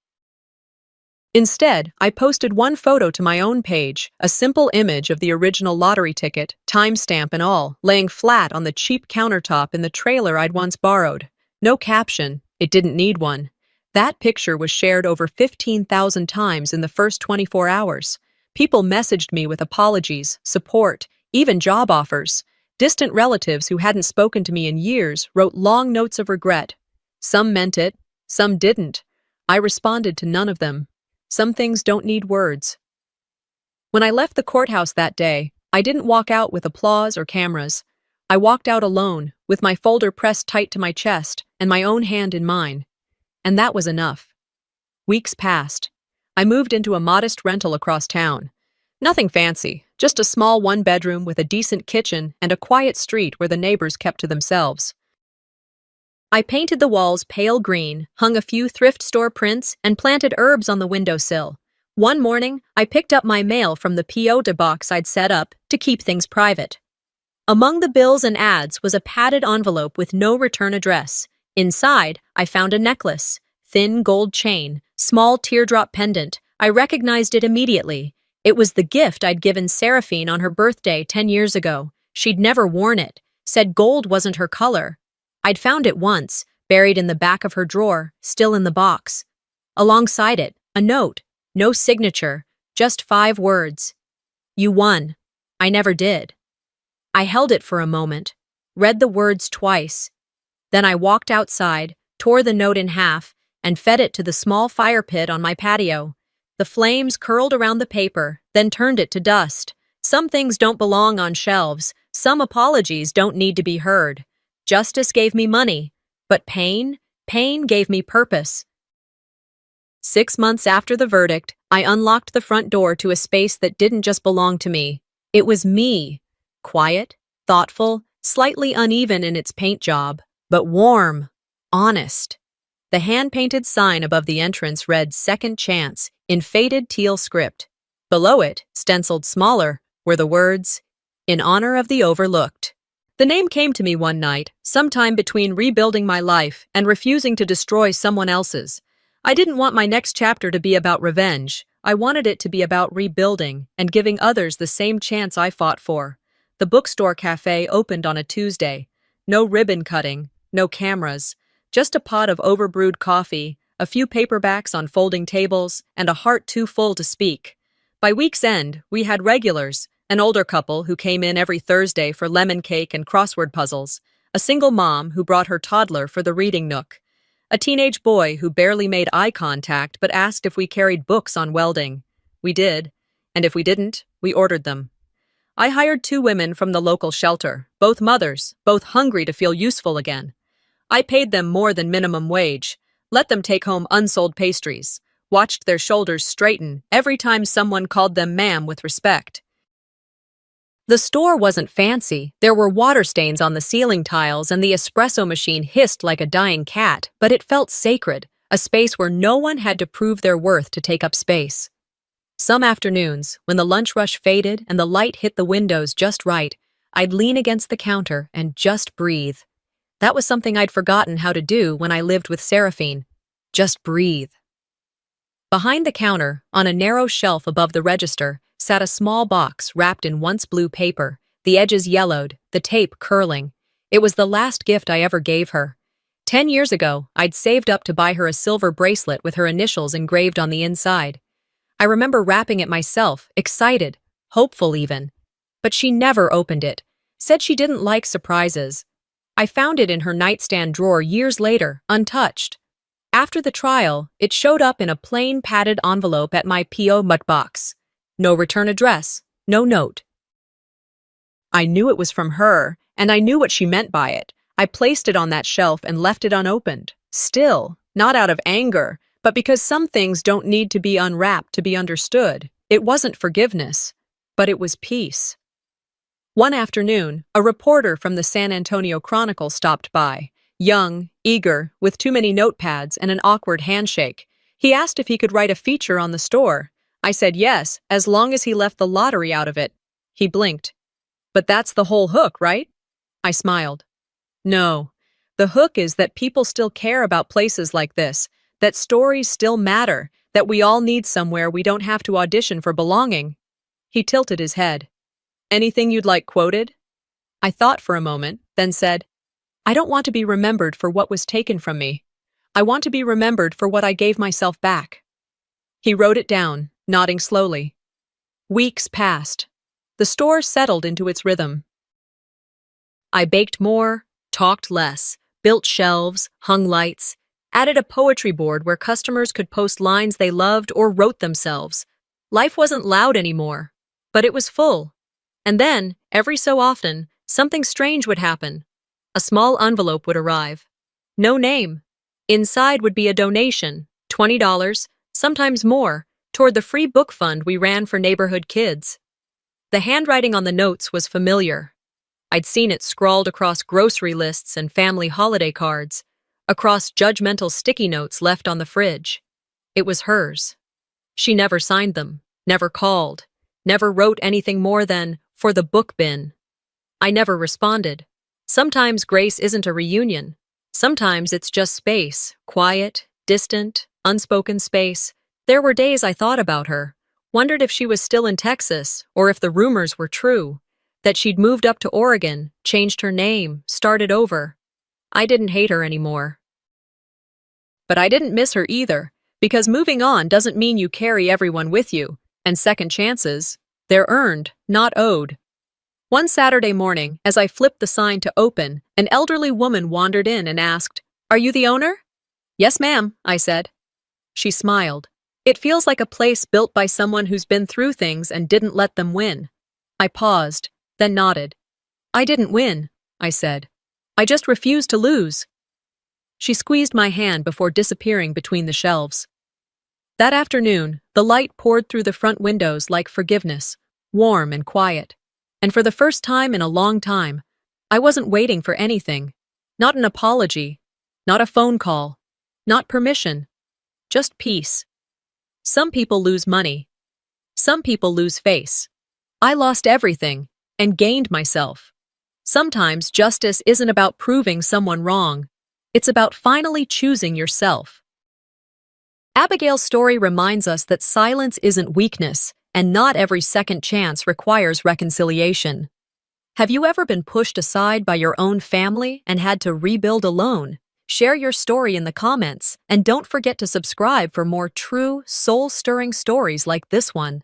Speaker 1: Instead, I posted one photo to my own page, a simple image of the original lottery ticket, timestamp and all, laying flat on the cheap countertop in the trailer I'd once borrowed. No caption. It didn't need one. That picture was shared over 15,000 times in the first 24 hours. People messaged me with apologies, support, even job offers. Distant relatives who hadn't spoken to me in years wrote long notes of regret. Some meant it, some didn't. I responded to none of them. Some things don't need words. When I left the courthouse that day, I didn't walk out with applause or cameras. I walked out alone, with my folder pressed tight to my chest and my own hand in mine. And that was enough. Weeks passed. I moved into a modest rental across town. Nothing fancy, just a small one-bedroom with a decent kitchen and a quiet street where the neighbors kept to themselves. I painted the walls pale green, hung a few thrift store prints, and planted herbs on the windowsill. One morning, I picked up my mail from the P.O. box I'd set up to keep things private. Among the bills and ads was a padded envelope with no return address. Inside, I found a necklace, thin gold chain, small teardrop pendant. I recognized it immediately. It was the gift I'd given Seraphine on her birthday 10 years ago. She'd never worn it, said gold wasn't her color. I'd found it once, buried in the back of her drawer, still in the box. Alongside it, a note, no signature, just 5 words. You won. I never did. I held it for a moment, read the words twice. Then I walked outside, tore the note in half, and fed it to the small fire pit on my patio. The flames curled around the paper, then turned it to dust. Some things don't belong on shelves. Some apologies don't need to be heard. Justice gave me money, but pain gave me purpose. 6 months after the verdict, I unlocked the front door to a space that didn't just belong to me. It was me. Quiet, thoughtful, slightly uneven in its paint job, but warm, honest. The hand-painted sign above the entrance read "Second Chance" in faded teal script. Below it, stenciled smaller, were the words, "In honor of the overlooked." The name came to me one night, sometime between rebuilding my life and refusing to destroy someone else's. I didn't want my next chapter to be about revenge. I wanted it to be about rebuilding and giving others the same chance I fought for. The bookstore cafe opened on a Tuesday. No ribbon cutting, no cameras, just a pot of overbrewed coffee, a few paperbacks on folding tables, and a heart too full to speak. By week's end, we had regulars, an older couple who came in every Thursday for lemon cake and crossword puzzles, a single mom who brought her toddler for the reading nook, a teenage boy who barely made eye contact but asked if we carried books on welding. We did, and if we didn't, we ordered them. I hired 2 women from the local shelter, both mothers, both hungry to feel useful again. I paid them more than minimum wage, let them take home unsold pastries, watched their shoulders straighten every time someone called them ma'am with respect. The store wasn't fancy. There were water stains on the ceiling tiles and the espresso machine hissed like a dying cat, but it felt sacred, a space where no one had to prove their worth to take up space. Some afternoons, when the lunch rush faded and the light hit the windows just right, I'd lean against the counter and just breathe. That was something I'd forgotten how to do when I lived with Seraphine. Just breathe. Behind the counter, on a narrow shelf above the register, sat a small box wrapped in once blue paper, the edges yellowed, the tape curling. It was the last gift I ever gave her. 10 years ago, I'd saved up to buy her a silver bracelet with her initials engraved on the inside. I remember wrapping it myself, excited, hopeful even. But she never opened it, said she didn't like surprises. I found it in her nightstand drawer years later, untouched. After the trial, it showed up in a plain padded envelope at my P.O. box. No return address, no note. I knew it was from her, and I knew what she meant by it. I placed it on that shelf and left it unopened. Still, not out of anger, but because some things don't need to be unwrapped to be understood. It wasn't forgiveness. but it was peace. One afternoon, a reporter from the San Antonio Chronicle stopped by. Young, eager, with too many notepads and an awkward handshake. He asked if he could write a feature on the store. I said yes, as long as he left the lottery out of it. He blinked. But that's the whole hook, right? I smiled. No. The hook is that people still care about places like this, that stories still matter, that we all need somewhere we don't have to audition for belonging. He tilted his head. Anything you'd like quoted? I thought for a moment, then said, I don't want to be remembered for what was taken from me. I want to be remembered for what I gave myself back. He wrote it down, nodding slowly. Weeks passed. The store settled into its rhythm. I baked more, talked less, built shelves, hung lights, added a poetry board where customers could post lines they loved or wrote themselves. Life wasn't loud anymore, but it was full. And then, every so often, something strange would happen. A small envelope would arrive. No name. Inside would be a donation, $20, sometimes more, toward the free book fund we ran for neighborhood kids. The handwriting on the notes was familiar. I'd seen it scrawled across grocery lists and family holiday cards, across judgmental sticky notes left on the fridge. It was hers. She never signed them, never called, never wrote anything more than, for the book bin. I never responded. Sometimes grace isn't a reunion. Sometimes it's just space, quiet, distant, unspoken space. There were days I thought about her, wondered if she was still in Texas, or if the rumors were true, that she'd moved up to Oregon, changed her name, started over. I didn't hate her anymore. But I didn't miss her either, because moving on doesn't mean you carry everyone with you, and second chances, they're earned, not owed. One Saturday morning, as I flipped the sign to open, an elderly woman wandered in and asked, Are you the owner? Yes, ma'am, I said. She smiled. It feels like a place built by someone who's been through things and didn't let them win. I paused, then nodded. I didn't win, I said. I just refused to lose. She squeezed my hand before disappearing between the shelves. That afternoon, the light poured through the front windows like forgiveness, warm and quiet. And for the first time in a long time, I wasn't waiting for anything. Not an apology, not a phone call, not permission, just peace. Some people lose money. Some people lose face. I lost everything and gained myself. Sometimes justice isn't about proving someone wrong. It's about finally choosing yourself. Abigail's story reminds us that silence isn't weakness, and not every second chance requires reconciliation. Have you ever been pushed aside by your own family and had to rebuild alone? Share your story in the comments, and don't forget to subscribe for more true, soul-stirring stories like this one.